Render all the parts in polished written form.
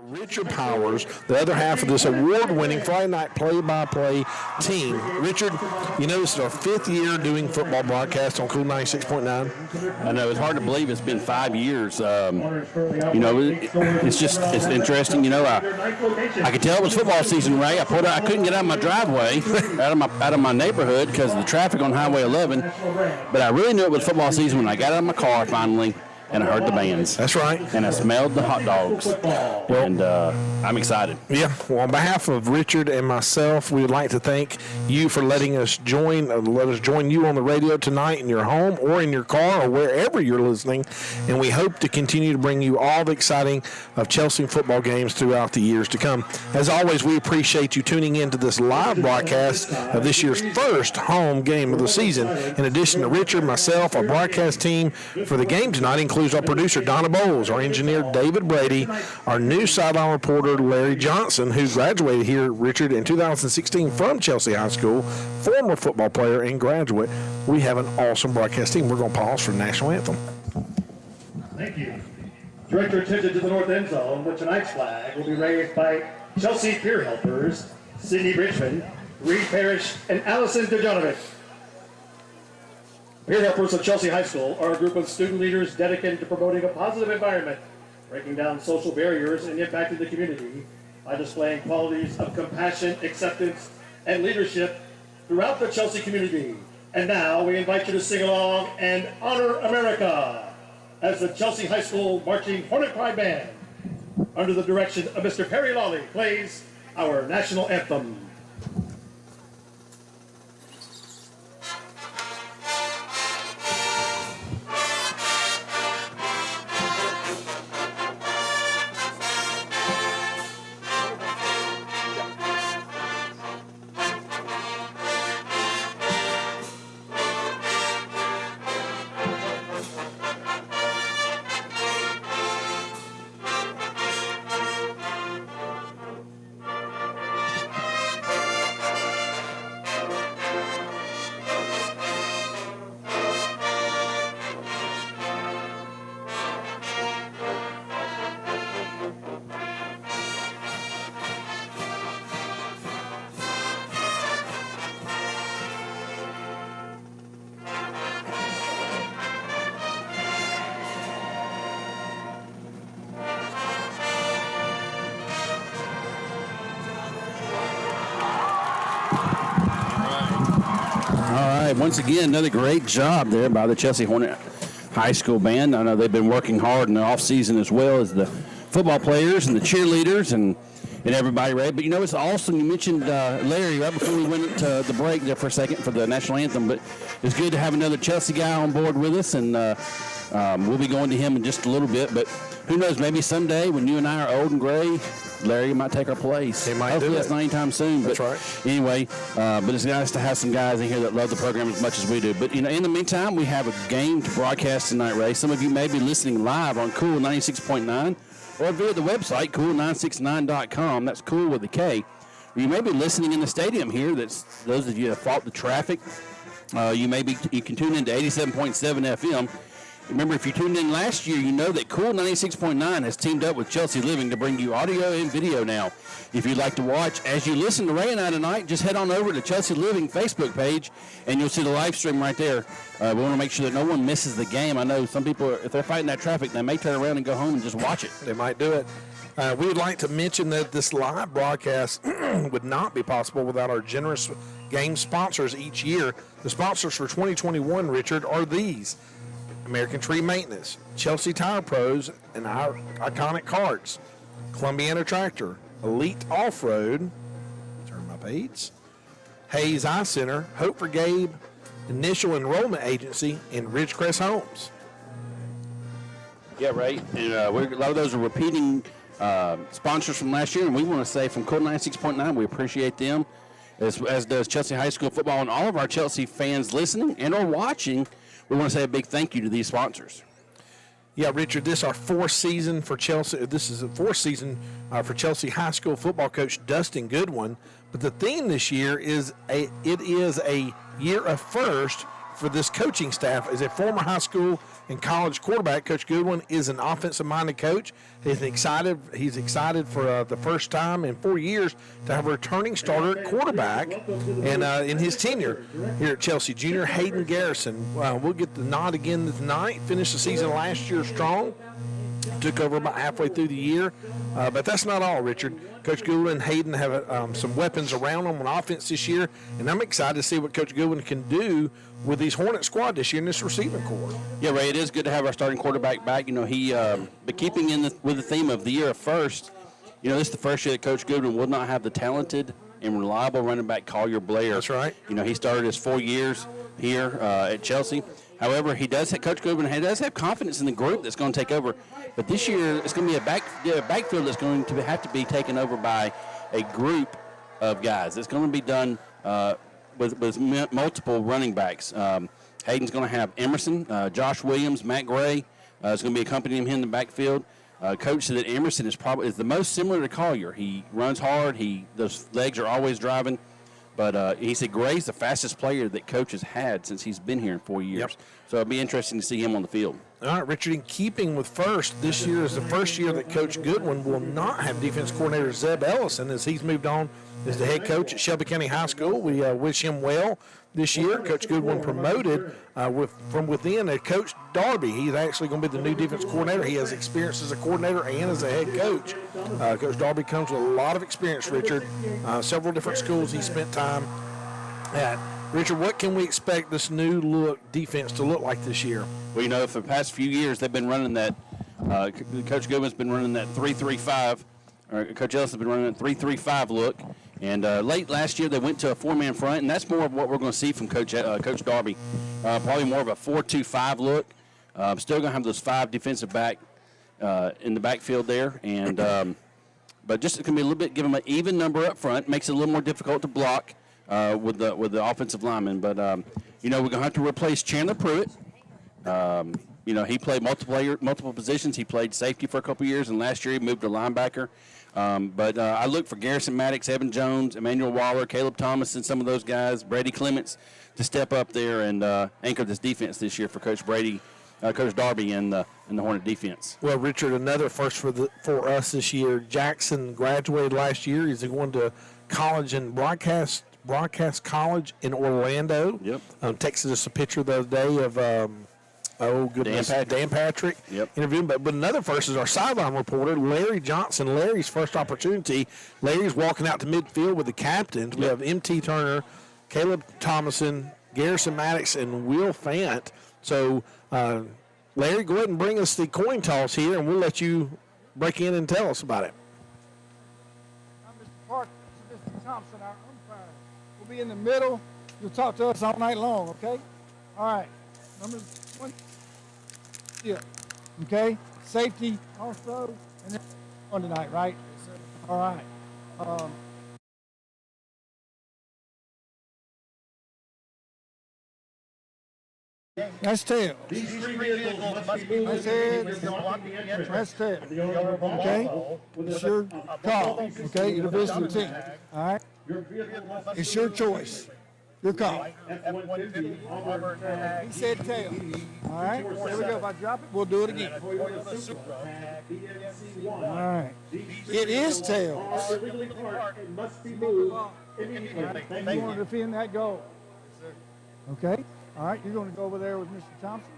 Richard Powers, the other half of this award-winning Friday night play-by-play team. Richard, you know this is our 5th year doing football broadcast on Cool 96.9. I know, it's hard to believe it's been 5 years. It's interesting. I could tell it was football season, Ray. I couldn't get out of my driveway, out of my neighborhood because of the traffic on Highway 11. But I really knew it was football season when I got out of my car finally. And I heard the bands. That's right. And I smelled the hot dogs. And I'm excited. Yeah. Well, on behalf of Richard and myself, we would like to thank you for letting us join you on the radio tonight in your home or in your car or wherever you're listening. And we hope to continue to bring you all the exciting of Chelsea football games throughout the years to come. As always, we appreciate you tuning in to this live broadcast of this year's first home game of the season. In addition to Richard, myself, our broadcast team for the game tonight includes our producer, Donna Bowles, our engineer, David Brady, our new sideline reporter, Larry Johnson, who graduated here, Richard, in 2016 from Chelsea High School, former football player and graduate. We have an awesome broadcast team. We're going to pause for the national anthem. Thank you. Direct your attention to the north end zone, where tonight's flag will be raised by Chelsea peer helpers, Sydney Richmond, Reed Parrish, and Allison DeJonovic. Peer helpers of Chelsea High School are a group of student leaders dedicated to promoting a positive environment, breaking down social barriers, and impacting the community by displaying qualities of compassion, acceptance, and leadership throughout the Chelsea community. And now we invite you to sing along and honor America as the Chelsea High School Marching Hornet Pride Band, under the direction of Mr. Perry Lawley, plays our national anthem. Once again, another great job there by the Chelsea Hornet High School Band. I know they've been working hard in the off-season as well as the football players and the cheerleaders and everybody, Ray. But, it's awesome. You mentioned Larry right before we went to the break there for a second for the national anthem. But it's good to have another Chelsea guy on board with us, and we'll be going to him in just a little bit. But who knows, maybe someday when you and I are old and gray, Larry might take our place. He might. Hopefully that's not anytime soon. That's but right. Anyway, but it's nice to have some guys in here that love the program as much as we do. But, in the meantime, we have a game to broadcast tonight, Ray. Some of you may be listening live on Cool 96.9 or via the website, cool969.com. That's cool with a K. Or you may be listening in the stadium here. That's those of you that fought the traffic. You can tune into 87.7 FM. Remember, if you tuned in last year, you know that Cool 96.9 has teamed up with Chelsea Living to bring you audio and video now. If you'd like to watch as you listen to Ray and I tonight, just head on over to Chelsea Living Facebook page, and you'll see the live stream right there. We want to make sure that no one misses the game. I know some people, if they're fighting that traffic, they may turn around and go home and just watch it. They might do it. We would like to mention that this live broadcast would not be possible without our generous game sponsors each year. The sponsors for 2021, Richard, are these: American Tree Maintenance, Chelsea Tire Pros, and our iconic carts, Columbiana Tractor, Elite Off-Road, turn my page, Hayes Eye Center, Hope for Gabe, Initial Enrollment Agency, and Ridgecrest Homes. Yeah, right. And a lot of those are repeating sponsors from last year, and we want to say from Cool 96.9, we appreciate them, as does Chelsea High School football, and all of our Chelsea fans listening and or watching. We want to say a big thank you to these sponsors. Yeah, Richard, this is our fourth season for Chelsea. This is the fourth season for Chelsea High School football coach Dustin Goodwin. But the theme this year is it is a year of first for this coaching staff. As a former high school and college quarterback. Coach Goodwin is an offensive-minded coach. He's excited for the first time in 4 years to have a returning starter at quarterback, and in his tenure here at Chelsea, Junior Hayden Garrison will get the nod again tonight. Finished the season last year strong. Took over about halfway through the year, but that's not all, Richard. Coach Goodwin and Hayden have some weapons around them on offense this year, and I'm excited to see what Coach Goodwin can do with these Hornet squad this year in this receiving corps. Yeah, Ray, it is good to have our starting quarterback back. You know, but keeping with the theme of the year of first, you know, this is the first year that Coach Goodwin will not have the talented and reliable running back Collier Blair. That's right. You know, he started his 4 years here at Chelsea. However, Coach Goodwin does have confidence in the group that's going to take over. But this year, it's going to be a backfield that's going to have to be taken over by a group of guys. It's going to be done with multiple running backs. Hayden's going to have Emerson, Josh Williams, Matt Gray is going to be accompanying him in the backfield. Coach said that Emerson is the most similar to Collier. He runs hard. Those legs are always driving. But he said Gray's the fastest player that Coach has had since he's been here in 4 years. Yep. So it'll be interesting to see him on the field. All right, Richard, in keeping with first, this year is the first year that Coach Goodwin will not have defense coordinator Zeb Ellison as he's moved on as the head coach at Shelby County High School. We wish him well this year. Coach Goodwin promoted from within a Coach Darby. He's actually going to be the new defense coordinator. He has experience as a coordinator and as a head coach. Coach Darby comes with a lot of experience, Richard. Several different schools he spent time at. Richard, what can we expect this new look defense to look like this year? Well, you know, for the past few years, they've been running that. Coach Goodwin's been running that 3-3-5, or Coach Ellis has been running that 3-3-5 look. And late last year, they went to a four-man front, and that's more of what we're going to see from Coach Darby. Probably more of a 4-2-5 look. Still going to have those 5 defensive back in the backfield there, and but just it's going to be a little bit, give them an even number up front, makes it a little more difficult to block with the offensive linemen. But you know, we're going to have to replace Chandler Pruitt. You know, he played multiple positions. He played safety for a couple years, and last year he moved to linebacker. But I look for Garrison Maddox, Evan Jones, Emmanuel Waller, Caleb Thomas, and some of those guys, Brady Clements, to step up there and anchor this defense this year for Coach Darby and the Hornet defense. Well, Richard, another first for us this year. Jackson graduated last year. He's going to college in broadcast college in Orlando. Yep. Texted us a picture the other day of Dan Patrick interviewing. But another first is our sideline reporter, Larry Johnson. Larry's first opportunity. Larry's walking out to midfield with the captains. We have M.T. Turner, Caleb Thomason, Garrison Maddox, and Will Fant. So, Larry, go ahead and bring us the coin toss here, and we'll let you break in and tell us about it. I'm Mr. Park. This is Mr. Thompson, our umpire. We'll be in the middle. You'll talk to us all night long, okay? All right. Number 1. Yeah. Okay? Safety also. And then on tonight, right? Yes, sir. All right. That's tail. These 3 vehicles must be moved That's head. to block the entrance. That's tail. The owner of all Okay? It's your call. Okay? You're the visiting team. All right? Your vehicle must It's your choice. Your call. F-150 Auburn tag. He said tail. All right? There we go. If I drop it, we'll do it again. BNC1. All right. It is tail. Are illegally parked and must be moved immediately. Thank You you. want to defend that goal? Okay. All right. You're going to go over there with Mr. Thompson.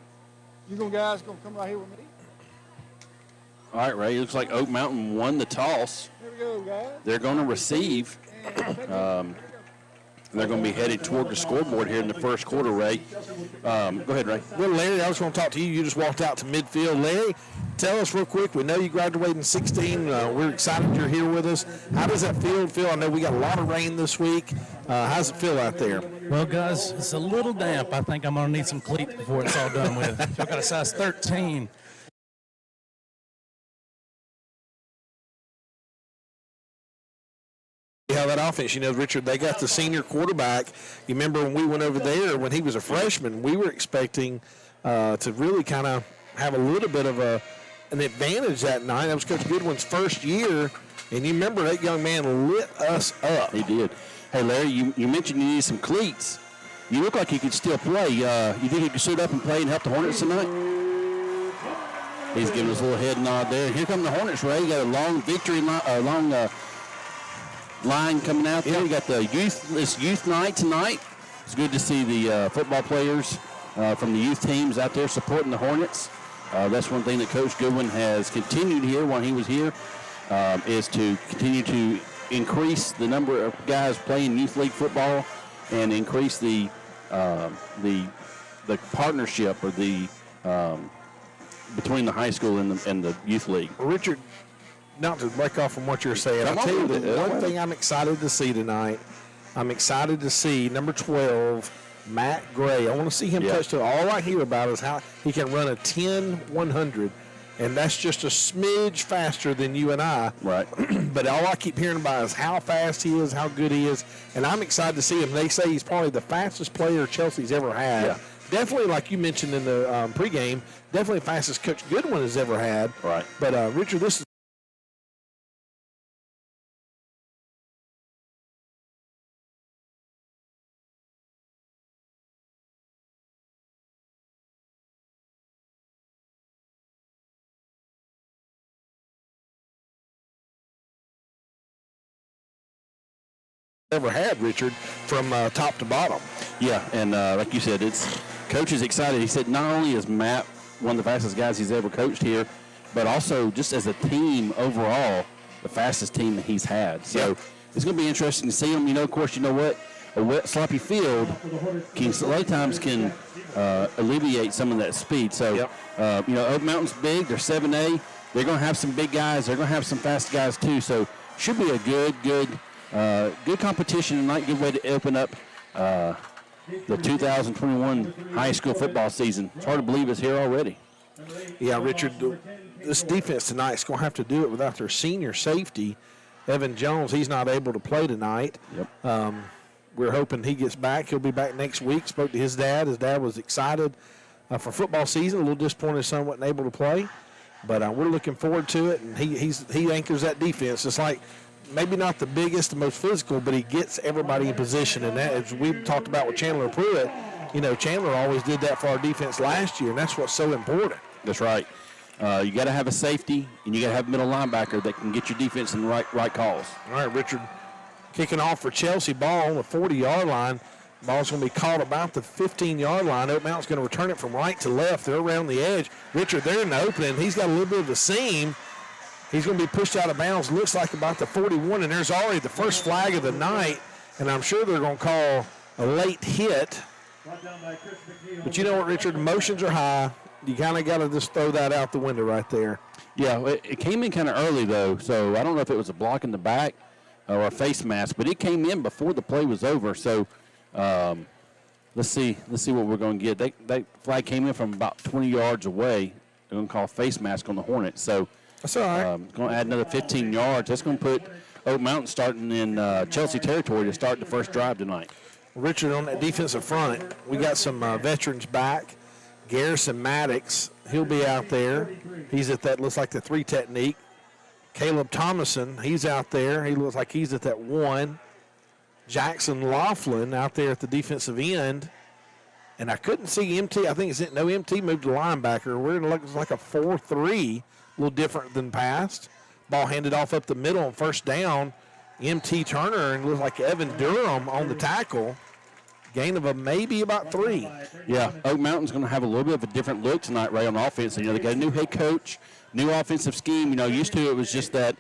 You guys going to come right here with me. All right, Ray. It looks like Oak Mountain won the toss. Here we go, guys. They're going to receive. They're going to be headed toward the scoreboard here in the first quarter, Ray. Go ahead, Ray. Well, Larry, I just want to talk to you. You just walked out to midfield. Larry, tell us real quick. We know you graduated in 16. We're excited you're here with us. How does that field feel? I know we got a lot of rain this week. How does it feel out there? Well, guys, it's a little damp. I think I'm going to need some cleats before it's all done with. So I've got a size 13. How that offense, you know, Richard, they got the senior quarterback. You remember when we went over there when he was a freshman, we were expecting to really kind of have a little bit of an advantage that night. That was Coach Goodwin's first year, and you remember that young man lit us up. He did. Hey, Larry, you mentioned you needed some cleats. You look like you could still play. You think you could suit up and play and help the Hornets tonight? He's giving us a little head nod there. Here come the Hornets, Ray. You got a long victory line coming out there. You got this youth night tonight. It's good to see the football players from the youth teams out there supporting the Hornets. That's one thing that Coach Goodwin has continued here while he was here, is to continue to increase the number of guys playing youth league football and increase the partnership or the between the high school and the youth league. Richard, not to break off from what you're saying, I'll tell you the one thing I'm excited to see tonight. I'm excited to see number 12, Matt Gray. I want to see him touch to. All I hear about is how he can run a 10-100, and that's just a smidge faster than you and I. Right. But all I keep hearing about is how fast he is, how good he is, and I'm excited to see him. They say he's probably the fastest player Chelsea's ever had. Yeah. Definitely, like you mentioned in the pregame, definitely the fastest Coach Goodwin has ever had. Right. But, Richard, this is ever had, Richard, from top to bottom. Yeah, and like you said, Coach is excited. He said not only is Matt one of the fastest guys he's ever coached here, but also just as a team overall, the fastest team that he's had. So it's going to be interesting to see him. Of course, you know what? A wet, sloppy field a lot of times can alleviate some of that speed. So, Oak Mountain's big. They're 7A. They're going to have some big guys. They're going to have some fast guys too. So should be a good competition tonight. Good way to open up the 2021 high school football season. It's hard to believe it's here already. Yeah, Richard, this defense tonight is going to have to do it without their senior safety, Evan Jones. He's not able to play tonight. Yep. We're hoping he gets back. He'll be back next week. Spoke to his dad. His dad was excited for football season. A little disappointed his son wasn't able to play, but we're looking forward to it. And he anchors that defense. It's like maybe not the biggest, the most physical, but he gets everybody in position. And that, as we talked about with Chandler Pruitt, Chandler always did that for our defense last year, and that's what's so important. That's right. You got to have a safety, and you got to have a middle linebacker that can get your defense in the right calls. All right, Richard, kicking off for Chelsea, ball on the 40-yard line. Ball's going to be caught about the 15-yard line. Oak Mountain's going to return it from right to left. They're around the edge. Richard, they're in the opening. He's got a little bit of a seam. He's going to be pushed out of bounds, looks like about the 41, and there's already the first flag of the night, and I'm sure they're going to call a late hit. But you know what, Richard? Emotions are high. You kind of got to just throw that out the window right there. Yeah, it came in kind of early, though, so I don't know if it was a block in the back or a face mask, but it came in before the play was over. So let's see what we're going to get. That flag came in from about 20 yards away. They're going to call a face mask on the Hornets. So that's all right. Going to add another 15 yards. That's going to put Oak Mountain starting in Chelsea territory to start the first drive tonight. Richard, on that defensive front, we got some veterans back. Garrison Maddox, he'll be out there. He's at that, looks like the 3 technique. Caleb Thomason, he's out there. He looks like he's at that 1. Jackson Laughlin out there at the defensive end. And I couldn't see MT. I think it's no MT moved to linebacker. We're going to look like a 4-3, a little different than past. Ball handed off up the middle on first down. MT Turner, and looks like Evan Durham on the tackle. Gain of maybe about 3. Yeah, Oak Mountain's going to have a little bit of a different look tonight, Ray, on offense. They got a new head coach, new offensive scheme. Used to it was just that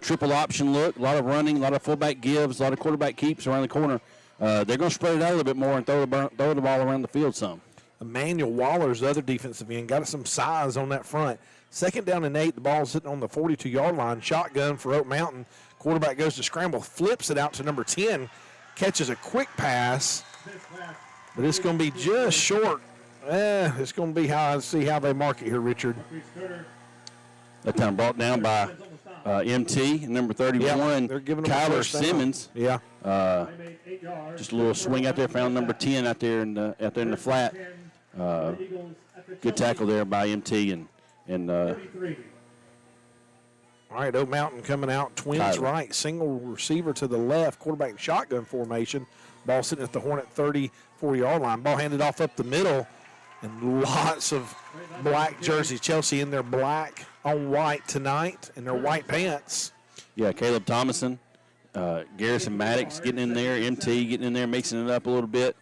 triple option look, a lot of running, a lot of fullback gives, a lot of quarterback keeps around the corner. They're going to spread it out a little bit more and throw the ball around the field some. Emmanuel Waller's the other defensive end. Got some size on that front. 2nd down and 8. The ball's sitting on the 42-yard line. Shotgun for Oak Mountain. Quarterback goes to scramble, flips it out to number 10, catches a quick pass, but it's going to be just short. It's going to be how they mark it here, Richard. That time brought down by MT, number 31, they're giving them Kyler Simmons. Yeah. Just a little swing out there, found number 10 out there in the flat. Good tackle there by MT and all right, Oak Mountain coming out, twins Kyler. right, single receiver to the left, quarterback shotgun formation. Ball sitting at the Hornet 34-yard line. Ball handed off up the middle. And lots of black jerseys. Chelsea in their black on white tonight in their white pants. Yeah, Caleb Thomason, Garrison Maddox getting in there, MT getting in there, mixing it up a little bit.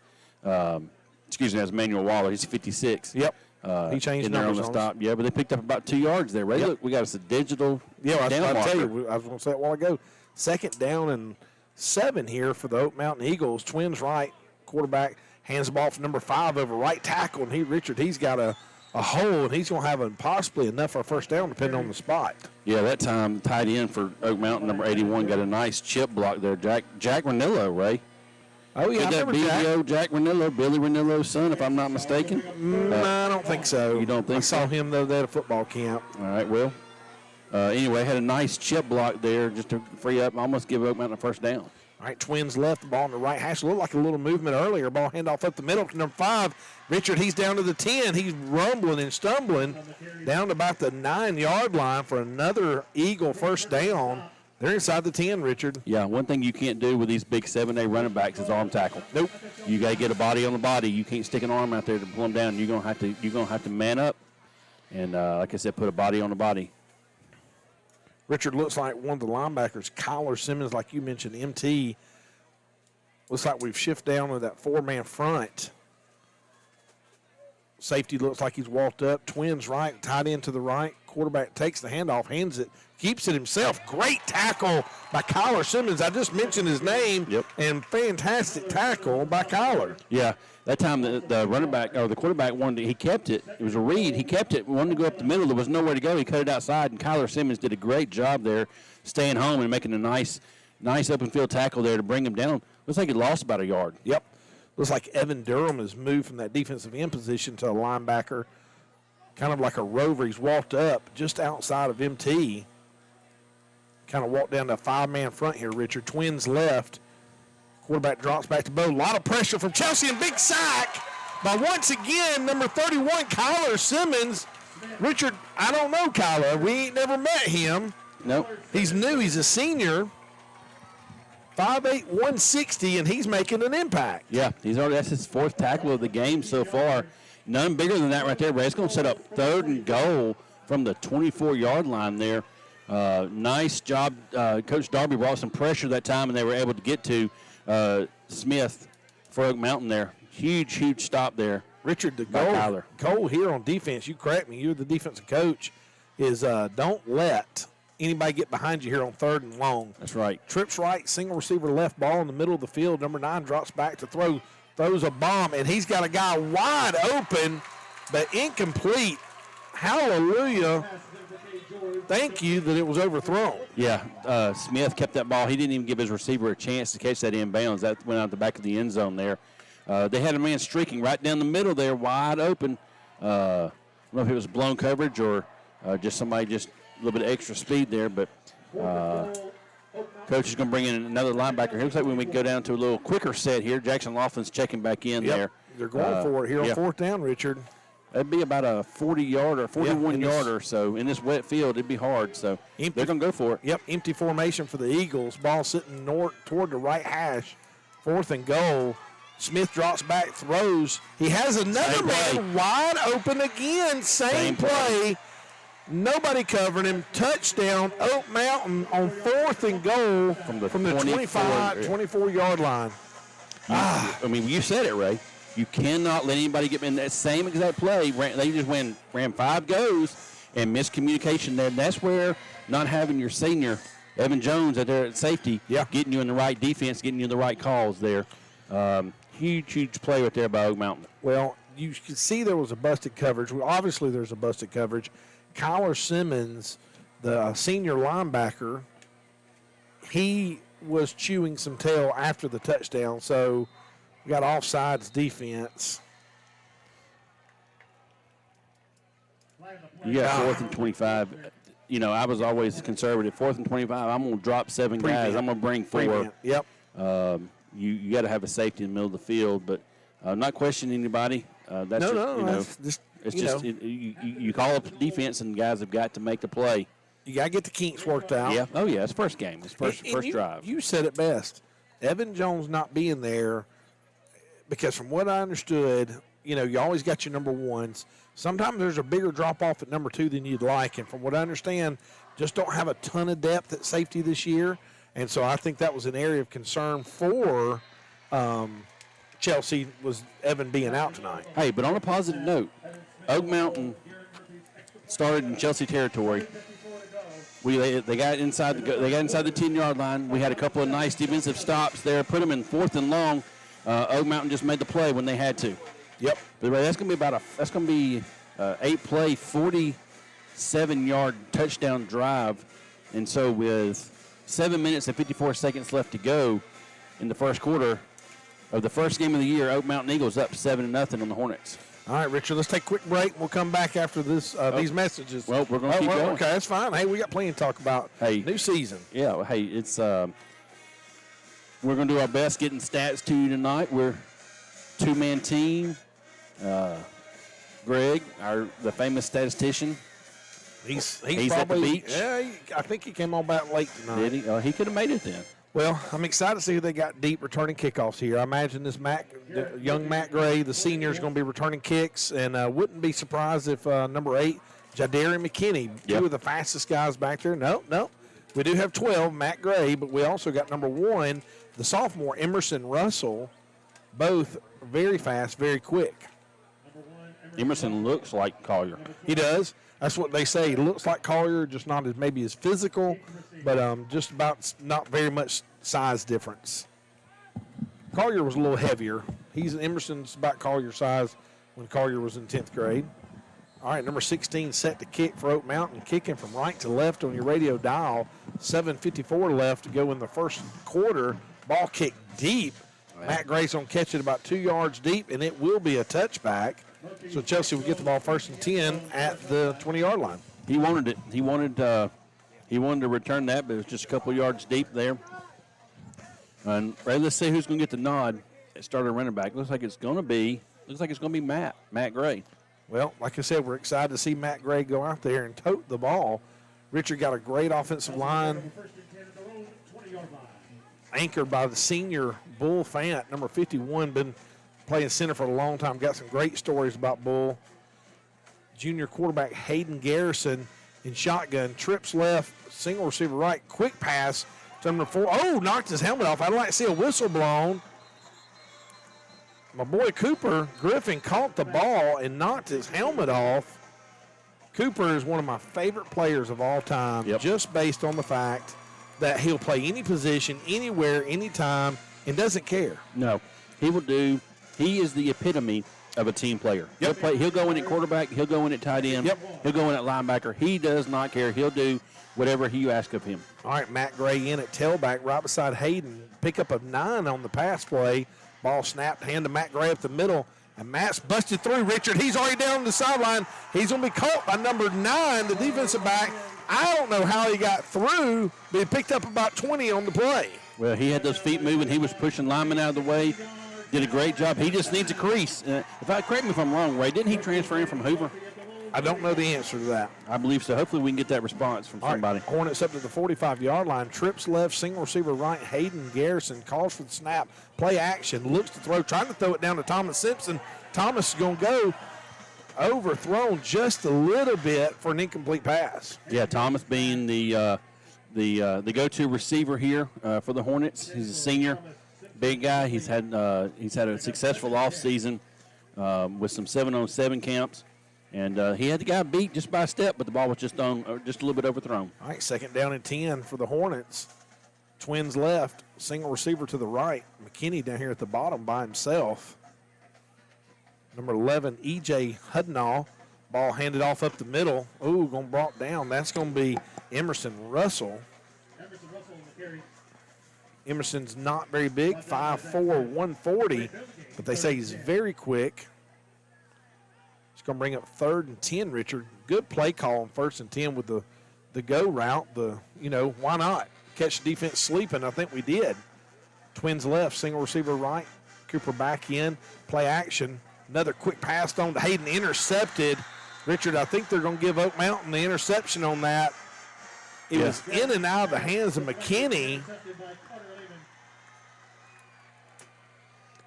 Excuse me, that's Manuel Waller. He's 56. Yep. He changed in there on numbers the stop. Yeah, but they picked up about 2 yards there. Ray, Yep. look, we got us a digital Yeah, down I'll tell marker. you, I was going to say it a while ago. 2nd down and 7 here for the Oak Mountain Eagles. Twins right, quarterback hands the ball for number 5 over right tackle, and he's got a hole, and he's going to have possibly enough for a first down depending on the spot. Yeah, that time tight end for Oak Mountain, number 81, got a nice chip block there. Jack Ranillo, Ray. Oh, yeah, I that remember Jack. BBO, Jack Ranillo, Billy Ranillo's son, if I'm not mistaken. I don't think so. You don't think I saw so? him the other day at a football camp. All right, well, anyway, had a nice chip block there just to free up and almost give Oak Mountain a first down. All right, Twins left, the ball on the right hash. Looked like a little movement earlier. Ball handoff up the middle to number 5. Richard, he's down to the 10. He's rumbling and stumbling down to about the 9-yard line for another Eagle first down. They're inside the 10, Richard. Yeah, one thing you can't do with these big 7A running backs is arm tackle. Nope. You got to get a body on the body. You can't stick an arm out there to pull them down. You're gonna have to man up, and like I said, put a body on the body. Richard looks like one of the linebackers, Kyler Simmons, like you mentioned, MT. Looks like we've shifted down to that 4-man front. Safety looks like he's walked up. Twins right, tight end to the right. Quarterback takes the handoff, hands it, keeps it himself. Great tackle by Kyler Simmons. I just mentioned his name. Yep. And fantastic tackle by Kyler. Yeah, that time the running back or the quarterback he kept it. It was a read. He kept it, wanted to go up the middle. There was nowhere to go. He cut it outside, and Kyler Simmons did a great job there, staying home and making a nice open field tackle there to bring him down. Looks like he lost about a yard. Yep. Looks like Evan Durham has moved from that defensive end position to a linebacker, kind of like a rover. He's walked up just outside of MT. Kind of walked down to a 5-man front here, Richard. Twins left. Quarterback drops back to Bo. A lot of pressure from Chelsea and big sack by, once again, number 31, Kyler Simmons. Richard, I don't know Kyler. We ain't never met him. Nope. He's new. He's a senior. 5'8", 160, and he's making an impact. Yeah, that's his 4th tackle of the game so far. None bigger than that right there, Ray. It's going to set up 3rd and goal from the 24-yard line there. Nice job. Coach Darby brought some pressure that time, and they were able to get to Smith for Oak Mountain there. Huge stop there. Richard, the Kyler. goal here on defense, you correct me, you're the defensive coach, is don't let anybody get behind you here on 3rd and long. That's right. Trips right, single receiver left, ball in the middle of the field. Number 9 drops back to throw, throws a bomb, and he's got a guy wide open, but incomplete. Hallelujah. Thank you that it was overthrown. Yeah, Smith kept that ball. He didn't even give his receiver a chance to catch that inbounds. That went out the back of the end zone there. They had a man streaking right down the middle there, wide open. I don't know if it was blown coverage or just somebody just a little bit of extra speed there, but Coach is going to bring in another linebacker. It looks like when we go down to a little quicker set here, Jackson Laughlin's checking back in there. They're going for it here on 4th down, Richard. That'd be about a 40-yarder, 41-yarder or so. In this wet field, it'd be hard. So they're going to go for it. Yep, empty formation for the Eagles. Ball sitting toward the right hash. 4th and goal. Smith drops back, throws. He has another man wide open again. Same play. Nobody covering him. Touchdown, Oak Mountain on 4th and goal from the 24-yard line. I mean, you said it, Ray. You cannot let anybody get in that same exact play. They just ran 5 goes and miscommunication there. That's where not having your senior, Evan Jones, out there at safety, getting you in the right defense, getting you the right calls there. Huge play right there by Oak Mountain. Well, you can see there was a busted coverage. Well, obviously, there's a busted coverage. Kyler Simmons, the senior linebacker, he was chewing some tail after the touchdown, so we got offsides defense. You got 4th and 25. You know, I was always conservative. 4th and 25, I'm going to drop 7 guys. I'm going to bring 4. Yep. You got to have a safety in the middle of the field, but I'm not questioning anybody. That's you call up defense, and guys have got to make the play. You got to get the kinks worked out. Yeah. Oh, yeah. It's first game. It's first drive. You said it best. Evan Jones not being there, because from what I understood, you always got your number ones. Sometimes there's a bigger drop-off at number 2 than you'd like. And from what I understand, just don't have a ton of depth at safety this year. And so I think that was an area of concern for Chelsea, was Evan being out tonight. Hey, but on a positive note, Oak Mountain started in Chelsea territory. They got inside the 10-yard line. We had a couple of nice defensive stops there, put them in 4th and long. Oak Mountain just made the play when they had to. Yep. But that's going to be 8-play, 47-yard touchdown drive, and so with 7 minutes and 54 seconds left to go in the first quarter of the first game of the year, Oak Mountain Eagles up 7-0 on the Hornets. All right, Richard, let's take a quick break. We'll come back after these messages. Well, we're going to keep going. Okay, that's fine. Hey, we got plenty to talk about. Hey, new season. Yeah, well, hey, it's we're going to do our best getting stats to you tonight. We're two-man team. Greg, the famous statistician. He's probably at the beach. Yeah, I think he came on back late tonight. Did he? He could have made it then. Well, I'm excited to see who they got deep returning kickoffs here. I imagine this young Matt Gray, the senior, is going to be returning kicks, and wouldn't be surprised if number 8, Jadarian McKinney, two of the fastest guys back there. No. We do have 12, Matt Gray, but we also got number 1, the sophomore, Emerson Russell, both very fast, very quick. Emerson looks like Collier. He does. That's what they say. He looks like Collier, just not as maybe as physical, but just about not very much size difference. Collier was a little heavier. Emerson's about Collier size when Collier was in 10th grade. All right, number 16 set to kick for Oak Mountain, kicking from right to left on your radio dial. 7:54 left to go in the first quarter. Ball kicked deep. Wow. Matt Gray's going to catch it about 2 yards deep, and it will be a touchback. So Chelsea will get the ball 1st and 10 at the 20-yard line. He wanted it. He wanted to return that, but it was just a couple yards deep there. And Ray, let's see who's going to get the nod at starter running back. Looks like it's going to be Matt Gray. Well, like I said, we're excited to see Matt Gray go out there and tote the ball. Richard got a great offensive line, anchored by the senior Bull Fant, number 51, been playing center for a long time. Got some great stories about Bull. Junior quarterback Hayden Garrison in shotgun, trips left, single receiver right, quick pass to number 4. Oh, knocked his helmet off. I'd like to see a whistle blown. My boy Cooper Griffin caught the ball and knocked his helmet off. Cooper is one of my favorite players of all time, just based on the fact that he'll play any position, anywhere, anytime, and doesn't care. No, he will do. He is the epitome of a team player. Yep. He'll go in at quarterback. He'll go in at tight end. Yep. He'll go in at linebacker. He does not care. He'll do whatever you ask of him. All right, Matt Gray in at tailback right beside Hayden. Pickup of 9 on the pass play. Ball snapped, hand to Matt Gray up the middle. And Matt's busted through, Richard. He's already down on the sideline. He's going to be caught by number 9, the defensive back. I don't know how he got through, but he picked up about 20 on the play. Well, he had those feet moving. He was pushing linemen out of the way. Did a great job. He just needs a crease. Correct me if I'm wrong, Ray. Didn't he transfer in from Hoover? I don't know the answer to that. I believe so. Hopefully we can get that response from somebody. Right, Hornets up to the 45-yard line. Trips left, single receiver right. Hayden Garrison calls for the snap. Play action. Looks to throw. Trying to throw it down to Thomas Simpson. Thomas is going to go overthrown just a little bit for an incomplete pass. Yeah, Thomas being the go-to receiver here for the Hornets. He's a senior, big guy. He's had a successful offseason with some 7-on-7 camps. And he had the guy beat just by a step, but the ball was just a little bit overthrown. All right, 2nd down and 10 for the Hornets. Twins left, single receiver to the right. McKinney down here at the bottom by himself. Number 11, E.J. Hudnall. Ball handed off up the middle. Ooh, going to brought down. That's going to be Emerson Russell. Emerson's not very big, 5'4", 140, but they say he's very quick. Going to bring up 3rd and 10, Richard. Good play call on 1st and 10 with the go route. Why not? Catch the defense sleeping. I think we did. Twins left, single receiver right. Cooper back in. Play action. Another quick pass on to Hayden. Intercepted. Richard, I think they're going to give Oak Mountain the interception on that. It was in and out of the hands of McKinney.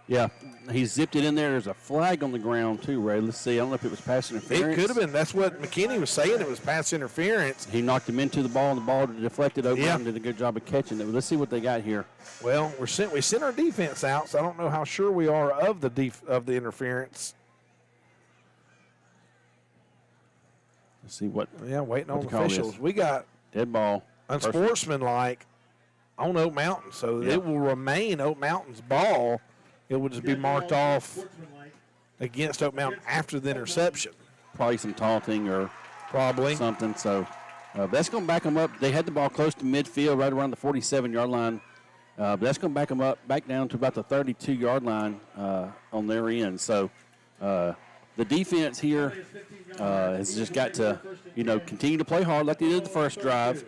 Yeah, he zipped it in there. There's a flag on the ground too, Ray. Let's see. I don't know if it was pass interference. It could have been. That's what McKinney was saying. It was pass interference. He knocked him into the ball, and the ball deflected over and did a good job of catching it. Let's see what they got here. Well, we sent our defense out, so I don't know how sure we are of the interference. Let's see what. Yeah, waiting on the the call officials. is. We got Dead ball. unsportsmanlike on Oak Mountain, so it will remain Oak Mountain's ball. It will just be marked off against Oak Mountain after the interception. Probably some taunting or Probably. something. So that's going to back them up. They had the ball close to midfield, right around the 47-yard line. But that's going to back them up back down to about the 32-yard line on their end. So the defense here has just got to, continue to play hard like they did the first drive.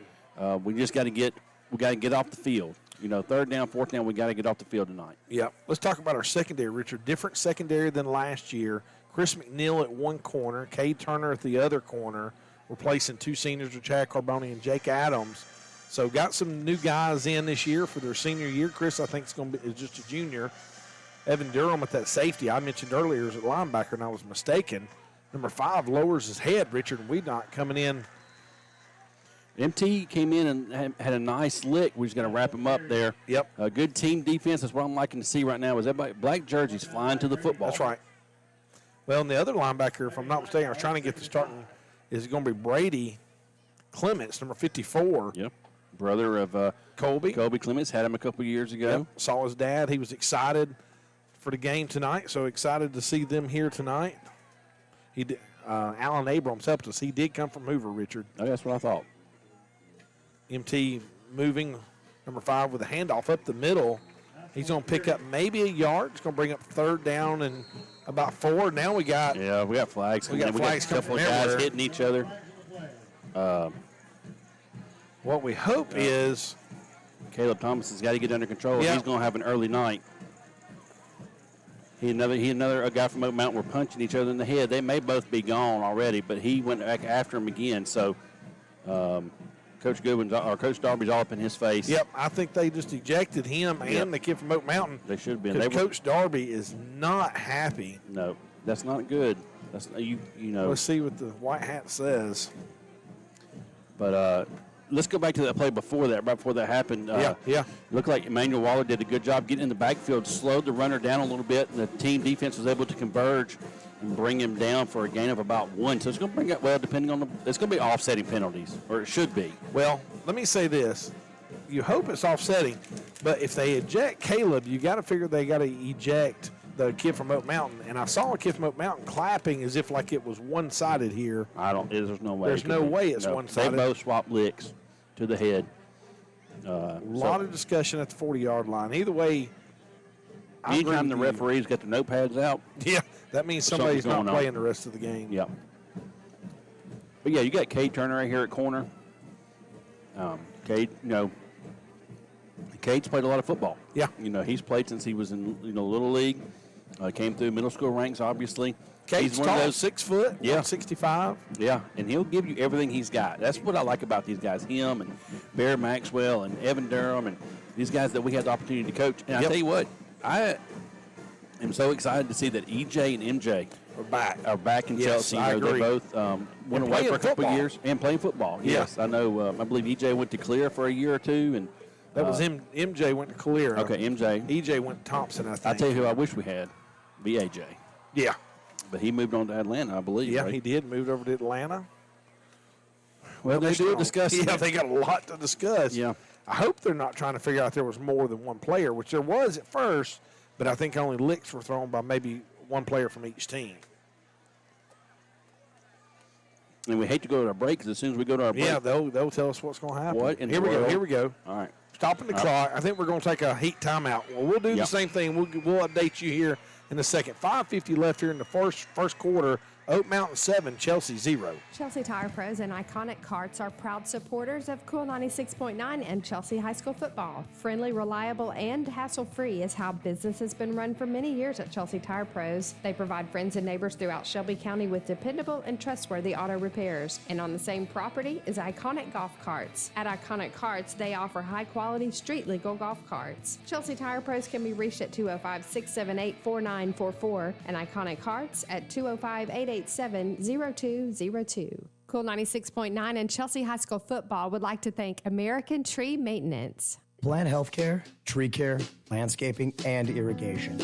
We just got to get off the field. Third down, fourth down, we got to get off the field tonight. Yeah. Let's talk about our secondary, Richard. Different secondary than last year. Chris McNeil at one corner, Cade Turner at the other corner, replacing two seniors with Chad Carboni and Jake Adams. So got some new guys in this year for their senior year. Chris, I think, is just a junior. Evan Durham at that safety I mentioned earlier is a linebacker, and I was mistaken. Number 5 lowers his head, Richard, and Weednot coming in. MT came in and had a nice lick. We just got to wrap him up there. Yep. A good team defense. That's what I'm liking to see right now is everybody, black jerseys flying to the football. That's right. Well, and the other linebacker, if I'm not mistaken, I was trying to get the starting, is going to be Brady Clements, number 54. Yep. Brother of Colby Clements. Had him a couple years ago. Yep. Saw his dad. He was excited for the game tonight, so excited to see them here tonight. He did, Alan Abrams helped us. He did come from Hoover, Richard. Oh, that's what I thought. MT moving, number 5 with a handoff up the middle. He's going to pick up maybe a yard. It's going to bring up third down and about 4. Now we got flags. We got flags a coming couple of from guys everywhere. hitting each other. what we hope is Caleb Thomas has got to get under control. Yeah. He's going to have an early night. He and a guy from Oak Mountain were punching each other in the head. They may both be gone already, but he went back after him again. So Coach Darby's all up in his face. Yep, I think they just ejected him and the kid from Oak Mountain. They should have been. Because Coach Darby is not happy. No, that's not good. That's you know. Let's see what the white hat says. But let's go back to that play before that. Right before that happened. Yeah. Looked like Emmanuel Waller did a good job getting in the backfield, slowed the runner down a little bit, and the team defense was able to converge and bring him down for a gain of about 1. So it's going to bring up, depending on it's going to be offsetting penalties, or it should be. Well, let me say this. You hope it's offsetting, but if they eject Caleb, you got to figure they got to eject the kid from Oak Mountain. And I saw a kid from Oak Mountain clapping as if like it was one-sided here. There's no way. There's no way it's one-sided. They both swapped licks to the head. A lot of discussion at the 40-yard line. Either way, anytime the referees got their notepads out. Yeah, that means somebody's not going on. playing the rest of the game. Yep. But, yeah, you got Cade Turner right here at corner. Cade, Cade's played a lot of football. Yeah. He's played since he was in, Little League. Came through middle school ranks, obviously. Cade's He's one tall, of those 6 foot, Yeah. 165. Yeah, and he'll give you everything he's got. That's what I like about these guys, him and Bear Maxwell and Evan Durham and these guys that we had the opportunity to coach. And I tell you what, I am so excited to see that EJ and MJ are back in Yes, Chelsea. I agree. They both went away for a couple of years and playing football. Yeah. Yes, I know. I believe EJ went to Clear for a year or two. And That was him. MJ went to Calera. Okay, MJ. EJ went to Thompson, I think. I tell you who I wish we had, be AJ. Yeah. But he moved on to Atlanta, I believe. Yeah, right? he did. Moved over to Atlanta. Well, they're still discussing. Yeah, they got a lot to discuss. Yeah. I hope they're not trying to figure out there was more than one player, which there was at first, but I think only licks were thrown by maybe one player from each team. And we hate to go to our break because as soon as we go to our break. Yeah, they'll tell us what's going to happen. What in Here the we go. world? Here we go. All right. Stopping the clock. I think we're going to take a heat timeout. Well, we'll do the Yep. same thing. We'll update you here in a second. 5:50 left here in the first quarter. Oak Mountain 7, Chelsea 0. Chelsea Tire Pros and Iconic Carts are proud supporters of Cool 96.9 and Chelsea High School football. Friendly, reliable, and hassle-free is how business has been run for many years at Chelsea Tire Pros. They provide friends and neighbors throughout Shelby County with dependable and trustworthy auto repairs. And on the same property is Iconic Golf Carts. At Iconic Carts, they offer high-quality, street-legal golf carts. Chelsea Tire Pros can be reached at 205-678-4944 and Iconic Carts at 205-887-0202. Cool 96.9 and Chelsea High School football would like to thank American Tree Maintenance. Plant healthcare, tree care, landscaping, and irrigation.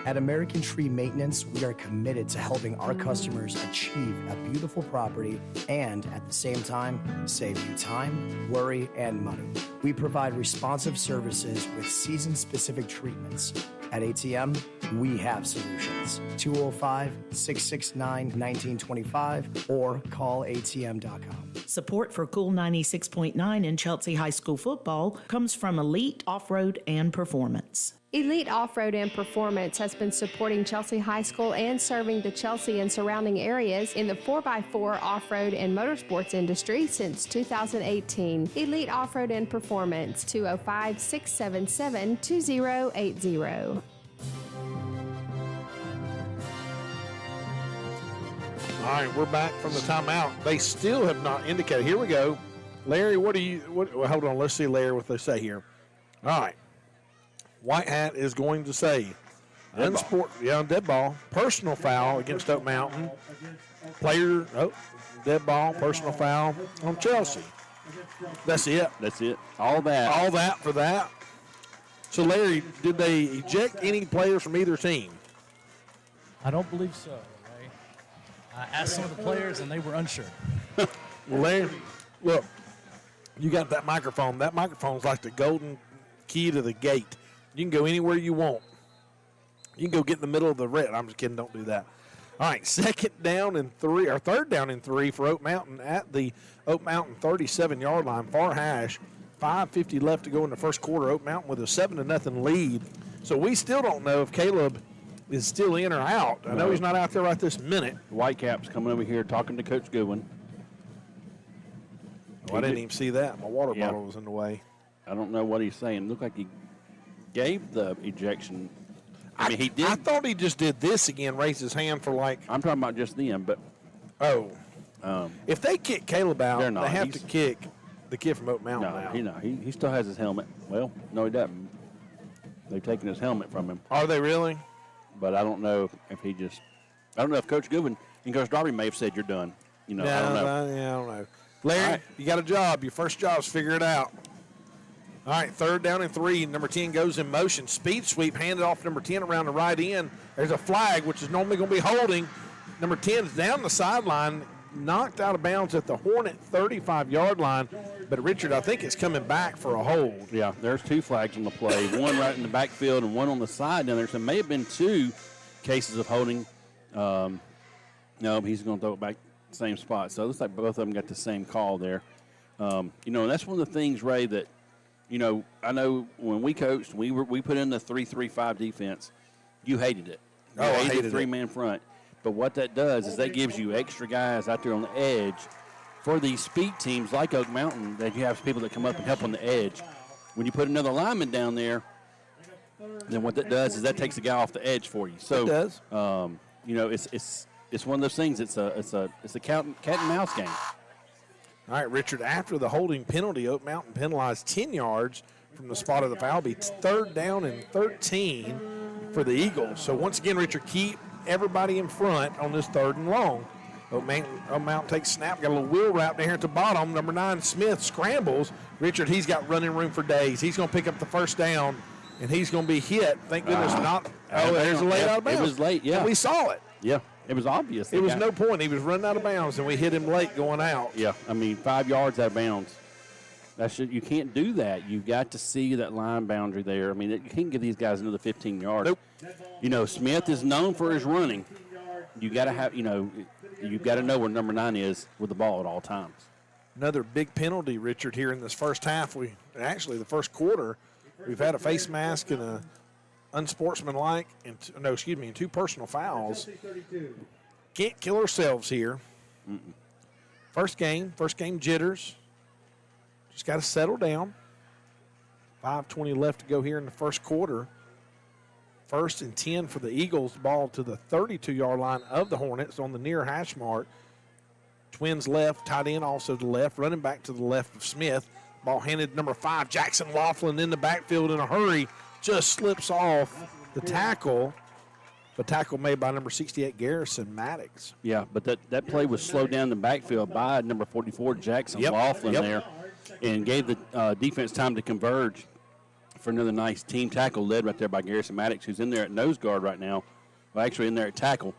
At American Tree Maintenance, we are committed to helping our customers achieve a beautiful property and, at the same time, save you time, worry, and money. We provide responsive services with season-specific treatments. At ATM, we have solutions. 205-669-1925 or call atm.com. Support for Cool 96.9 and Chelsea High School football comes from Elite Off-Road and Performance. Elite Off-Road and Performance has been supporting Chelsea High School and serving the Chelsea and surrounding areas in the 4x4 off-road and motorsports industry since 2018. Elite Off-Road and Performance, 205-677-2080. All right, we're back from the timeout. They still have not indicated. Here we go. Larry, well, hold on. Let's see, Larry, what they say here. All right. White Hat is going to say dead ball, personal foul against Oak Mountain. Dead ball, personal foul on Chelsea. That's it. That's it. All that for that. So, Larry, did they eject any players from either team? I don't believe so, Ray. I asked some of the players, and they were unsure. Well, Larry, look, you got that microphone. That microphone's like the golden key to the gate. You can go anywhere you want. You can go get in the middle of the red. I'm just kidding. Don't do that. All right, third down and 3 for Oak Mountain at the Oak Mountain 37-yard line, far hash. 5:50 left to go in the first quarter. Oak Mountain with a 7-0 lead. So we still don't know if Caleb is still in or out. I know he's not out there right this minute. Whitecap's coming over here talking to Coach Goodwin. Oh, I didn't even see that. My water bottle was in the way. I don't know what he's saying. Looked like he gave the ejection. I mean, he did. I thought he just did this again, raised his hand for like. I'm talking about just them, but. If they kick Caleb out, they have to kick the kid from Oak Mountain out. He still has his helmet. Well, no, he doesn't. They've taken his helmet from him. Are they really? But I don't know if he just. I don't know if Coach Goodwin and Coach Darby may have said you're done. I don't know. I don't know. Larry, you got a job. Your first job is figure it out. All right, 3rd down and 3. Number 10 goes in motion. Speed sweep handed off number 10 around the right end. There's a flag, which is normally going to be holding. Number 10 is down the sideline, knocked out of bounds at the Hornet 35-yard line. But, Richard, I think it's coming back for a hold. Yeah, there's 2 flags on the play, one right in the backfield and one on the side down there. So it may have been 2 cases of holding. No, he's going to throw it back same spot. So it looks like both of them got the same call there. And that's one of the things, Ray, that, I know when we coached, we put in the 3-3-5 defense. You hated it. I hated the 3-man front. But what that does is that gives you extra guys out there on the edge for these speed teams like Oak Mountain that you have people that come up and help on the edge. When you put another lineman down there, then what that does is that takes the guy off the edge for you. So it does. It's one of those things. It's a cat and mouse game. All right, Richard, after the holding penalty, Oak Mountain penalized 10 yards from the spot of the foul. Be 3rd down and 13 for the Eagles. So once again, Richard, keep everybody in front on this 3rd and long. Oak Mountain takes snap, got a little wheel wrap down here at the bottom. Number 9, Smith, scrambles. Richard, he's got running room for days. He's going to pick up the 1st down, and he's going to be hit. Thank goodness not. There's a late out of bounds. It was late, yeah. And we saw it. Yeah. It was obvious. It was no point. He was running out of bounds, and we hit him late going out. Yeah, 5 yards out of bounds. You can't do that. You've got to see that line boundary there. You can't give these guys another 15 yards. Nope. Smith is known for his running. You got to have, you've got to know where number 9 is with the ball at all times. Another big penalty, Richard, here in this first half. The first quarter, we've had a face mask and a unsportsmanlike, and 2 personal fouls. can't kill ourselves here. First game jitters. Just got to settle down. 5:20 left to go here in the first quarter. 1st and 10 for the Eagles. Ball to the 32-yard line of the Hornets on the near hash mark. Twins left, tight end also to the left, running back to the left of Smith. Ball handed to number 5, Jackson Laughlin in the backfield in a hurry. Just slips off the tackle. The tackle made by number 68, Garrison Maddox. Yeah, but that play was slowed down in the backfield by number 44, Jackson Laughlin there, and gave the defense time to converge for another nice team tackle led right there by Garrison Maddox, who's in there at nose guard right now. Well, actually in there at tackle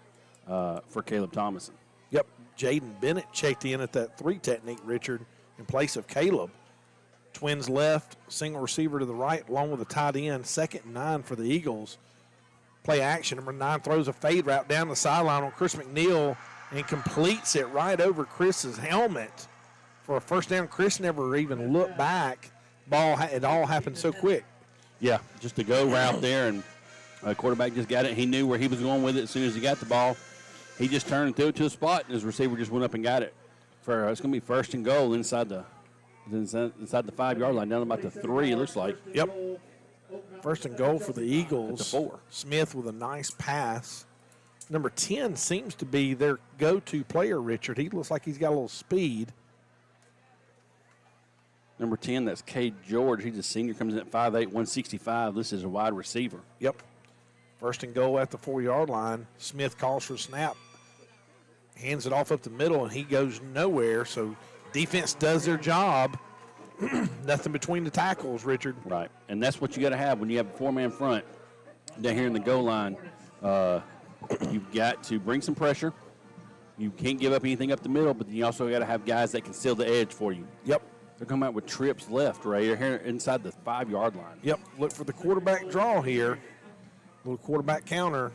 for Caleb Thomason. Yep, Jaden Bennett checked in at that 3 technique, Richard, in place of Caleb. Twins left, single receiver to the right, along with a tight end. 2nd and 9 for the Eagles. Play action. Number 9 throws a fade route down the sideline on Chris McNeil and completes it right over Chris's helmet for a first down. Chris never even looked back. It all happened so quick. Yeah, just a go route there, and quarterback just got it. He knew where he was going with it as soon as he got the ball. He just turned and threw it to a spot, and his receiver just went up and got it. It's going to be 1st and goal inside the 5-yard line, down about the 3, it looks like. Yep. 1st and goal for the Eagles. At the 4. Smith with a nice pass. Number 10 seems to be their go-to player, Richard. He looks like he's got a little speed. Number 10, that's Cade George. He's a senior, comes in at 5'8", 165. This is a wide receiver. Yep. 1st and goal at the 4-yard line. Smith calls for snap. Hands it off up the middle, and he goes nowhere. So defense does their job. Nothing between the tackles, Richard. Right. And that's what you got to have when you have a 4-man front down here in the goal line. You've got to bring some pressure. You can't give up anything up the middle, but you also got to have guys that can seal the edge for you. Yep. They're coming out with trips left, Ray. They're here inside the 5-yard line. Yep. Look for the quarterback draw here. Little quarterback counter.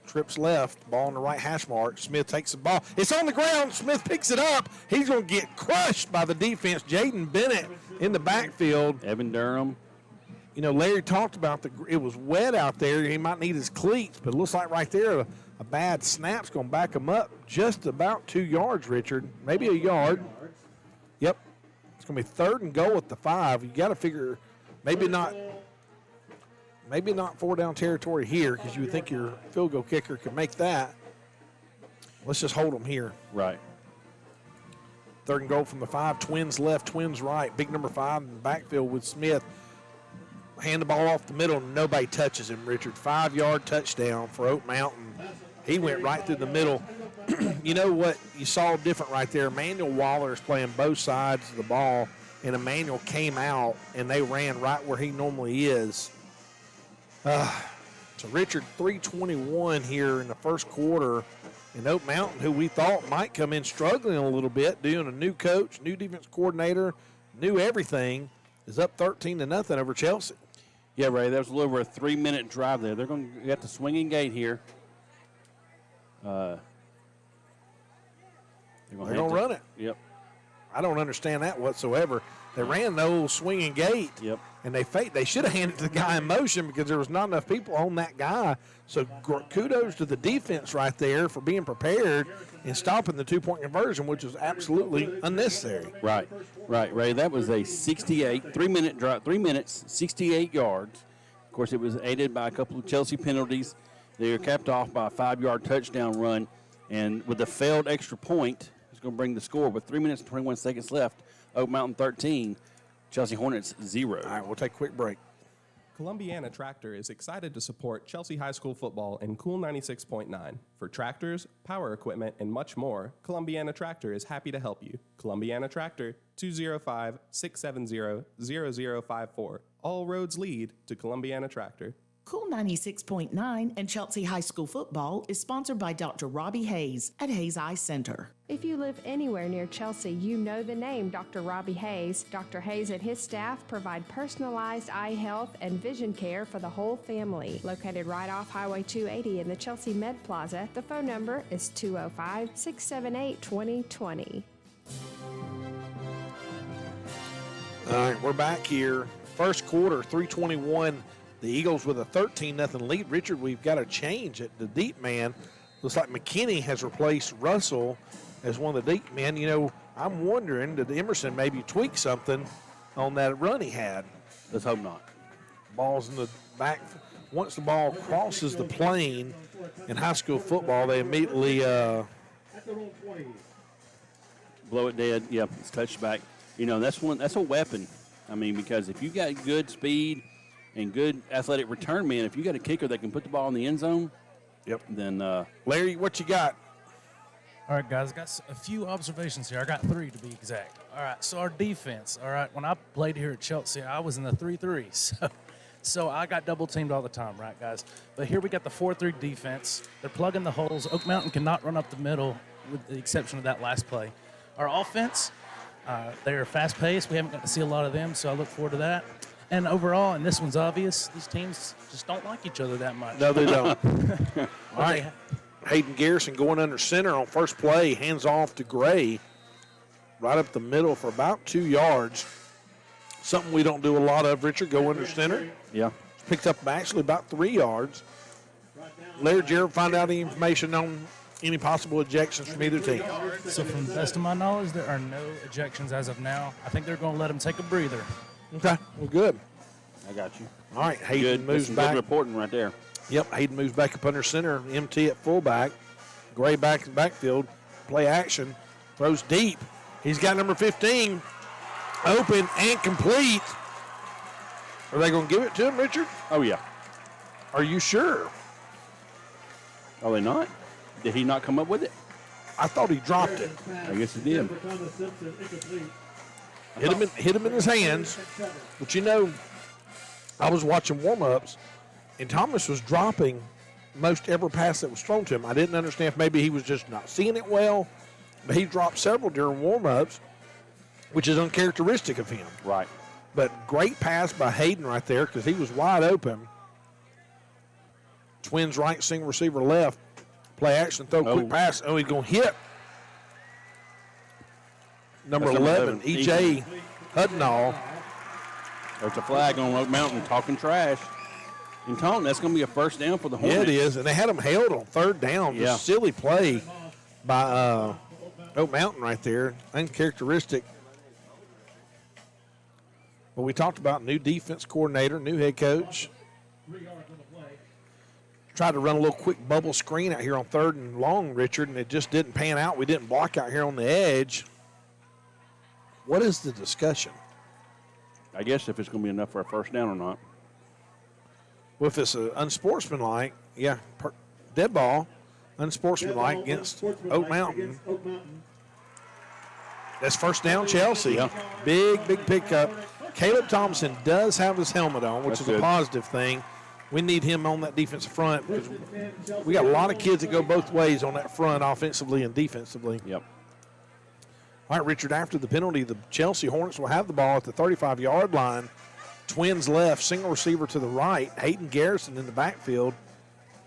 Trips left. Ball on the right hash mark. Smith takes the ball. It's on the ground. Smith picks it up. He's going to get crushed by the defense. Jaden Bennett in the backfield. Evan Durham. You know, Larry talked about it was wet out there. He might need his cleats, but it looks like right there a bad snap's going to back him up just about 2 yards, Richard. Maybe a yard. Yep. It's going to be 3rd and goal at the 5. You got to figure maybe not 4-down territory here because you would think your field goal kicker could make that. Let's just hold them here. Right. 3rd and goal from the 5. Twins left, Twins right. Big number 5 in the backfield with Smith. Hand the ball off the middle. Nobody touches him, Richard. 5-yard touchdown for Oak Mountain. He went right through the middle. You know what you saw different right there? Emmanuel Waller is playing both sides of the ball, and Emmanuel came out, and they ran right where he normally is. So Richard, 3:21 here in the first quarter, and Oak Mountain, who we thought might come in struggling a little bit, doing a new coach, new defense coordinator, new everything, is up 13-0 over Chelsea. Yeah, Ray, that was a little over a 3-minute drive there. They're going to get the swinging gate here. They're going to run it. Yep. I don't understand that whatsoever. They ran the old swinging gate. Yep. And they should have handed it to the guy in motion because there was not enough people on that guy. So kudos to the defense right there for being prepared and stopping the 2-point conversion, which was absolutely unnecessary. Right, Ray. That was a 3-minute drive, 3 minutes, 68 yards. Of course, it was aided by a couple of Chelsea penalties. They were capped off by a 5-yard touchdown run. And with a failed extra point, it's going to bring the score with 3 minutes and 21 seconds left. Oak Mountain 13, Chelsea Hornets 0. All right, we'll take a quick break. Columbiana Tractor is excited to support Chelsea High School football and Cool 96.9. For tractors, power equipment, and much more, Columbiana Tractor is happy to help you. Columbiana Tractor, 205-670-0054. All roads lead to Columbiana Tractor. Cool 96.9 and Chelsea High School football is sponsored by Dr. Robbie Hayes at Hayes Eye Center. If you live anywhere near Chelsea, you know the name Dr. Robbie Hayes. Dr. Hayes and his staff provide personalized eye health and vision care for the whole family. Located right off Highway 280 in the Chelsea Med Plaza, the phone number is 205-678-2020. All right, we're back here. First quarter, 3:21. The Eagles with a 13-0 lead. Richard, we've got a change at the deep man. Looks like McKinney has replaced Russell as one of the deep men. You know, I'm wondering, did Emerson maybe tweak something on that run he had? Let's hope not. Ball's in the back. Once the ball crosses the plane in high school football, they immediately Blow it dead. Yep, it's touched back. You know, that's a weapon. I mean, because if you got good speed and good athletic return men, if you got a kicker that can put the ball in the end zone, then Larry, what you got? All right, guys, I got a few observations here. I got 3 to be exact. All right, so our defense. All right, when I played here at Chelsea, I was in the 3-3. So I got double teamed all the time, right, guys? But here we got the 4-3 defense. They're plugging the holes. Oak Mountain cannot run up the middle, with the exception of that last play. Our offense, they're fast-paced. We haven't got to see a lot of them, so I look forward to that. And overall, and this one's obvious, these teams just don't like each other that much. No, they don't. All right. Hayden Garrison going under center on first play, hands off to Gray, right up the middle for about 2 yards. Something we don't do a lot of, Richard, go under center. Yeah. Picked up actually about 3 yards. Larry, Jared, find out any information on any possible ejections from either team? So from the best of my knowledge, there are no ejections as of now. I think they're going to let them take a breather. Okay, well, good. I got you. All right, Hayden moves Some back. good reporting right there. Yep, Hayden moves back up under center. MT at fullback. Gray back in the backfield. Play action. Throws deep. He's got number 15 open and complete. Are they going to give it to him, Richard? Oh, yeah. Are you sure? Are they not? Did he not come up with it? I thought he dropped it. I guess he did. Hit him in his hands. But, you know, I was watching warm-ups, and Thomas was dropping most every pass that was thrown to him. I didn't understand if maybe he was just not seeing it well, but he dropped several during warm-ups, which is uncharacteristic of him. Right. But great pass by Hayden right there because he was wide open. Twins right, single receiver left. Play action, throw, quick pass. Oh, he's going to hit. Number 11, E.J. Hudnall. There's a flag on Oak Mountain talking trash. And Tom, that's going to be a first down for the Hornets. Yeah, it is. And they had them held on third down. Yeah. Just silly play by Oak Mountain right there. Uncharacteristic. But we talked about new defense coordinator, new head coach. Tried to run a little quick bubble screen out here on third and long, Richard, and it just didn't pan out. We didn't block out here on the edge. What is the discussion? I guess if it's going to be enough for a first down or not. Well, if it's unsportsmanlike, yeah, dead ball, unsportsmanlike against Oak Mountain. That's first down, Chelsea. Yeah. Big pickup. Caleb Thompson does have his helmet on, which That's is good. a positive thing. We need him on that defensive front because we got a lot of kids that go both ways on that front, offensively and defensively. Yep. All right, Richard, after the penalty, the Chelsea Hornets will have the ball at the 35-yard line. Twins left, single receiver to the right. Hayden Garrison in the backfield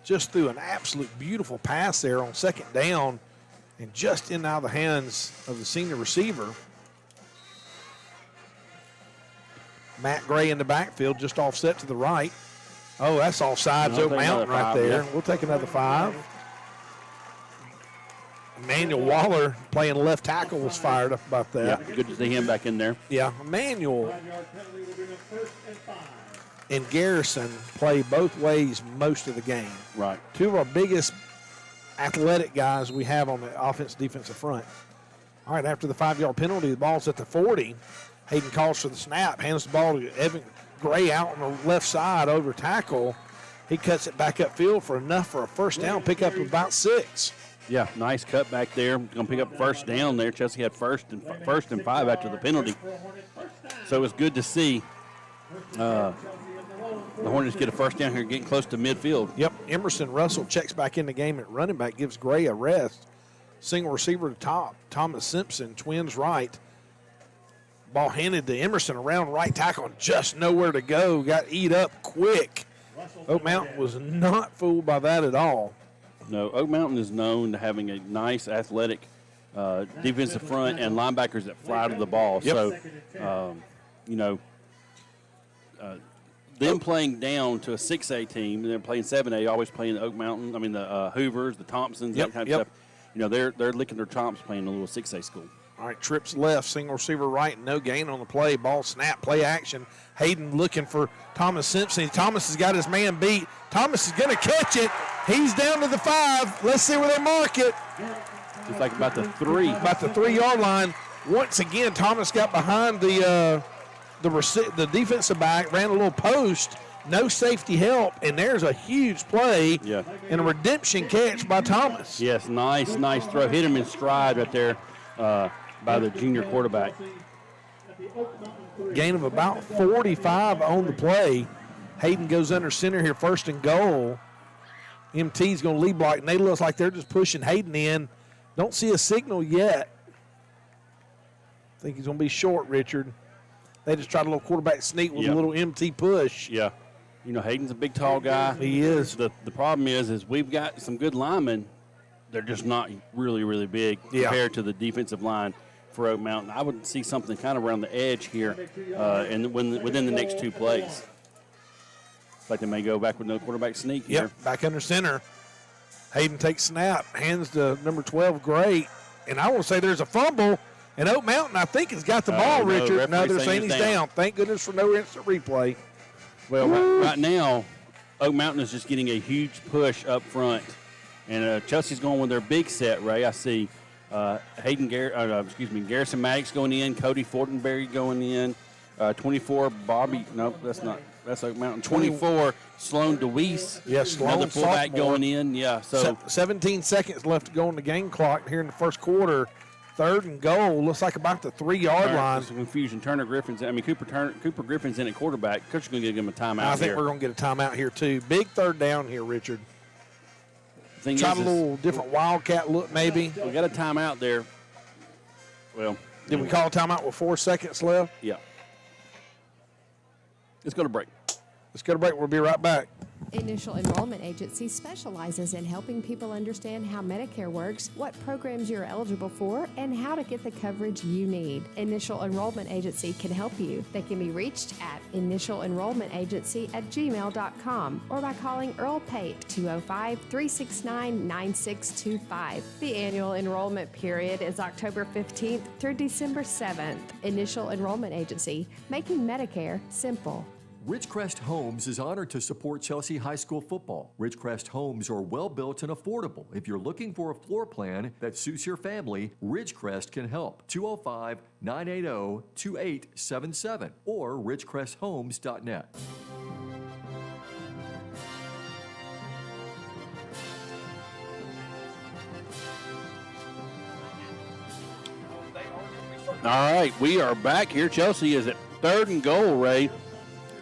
just threw an absolute beautiful pass there on second down and just in and out of the hands of the senior receiver. Matt Gray in the backfield, just offset to the right. Oh, that's offsides. Oak Mountain right there. Yeah. We'll take another 5. Emmanuel Waller playing left tackle was fired up about that. Yeah, good to see him back in there. Yeah, Emmanuel and Garrison play both ways most of the game. Right. Two of our biggest athletic guys we have on the offense-defensive front. All right, after the 5-yard penalty, the ball's at the 40. Hayden calls for the snap, hands the ball to Evan Gray out on the left side over tackle. He cuts it back upfield for enough for a first down, pick up about 6. Yeah, nice cut back there. Going to pick up first down there. Chelsea had first and 5 after the penalty. So it was good to see the Hornets get a first down here, getting close to midfield. Yep, Emerson Russell checks back in the game at running back, gives Gray a rest. Single receiver to top. Thomas Simpson, Twins right. Ball handed to Emerson around right tackle and just nowhere to go. Got eat up quick. Oak Mountain was not fooled by that at all. No, Oak Mountain is known to having a nice athletic defensive front and linebackers that fly to the ball. Yep. So, them playing down to a 6A team, and they're playing 7A, always playing the Oak Mountain, the Hoovers, the Thompsons, that kind of stuff. They're licking their chops playing a little 6A school. All right, trips left, single receiver right, no gain on the play. Ball snap, play action. Hayden looking for Thomas Simpson. Thomas has got his man beat. Thomas is going to catch it. He's down to the 5. Let's see where they mark it. It's like about the 3. About the 3-yard line. Once again, Thomas got behind the defensive back, ran a little post, no safety help, and there's a huge play and a redemption catch by Thomas. Yes, nice throw. Hit him in stride right there by the junior quarterback. Gain of about 45 on the play. Hayden goes under center here, 1st and goal. MT's going to lead block, and they look like they're just pushing Hayden in. Don't see a signal yet. I think he's going to be short, Richard. They just tried a little quarterback sneak with a little MT push. Yeah. Hayden's a big, tall guy. He is. The problem is we've got some good linemen. They're just not really, really big compared to the defensive line for Oak Mountain. I would see something kind of around the edge here within the next 2 plays. Like they may go back with no quarterback sneak here. Back under center. Hayden takes snap, hands to number 12, Gray. And I want to say there's a fumble. And Oak Mountain, I think, has got the ball, Richard. No, they're saying he's down. Thank goodness for no instant replay. Well, right now, Oak Mountain is just getting a huge push up front. And Chelsea's going with their big set, Ray. I see Garrison Maddox going in, Cody Fortenberry going in, 24, Bobby. Nope, that's not. That's Oak Mountain. 24, Sloan DeWeese. Yes, Sloan, another fullback sophomore. going in. Yeah, so 17 seconds left to go on the game clock here in the first quarter. 3rd and goal. Looks like about the 3-yard line. Some confusion. Cooper Griffin's in at quarterback. Coach is going to give him a timeout. I think we're going to get a timeout here too. Big 3rd down here, Richard. Try a little different wildcat look, maybe. We got a timeout there. Well, did we call a timeout with 4 seconds left? Yeah. Let's go to break. Let's go to break. We'll be right back. Initial Enrollment Agency specializes in helping people understand how Medicare works, what programs you're eligible for, and how to get the coverage you need. Initial Enrollment Agency can help you. They can be reached at initialenrollmentagency@gmail.com or by calling Earl Pate 205-369-9625. The annual enrollment period is October 15th through December 7th. Initial Enrollment Agency, making Medicare simple. Ridgecrest Homes is honored to support Chelsea High School football. Ridgecrest Homes are well built and affordable. If you're looking for a floor plan that suits your family, Ridgecrest can help. 205-980-2877 or ridgecresthomes.net. All right, we are back here. Chelsea is at 3rd and goal, Ray.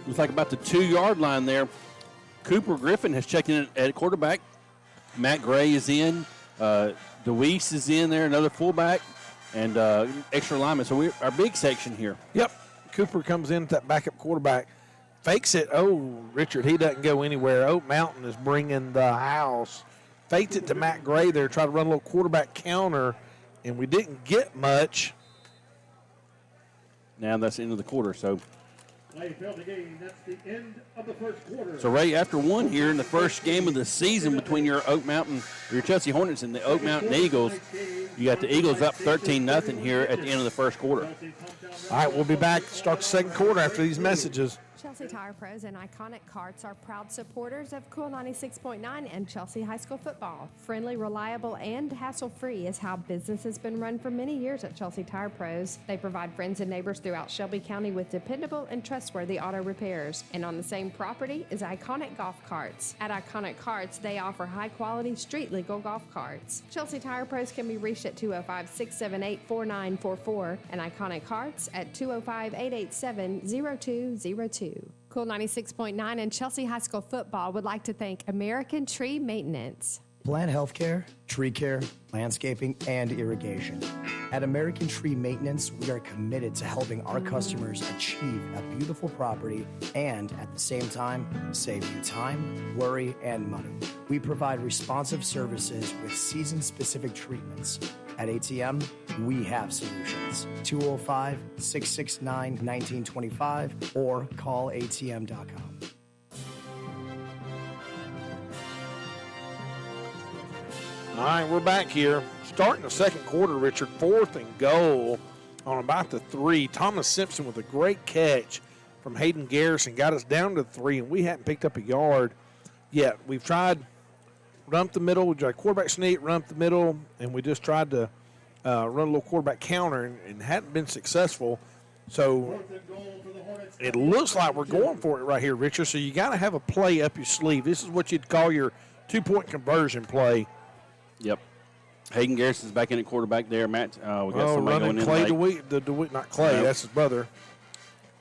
Looks like about the 2-yard line there. Cooper Griffin has checked in at quarterback. Matt Gray is in. DeWeese is in there, another fullback, and extra lineman. So our big section here. Yep. Cooper comes in at that backup quarterback. Fakes it. Oh, Richard, he doesn't go anywhere. Oak Mountain is bringing the house. Faked it to Matt Gray there. Tried to run a little quarterback counter, and we didn't get much. Now that's the end of the quarter, so. That's the end of the first quarter. So, Ray, after one here in the first game of the season between your Chelsea Hornets and the Oak Mountain Eagles, you got the Eagles up 13-0 here at the end of the first quarter. All right, we'll be back to start the second quarter after these messages. Chelsea Tire Pros and Iconic Carts are proud supporters of Cool 96.9 and Chelsea High School football. Friendly, reliable, and hassle-free is how business has been run for many years at Chelsea Tire Pros. They provide friends and neighbors throughout Shelby County with dependable and trustworthy auto repairs. And on the same property is Iconic Golf Carts. At Iconic Carts, they offer high-quality, street-legal golf carts. Chelsea Tire Pros can be reached at 205-678-4944 and Iconic Carts at 205-887-0202. Cool 96.9 and Chelsea High School football would like to thank American Tree Maintenance. Plant healthcare, tree care, landscaping, and irrigation. At American Tree Maintenance, we are committed to helping our customers achieve a beautiful property and, at the same time, save you time, worry, and money. We provide responsive services with season-specific treatments. At ATM, we have solutions. 205-669-1925 or call atm.com. All right, we're back here. Starting the second quarter, Richard, 4th and goal on about the 3. Thomas Simpson with a great catch from Hayden Garrison got us down to 3, and we hadn't picked up a yard yet. We've tried run up the middle. We tried quarterback sneak, run up the middle, and we just tried to run a little quarterback counter and hadn't been successful. So it looks like we're going for it right here, Richard. So you got to have a play up your sleeve. This is what you'd call your 2-point conversion play. Yep. Hayden Garrison's back in at quarterback there, Matt. We got somebody going in Clay late. not Clay, Nope. that's his brother.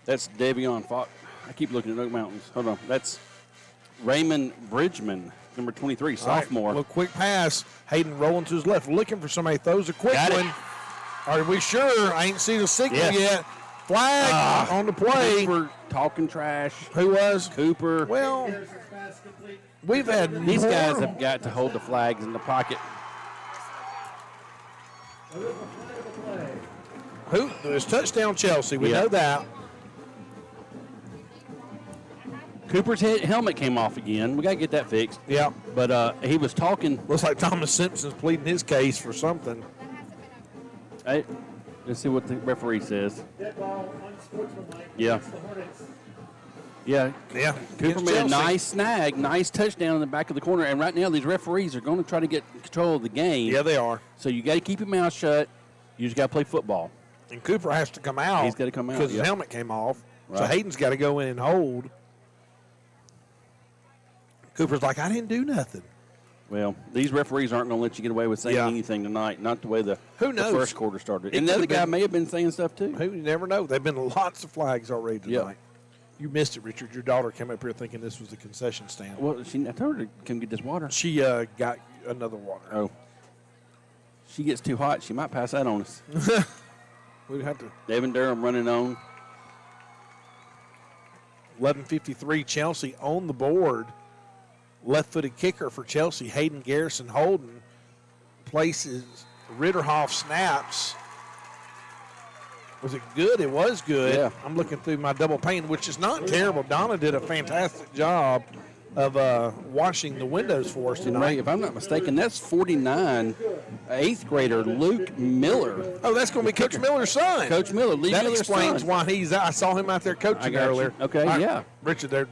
That's Davion Fox. I keep looking at Oak Mountains. Hold on. That's Raymond Bridgman, number 23, sophomore. All right, well, quick pass. Hayden rolling to his left, looking for somebody. Throws a quick Got it. one. Are we sure? I ain't seen a signal yet. Flag on the play. Cooper talking trash. Who was? Cooper. Well, we've had These more. guys have got to hold the flags in the pocket. There's touchdown Chelsea. We Yeah. know that. Cooper's helmet came off again. We got to get that fixed. Yeah. But he was talking. Looks like Thomas Simpson's pleading his case for something. Hey, let's see what the referee says. Dead ball, unsportsmanlike. Yeah. against the Hornets. Yeah. Yeah. Cooper Against made a Chelsea. nice snag, nice touchdown in the back of the corner. And right now, these referees are going to try to get control of the game. Yeah, they are. So you got to keep your mouth shut. You just got to play football. And Cooper has to come out. He's gotta come out, because his yep. helmet came off. So Right. Hayden's got to go in and hold. Cooper's like, I didn't do nothing. Well, these referees aren't going to let you get away with saying Yeah. anything tonight. Not the way the knows? first quarter started. It And the could other have guy been- may have been saying stuff too. Who you never know. There've been lots of flags already tonight. Yep. You missed it, Richard. Your daughter came up here thinking this was the concession stand. Well, I told her to come get this water. She got another water. Oh. She gets too hot, she might pass out on us. We'd have to. Devin Durham running on. 11:53. Chelsea on the board. Left-footed kicker for Chelsea. Hayden Garrison Holden places Ritterhoff snaps. Was it good? It was good. Yeah. I'm looking through my double pane, which is not terrible. Donna did a fantastic job of washing the windows for us Ray, tonight. if I'm not mistaken, that's 49, 8th grader Luke Miller. Oh, that's going to be Coach Miller's son. Coach Miller, Lee That Miller's explains son. why he's. I saw him out there I coaching got you. earlier. Okay, All right, yeah. Richard, they're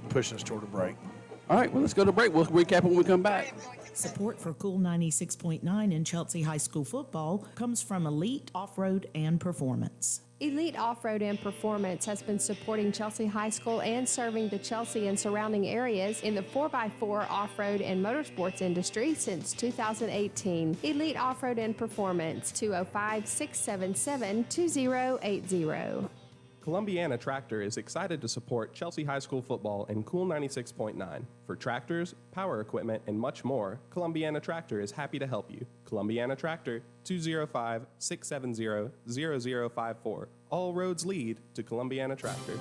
pushing us toward a break. All right, well, let's go to break. We'll recap when we come back. Support for Cool 96.9 and Chelsea High School football comes from Elite Off-Road and Performance. Elite Off-Road and Performance has been supporting Chelsea High School and serving the Chelsea and surrounding areas in the 4x4 off-road and motorsports industry since 2018. Elite Off-Road and Performance, 205-677-2080. Columbiana Tractor is excited to support Chelsea High School football and Cool 96.9. For tractors, power equipment, and much more, Columbiana Tractor is happy to help you. Columbiana Tractor, 205-670-0054. All roads lead to Columbiana Tractor.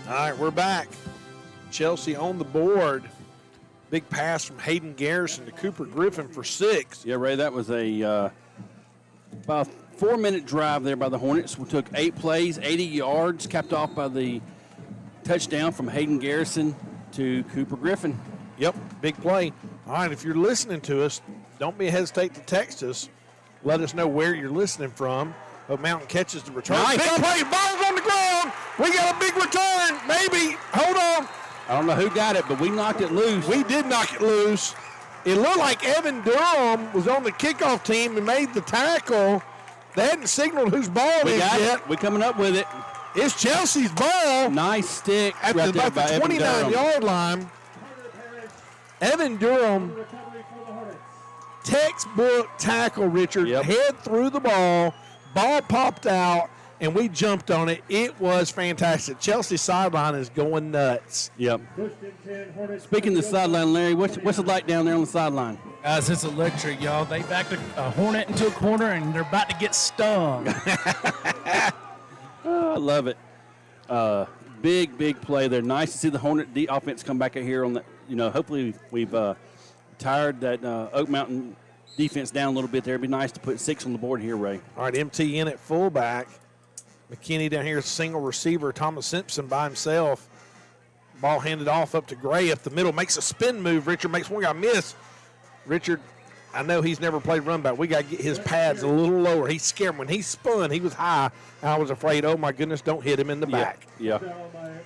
All right, we're back. Chelsea on the board. Big pass from Hayden Garrison to Cooper Griffin for 6. Yeah, Ray, that was a about 4-minute drive there by the Hornets. We took 8 plays, 80 yards, capped off by the touchdown from Hayden Garrison to Cooper Griffin. Yep, big play. All right, if you're listening to us, don't be hesitate to text us. Let us know where you're listening from. Oak Mountain catches the return. Nice. Big play, ball's on the ground. We got a big return. Maybe. Hold on. I don't know who got it, but we knocked it loose. We did knock it loose. It looked like Evan Durham was on the kickoff team and made the tackle. They hadn't signaled whose ball it We is got yet. it. We're coming up with it. It's Chelsea's ball Nice stick at right there about by the Evan Durham. 29-yard line. Evan Durham, textbook tackle, Richard. Yep. Head through the ball. Ball popped out. and we jumped on it. It was fantastic. Chelsea sideline is going nuts. Yep. Speaking of the sideline, Larry, what's it like down there on the sideline? Guys, it's electric, y'all. They backed a Hornet into a corner, and they're about to get stung. I love it. Big play there. Nice to see the Hornet offense come back out here on the. Hopefully we've tired that Oak Mountain defense down a little bit there. It'd be nice to put 6 on the board here, Ray. All right, MT in at fullback. McKinney down here, single receiver. Thomas Simpson by himself. Ball handed off up to Gray up the middle. Makes a spin move. Richard makes one guy miss. Richard, I know he's never played run back. We got to get his pads a little lower. He's scared. When he spun, he was high. I was afraid, oh, my goodness, don't hit him in the back. Yeah.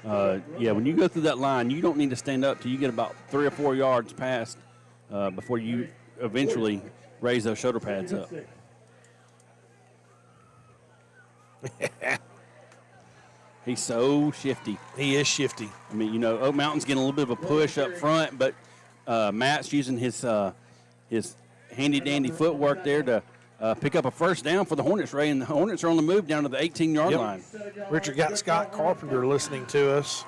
When you go through that line, you don't need to stand up till you get about 3 or 4 yards past before you eventually raise those shoulder pads up. He's so shifty. He is shifty. I mean, Oak Mountain's getting a little bit of a push up front, but Matt's using his handy-dandy footwork there to pick up a first down for the Hornets, Ray, and the Hornets are on the move down to the 18-yard line. Richard got Scott Carpenter listening to us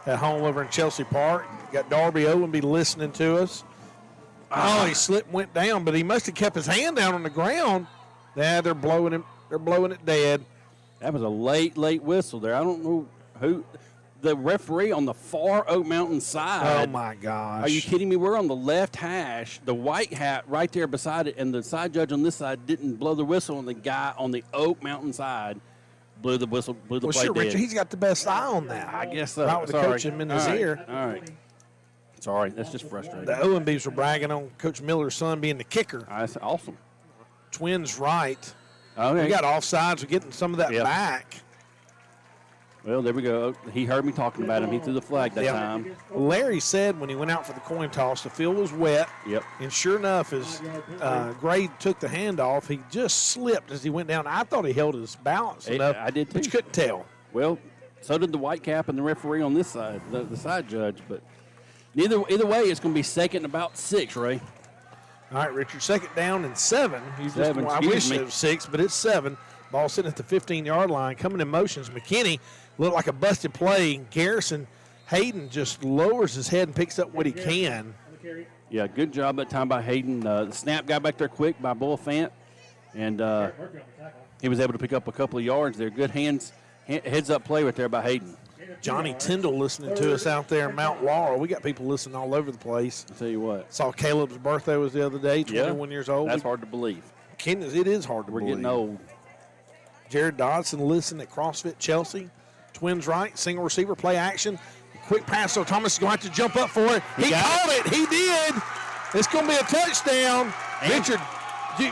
at home over in Chelsea Park. Got Darby Owenby listening to us. Oh, he slipped and went down, but he must have kept his hand down on the ground. Yeah, they're blowing him. They're blowing it dead. That was a late whistle there. I don't know who. The referee on the far Oak Mountain side. Oh, my gosh. Are you kidding me? We're on the left hash, the white hat right there beside it, and the side judge on this side didn't blow the whistle, and the guy on the Oak Mountain side blew the whistle, blew the play sure, dead. Richard, he's got the best eye on that. I guess so. Not with the coach in his ear. All right. Sorry, that's just frustrating. The Owenbys were bragging on Coach Miller's son being the kicker. That's awesome. Twins right. Okay. We got offsides. We're getting some of that back. Well, there we go. He heard me talking about him. He threw the flag that time. Larry said when he went out for the coin toss, the field was wet. Yep. And sure enough, as Gray took the handoff, he just slipped as he went down. I thought he held his balance enough. I did too. But you couldn't tell. Well, so did the white cap and the referee on this side, the side judge. But either way, it's going to be second and about 6, Ray. All right, Richard, second down and 7. I wish excuse me. it was 6, but it's 7. Ball sitting at the 15-yard line. Coming in motions. McKinney looked like a busted play. Garrison Hayden just lowers his head and picks up what he can. Yeah, good job that time by Hayden. The snap got back there quick by Bullfant, and he was able to pick up a couple of yards there. Good heads-up play right there by Hayden. Johnny Tyndall listening to us out there in Mount Laurel. We got people listening all over the place. I'll tell you what. Saw Caleb's birthday was the other day, 21 years old. That's hard to believe. It is hard to believe. We're getting old. Jared Dodson listening at CrossFit Chelsea. Twins right, single receiver, play action. Quick pass, so Thomas is going to have to jump up for it. He caught it. He did. It's going to be a touchdown. And Richard, he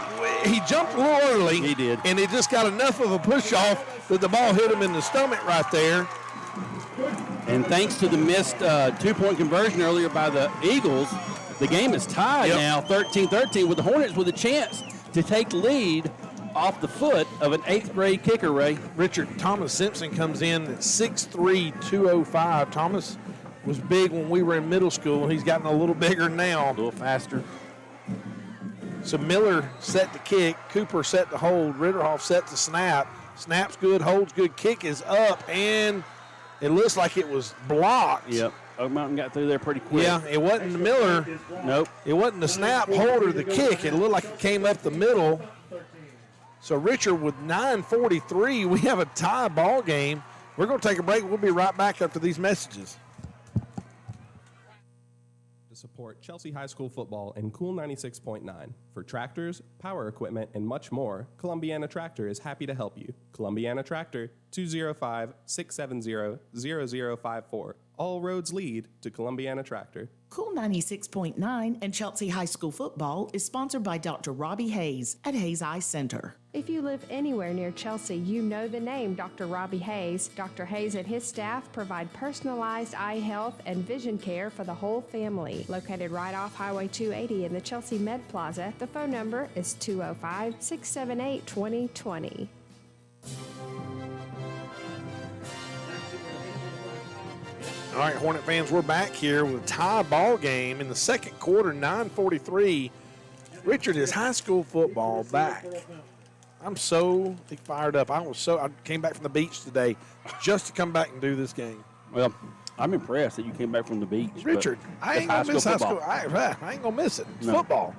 jumped a little early. He did. And he just got enough of a push-off that the ball hit him in the stomach right there. And thanks to the missed two-point conversion earlier by the Eagles, the game is tied now 13-13 with the Hornets with a chance to take lead off the foot of an 8th grade kicker, Ray. Richard, Thomas Simpson comes in at 6'3", 205. Thomas was big when we were in middle school, and he's gotten a little bigger now. A little faster. So Miller set the kick. Cooper set the hold. Ritterhoff set the snap. Snap's good, holds good. Kick is up, and it looks like it was blocked. Yep. Oak Mountain got through there pretty quick. Yeah, it wasn't the Miller. Nope. It wasn't the snap, hold, or the kick. It looked like it came up the middle. So Richard with 9:43, we have a tie ball game. We're going to take a break. We'll be right back after these messages. To support Chelsea High School football and Cool 96.9. For tractors, power equipment, and much more, Columbiana Tractor is happy to help you. Columbiana Tractor, 205-670-0054. All roads lead to Columbiana Tractor. Cool 96.9 and Chelsea High School football is sponsored by Dr. Robbie Hayes at Hayes Eye Center. If you live anywhere near Chelsea, you know the name Dr. Robbie Hayes. Dr. Hayes and his staff provide personalized eye health and vision care for the whole family. Located right off Highway 280 in the Chelsea Med Plaza, the phone number is 205-678-2020. All right, Hornet fans, we're back here with a tie ball game in the second quarter, 9:43. Richard, is high school football back? I'm so fired up. I came back from the beach today just to come back and do this game. Well, I'm impressed that you came back from the beach. Richard, I ain't going to miss high school. I ain't going to miss it. It's football.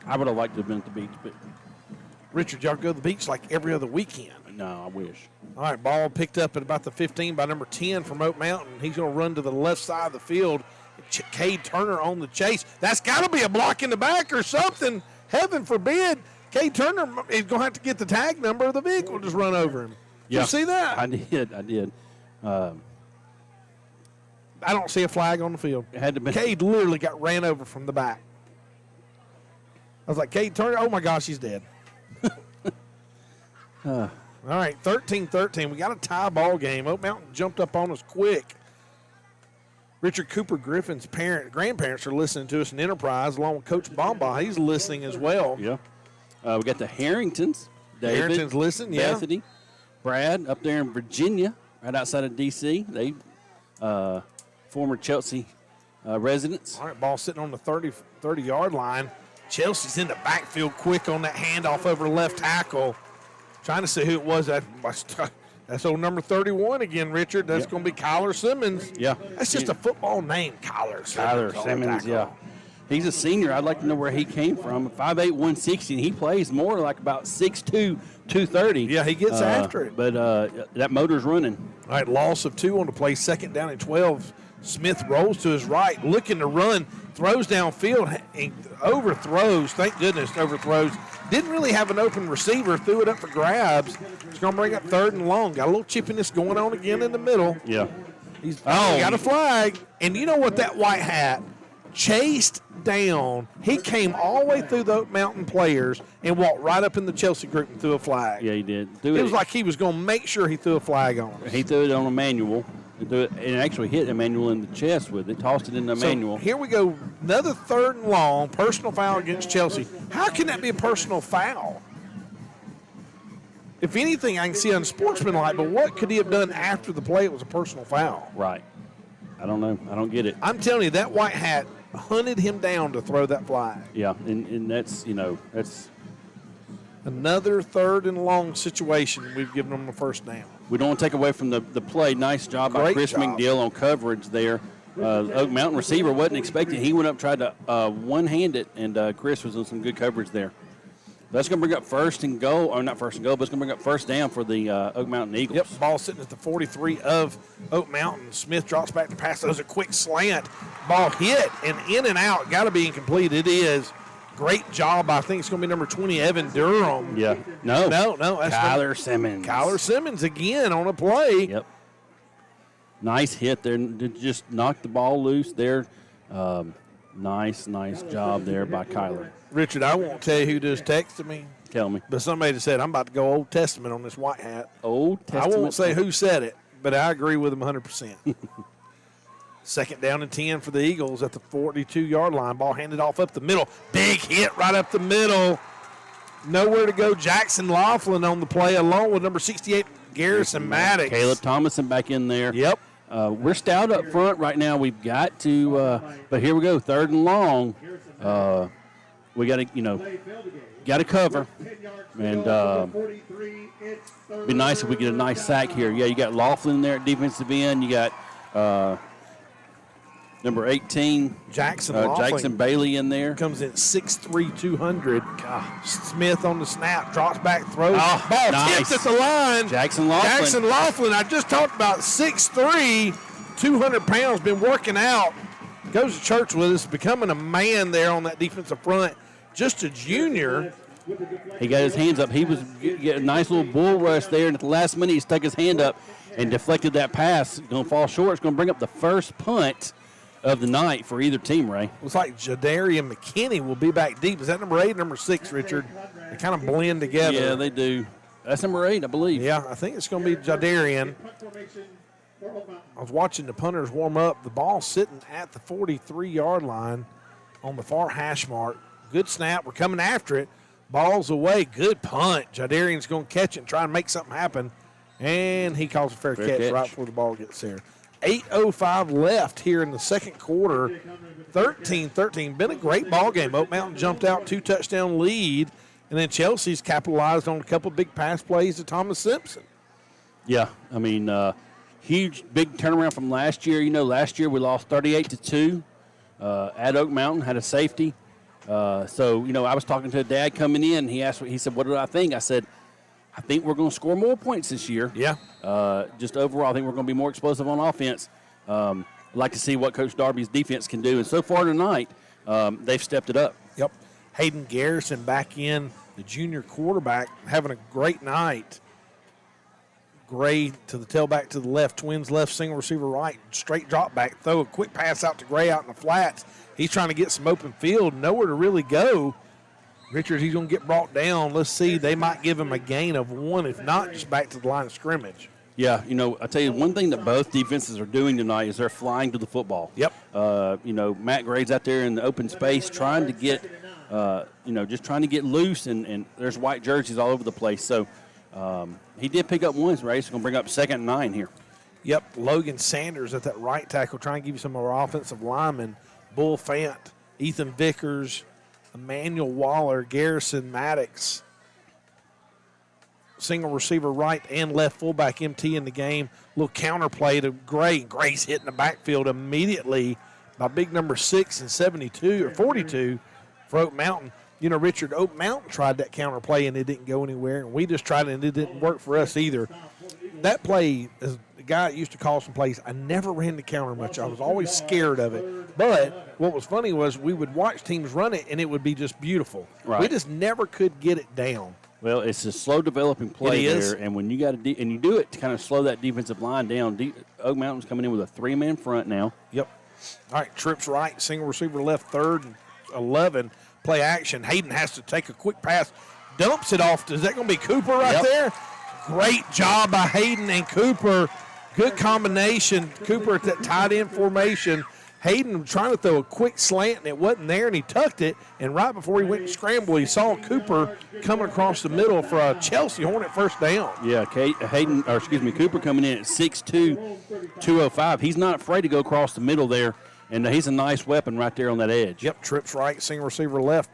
I would have liked to have been at the beach, but Richard, y'all go to the beach like every other weekend. no, I wish. All right, ball picked up at about the 15 by number 10 from Oak Mountain. He's going to run to the left side of the field. Cade Turner on the chase. That's got to be a block in the back or something. Heaven forbid. Cade Turner is going to have to get the tag number of the vehicle just run over him. Did you see that? I did. I don't see a flag on the field. It had to be. Cade literally got ran over from the back. I was like, Cade Turner, oh my gosh, he's dead. All right, 13-13. We got a tie ball game. Oak Mountain jumped up on us quick. Richard Cooper Griffin's grandparents are listening to us in Enterprise, along with Coach Bomba. He's listening as well. Yeah. We got the Harringtons. David, Harrington's listening, yeah. Bethany, Brad up there in Virginia, right outside of D.C. They former Chelsea residents. All right, ball sitting on the 30-yard line. Chelsea's in the backfield quick on that handoff over left tackle. Trying to see who it was. That's old number 31 again, Richard. That's going to be Kyler Simmons. Yeah. That's just a football name, Kyler Simmons. Kyler Simmons, yeah. He's a senior. I'd like to know where he came from. 5'8", 160, and he plays more like about 6'2", 230. Yeah, he gets after it. But that motor's running. All right, loss of 2 on the play, second down and 12. Smith rolls to his right, looking to run, throws downfield, and overthrows. Thank goodness, overthrows. Didn't really have an open receiver, threw it up for grabs. It's going to bring up 3rd and long. Got a little chippiness going on again in the middle. Yeah. He's got a flag. And you know what, that white hat chased down. He came all the way through the Oak Mountain players and walked right up in the Chelsea group and threw a flag. Yeah, he did. It was like he was going to make sure he threw a flag on us. He threw it on Emmanuel. And actually hit Emmanuel in the chest with it, tossed it into Emmanuel. So here we go, another 3rd and long, personal foul against Chelsea. How can that be a personal foul? If anything, I can see unsportsmanlike, but what could he have done after the play? It was a personal foul. Right. I don't know. I don't get it. I'm telling you, that white hat hunted him down to throw that flag. Yeah, and that's, that's another 3rd and long situation. We've given them the first down. We don't want to take away from the play. Nice job by Chris McDill on coverage there. Oak Mountain receiver wasn't expecting. He went up, tried to one-hand it, and Chris was on some good coverage there. That's going to bring up first and goal, or not first and goal, but it's going to bring up first down for the Oak Mountain Eagles. Yep, ball sitting at the 43 of Oak Mountain. Smith drops back to pass. Those a quick slant. Ball hit and in and out. Got to be incomplete. It is. Great job. I think it's going to be number 20, Evan Durham. Yeah. No. That's Kyler Simmons. Kyler Simmons again on a play. Yep. Nice hit there. Just knocked the ball loose there. Nice job there by Kyler. Richard, I won't tell you who just texted me. Tell me. But somebody just said, I'm about to go Old Testament on this white hat. Old Testament. I won't say who said it, but I agree with him 100%. Second down and 10 for the Eagles at the 42-yard line. Ball handed off up the middle. Big hit right up the middle. Nowhere to go. Jackson Laughlin on the play along with number 68, Garrison Maddox. Caleb Thomason back in there. Yep. We're stout up front right now. We've got to, but here we go, 3rd and long. We got to, got to cover. And be nice if we get a nice sack here. Yeah, you got Laughlin there at defensive end. You got number 18, Jackson Bailey in there. Comes in 6'3", 200. Smith on the snap, drops back, throws. Oh, ball nice. tipped at the line. Jackson Laughlin. I just talked about 6'3", 200 pounds, been working out. Goes to church with us, becoming a man there on that defensive front. Just a junior. He got his hands up. He was getting a nice little bull rush there, and at the last minute he stuck his hand up and deflected that pass. Going to fall short. It's going to bring up the first punt of the night for either team, Ray. Looks like Jadarian McKinney will be back deep. Is that number 8 or number 6, Richard? They kind of blend together. Yeah, they do. That's number 8, I believe. Yeah, I think it's going to be Jadarian. I was watching the punters warm up. The ball sitting at the 43-yard line on the far hash mark. Good snap. We're coming after it. Ball's away. Good punt. Jadarian's going to catch it and try and make something happen. And he calls a fair catch right before the ball gets there. 8:05 left here in the second quarter. 13-13. Been a great ball game. Oak Mountain jumped out 2-touchdown lead. And then Chelsea's capitalized on a couple big pass plays to Thomas Simpson. Yeah, I mean, huge, big turnaround from last year. Last year we lost 38-2 at Oak Mountain, had a safety. So, I was talking to a dad coming in. He said, what do I think? I said, I think we're going to score more points this year. Yeah. Just overall, I think we're going to be more explosive on offense. I'd like to see what Coach Darby's defense can do. And so far tonight, they've stepped it up. Yep. Hayden Garrison back in, the junior quarterback, having a great night. Gray to the tailback to the left, Twins left, single receiver right, straight drop back, throw a quick pass out to Gray out in the flats. He's trying to get some open field, nowhere to really go. Richard, he's going to get brought down. Let's see, they might give him a gain of 1, if not just back to the line of scrimmage. Yeah, I tell you, one thing that both defenses are doing tonight is they're flying to the football. Yep. Matt Gray's out there in the open space trying to get, just trying to get loose, and there's white jerseys all over the place. So he did pick up one, right? He's going to bring up 2nd and 9 here. Yep, Logan Sanders at that right tackle, trying to give you some of our offensive linemen. Bull Fant, Ethan Vickers, Emmanuel Waller, Garrison Maddox. Single receiver right and left fullback MT in the game. Little counter play to Gray. Gray's hitting the backfield immediately by big number 6 and 72 or 42 for Oak Mountain. Richard, Oak Mountain tried that counter play and it didn't go anywhere, and we just tried it and it didn't work for us either. That play, as the guy that used to call some plays, I never ran the counter much. I was always scared of it. But what was funny was we would watch teams run it and it would be just beautiful. Right. We just never could get it down. Well, it's a slow developing play there, and when you got and you do it to kind of slow that defensive line down. Oak Mountain's coming in with a 3-man front now. Yep. All right, trips right, single receiver left, 3rd and 11, play action. Hayden has to take a quick pass, dumps it off. Is that going to be Cooper right there? Great job by Hayden and Cooper. Good combination. Cooper at that tight end formation. Hayden trying to throw a quick slant, and it wasn't there, and he tucked it. And right before he went to scramble, he saw Cooper coming across the middle for a Chelsea Hornet first down. Yeah, Cooper coming in at 6'2", 205. He's not afraid to go across the middle there, and he's a nice weapon right there on that edge. Yep, trips right, single receiver left,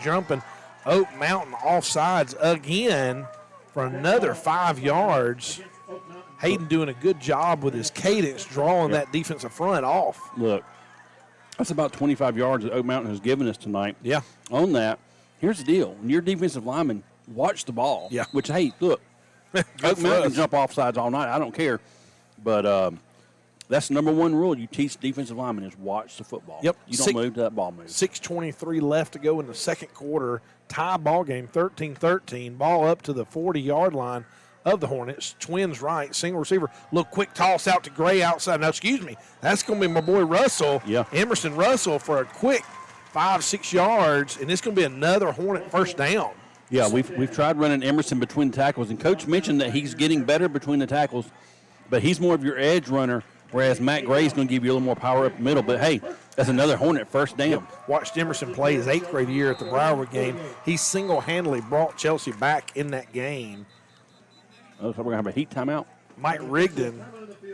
jumping. Oak Mountain offsides again for another 5 yards. Hayden doing a good job with his cadence, drawing that defensive front off. Look, that's about 25 yards that Oak Mountain has given us tonight. Yeah. On that, here's the deal. When you're defensive lineman, watch the ball. Yeah. Which, hey, look, Oak Mountain can jump off sides all night. I don't care. But that's the number one rule you teach defensive linemen is watch the football. Yep. You don't move to that ball move. 6:23 left to go in the second quarter. Tie ball game, 13-13. Ball up to the 40-yard line of the Hornets. Twins right, single receiver. Little quick toss out to Gray outside. Now, excuse me, that's going to be my boy Russell. Yeah. Emerson Russell for a quick 5-6 yards, and it's going to be another Hornet first down. Yeah, we've tried running Emerson between tackles, and Coach mentioned that he's getting better between the tackles, but he's more of your edge runner, whereas Matt Gray's going to give you a little more power up the middle. But, hey, that's another Hornet first down. Yep. Watched Emerson play his 8th grade year at the Broward game. He single-handedly brought Chelsea back in that game. Oh, so we're going to have a heat timeout? Mike Rigdon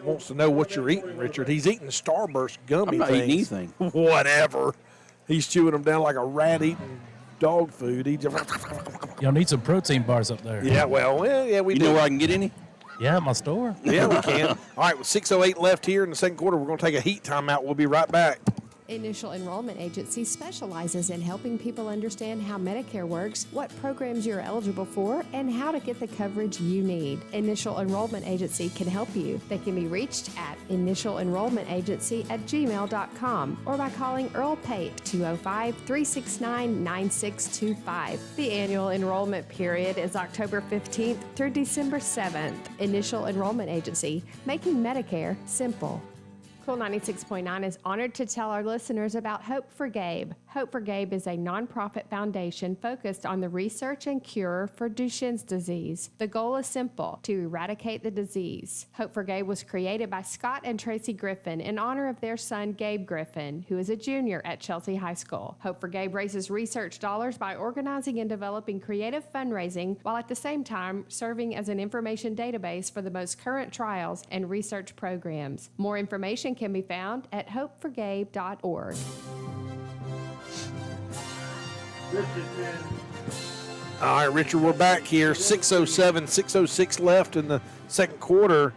wants to know what you're eating, Richard. He's eating Starburst gummy I'm not things. eating anything. Whatever. He's chewing them down like a rat eating dog food. He just Y'all need some protein bars up there. yeah, we You do. know where I can get any? Yeah, my store. Yeah, we can. All right, with 6:08 left here in the second quarter, we're going to take a heat timeout. We'll be right back. Initial Enrollment Agency specializes in helping people understand how Medicare works, what programs you're eligible for, and how to get the coverage you need. Initial Enrollment Agency can help you. They can be reached at initialenrollmentagency@gmail.com or by calling Earl Pate 205-369-9625. The annual enrollment period is October 15th through December 7th. Initial Enrollment Agency, making Medicare simple. Cool 96.9 is honored to tell our listeners about Hope for Gabe. Hope for Gabe is a nonprofit foundation focused on the research and cure for Duchenne's disease. The goal is simple, to eradicate the disease. Hope for Gabe was created by Scott and Tracy Griffin in honor of their son, Gabe Griffin, who is a junior at Chelsea High School. Hope for Gabe raises research dollars by organizing and developing creative fundraising while at the same time serving as an information database for the most current trials and research programs. More information can be found at hopeforgabe.org. All right, Richard, we're back here. 6:07, 6:06 left in the second quarter.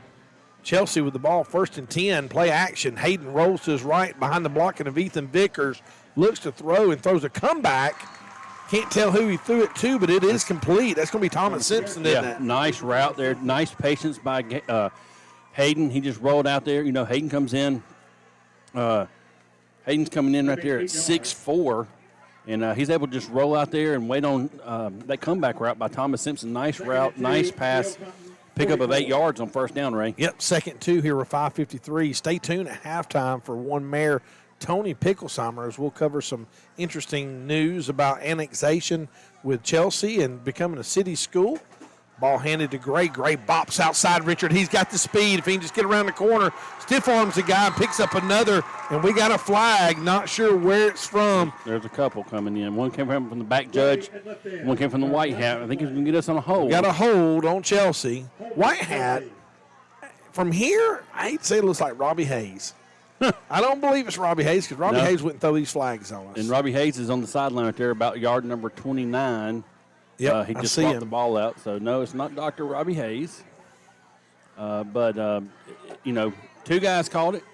Chelsea with the ball, 1st and 10. Play action. Hayden rolls to his right behind the blocking of Ethan Vickers. Looks to throw and throws a comeback. Can't tell who he threw it to, but it is complete. That's going to be Thomas Simpson, isn't it? Nice route there. Nice patience by Hayden. He just rolled out there. You know, Hayden comes in. Hayden's coming in right there at 6'4", and he's able to just roll out there and wait on that comeback route by Thomas Simpson. Nice route, nice pass. Pickup of 8 yards on 1st down, Ray. Yep, 2nd and 2 here with 5:53. Stay tuned at halftime for one Mayor Tony Picklesheimer as we'll cover some interesting news about annexation with Chelsea and becoming a city school. Ball handed to Gray. Gray bops outside Richard. He's got the speed. If he can just get around the corner, stiff arms the guy and picks up another. And we got a flag. Not sure where it's from. There's a couple coming in. One came from the back judge. One came from the white hat. I think he's going to get us on a hold. Got a hold on Chelsea. White hat. From here, I hate to say it looks like Robbie Hayes. I don't believe it's Robbie Hayes because Robbie Hayes wouldn't throw these flags on us. And Robbie Hayes is on the sideline right there about yard number 29. Yep, he just brought the ball out. So, no, it's not Dr. Robbie Hayes. But you know, 2 guys called it.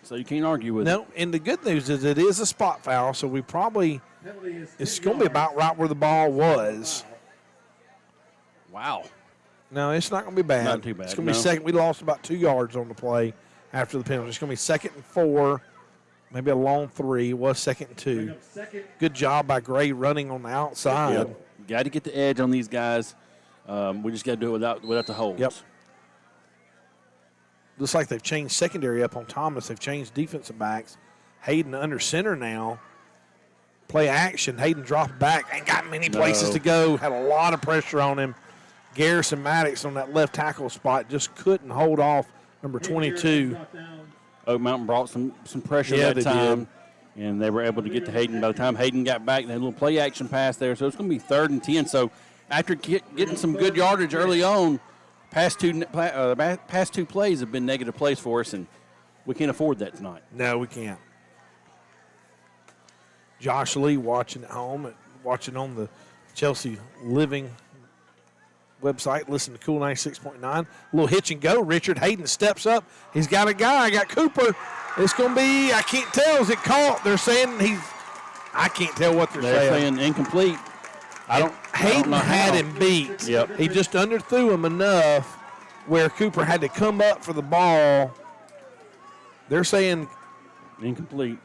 So you can't argue with it. No, and the good news is it is a spot foul, so we probably it's going to be about right where the ball was. Wow. No, it's not going to be bad. Not too bad. It's going to be second. We lost about 2 yards on the play after the penalty. It's going to be 2nd and 4, maybe a long 3. It was 2nd and 2. Good job by Gray running on the outside. Yep. Got to get the edge on these guys. We just got to do it without the holds. Yep. Looks like they've changed secondary up on Thomas. They've changed defensive backs. Hayden under center now. Play action. Hayden dropped back. Ain't got many places to go. Had a lot of pressure on him. Garrison Maddox on that left tackle spot just couldn't hold off number 22. Oak Mountain brought some pressure that time. Did. And they were able to get to Hayden. By the time Hayden got back, they had a little play action pass there. So it's going to be 3rd and 10. So after getting some good yardage early on, past two plays have been negative plays for us, and we can't afford that tonight. No, we can't. Josh Lee watching at home, watching on the Chelsea Living website, listen to Cool 96.9. A little hitch and go. Richard Hayden steps up. He's got a guy. Got Cooper. It's going to be, I can't tell. Is it caught? They're saying I can't tell what they're saying. Incomplete. Hayden had him beat. Yep. He just underthrew him enough where Cooper had to come up for the ball. They're saying incomplete.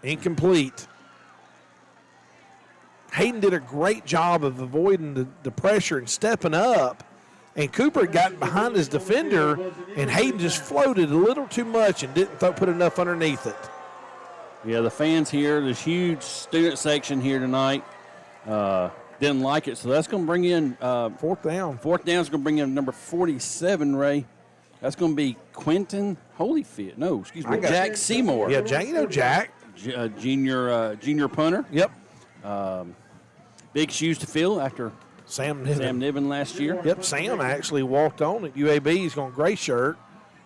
Hayden did a great job of avoiding the pressure and stepping up. And Cooper got behind his defender, and Hayden just floated a little too much and didn't put enough underneath it. Yeah, the fans here, this huge student section here tonight, didn't like it. So that's going to bring in 4th down. 4th down is going to bring in number 47, Ray. That's going to be Quentin Holyfield. No, excuse me, Jack Seymour. Yeah, Jack. You know Jack. Junior punter. Yep. Big shoes to fill after Sam Niven last year. Yep, Sam actually walked on at UAB. He's going gray shirt,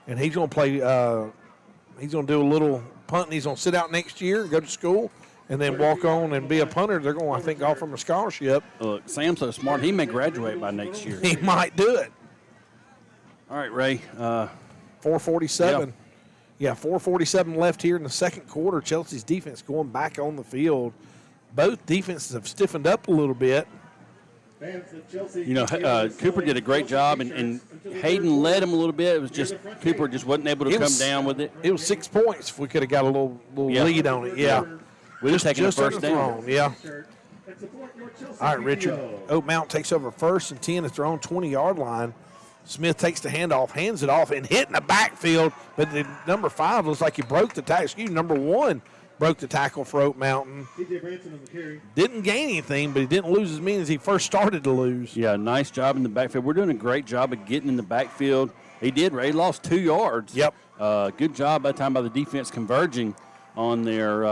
and he's going to play. He's going to do a little punt, and he's going to sit out next year, go to school, and then walk on and be a punter. They're going to, I think, offer him a scholarship. Look, Sam's so smart, he may graduate by next year. He might do it. All right, Ray. 4:47. Yeah, 4:47 left here in the second quarter. Chelsea's defense going back on the field. Both defenses have stiffened up a little bit. You know, Cooper did a great job, and Hayden led him a little bit. It was just Cooper just wasn't able to come down with it. It was 6 points if we could have got a little lead on it. Yeah. We just taking the first down. Yeah. All right, Richard. Oak Mountain takes over 1st and 10 at their own 20-yard line. Smith takes the handoff, hands it off, and hit in the backfield. But the number 5 looks like he broke the tackle. Excuse me, number 1 broke the tackle for Oak Mountain. Didn't gain anything, but he didn't lose as many as he first started to lose. Yeah, nice job in the backfield. We're doing a great job of getting in the backfield. He did, Ray. He lost 2 yards. Yep. Good job by the defense converging on their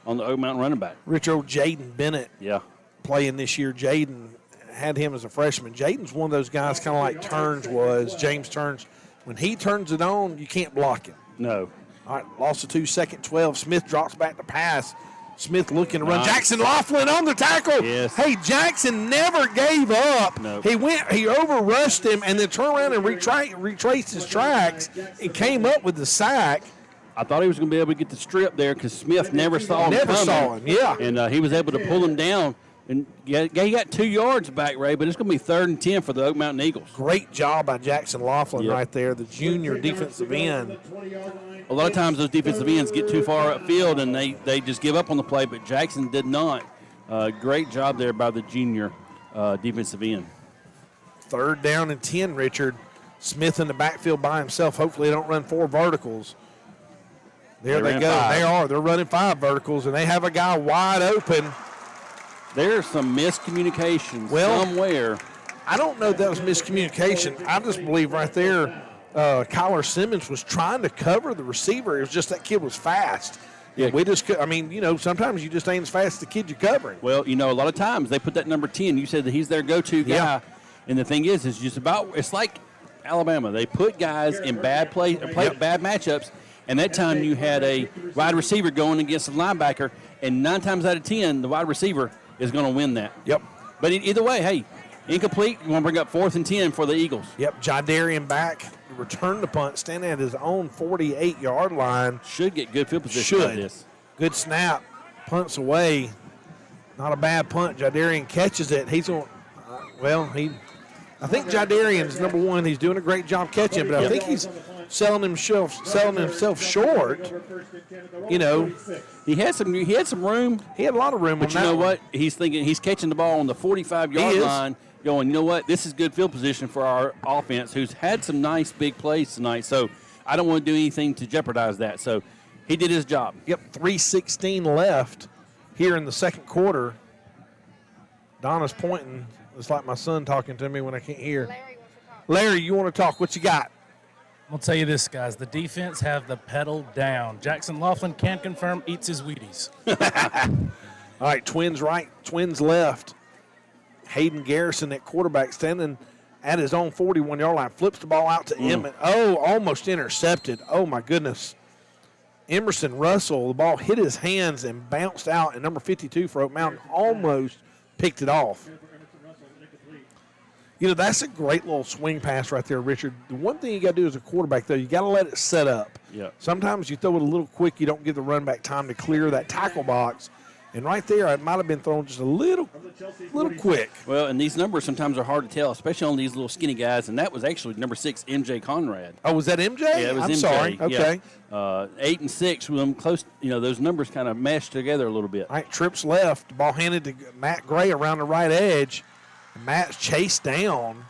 on the Oak Mountain running back. Richard Jaden Bennett. Yeah. Playing this year. Jaden had him as a freshman. Jaden's one of those guys kind of like James Turns. When he turns it on, you can't block him. No. All right, loss of 2, 2nd 12. Smith drops back to pass. Smith looking to run. Nice. Jackson Laughlin on the tackle. Yes. Hey, Jackson never gave up. Nope. He overrushed him and then turned around and retraced his tracks and came up with the sack. I thought he was going to be able to get the strip there because Smith never saw him Never coming. saw him, yeah. And he was able to pull him down. And he got 2 yards back, Ray, but it's going to be 3rd and 10 for the Oak Mountain Eagles. Great job by Jackson Laughlin Yep. right there, the junior defensive end. A lot of times those defensive ends get too far upfield and they just give up on the play, but Jackson did not. Great job there by the junior defensive end. 3rd down and 10, Richard. Smith in the backfield by himself. Hopefully they don't run 4 verticals. There they ran go. 5. They're running 5 verticals, and they have a guy wide open. There's some miscommunication Well, somewhere. I don't know if that was miscommunication. I just believe right there Kyler Simmons was trying to cover the receiver. It was just that kid was fast. Yeah. We just – I mean, sometimes you just ain't as fast as the kid you're covering. Well, a lot of times they put that number 10. You said that he's their go-to guy. Yeah. And the thing is, it's like Alabama. They put guys in bad bad matchups, and that time you had a wide receiver going against a linebacker, and 9 times out of 10, the wide receiver is going to win that. Yep. But either way, hey, incomplete. You want to bring up 4th and 10 for the Eagles. Yep, Jadarian back, return the punt, standing at his own 48-yard line. Should get good field position out of this. Good snap, punts away. Not a bad punt. Jadarian catches it. He's on. I think Jadarian's number one. He's doing a great job catching, but I think he's selling himself short. He had some room. He had a lot of room. But on you know that one. what? He's thinking he's catching the ball on the 45-yard He is. line, going, you know what? This is good field position for our offense, who's had some nice big plays tonight. So I don't want to do anything to jeopardize that. So he did his job. Yep, 3:16 left here in the second quarter. Donna's pointing. It's like my son talking to me when I can't hear. Larry, you want to talk? What you got? I'm going to tell you this, guys. The defense have the pedal down. Jackson Laughlin can confirm eats his Wheaties. All right, Twins right, Twins left. Hayden Garrison at quarterback standing at his own 41-yard line. Flips the ball out to Emmett. Oh, almost intercepted. Oh, my goodness. Emerson Russell, the ball hit his hands and bounced out, and number 52 for Oak Mountain almost picked it off. That's a great little swing pass right there, Richard. The one thing you got to do as a quarterback, though, you got to let it set up. Yeah. Sometimes you throw it a little quick, you don't give the run back time to clear that tackle box. And right there, it might have been thrown just a little quick. Well, and these numbers sometimes are hard to tell, especially on these little skinny guys. And that was actually number 6, MJ Conrad. Oh, was that MJ? Yeah, it was I'm MJ. sorry. Okay. Yeah. 8 and 6 with them close. Those numbers kind of meshed together a little bit. All right, trips left. Ball handed to Matt Gray around the right edge. Matt's chased down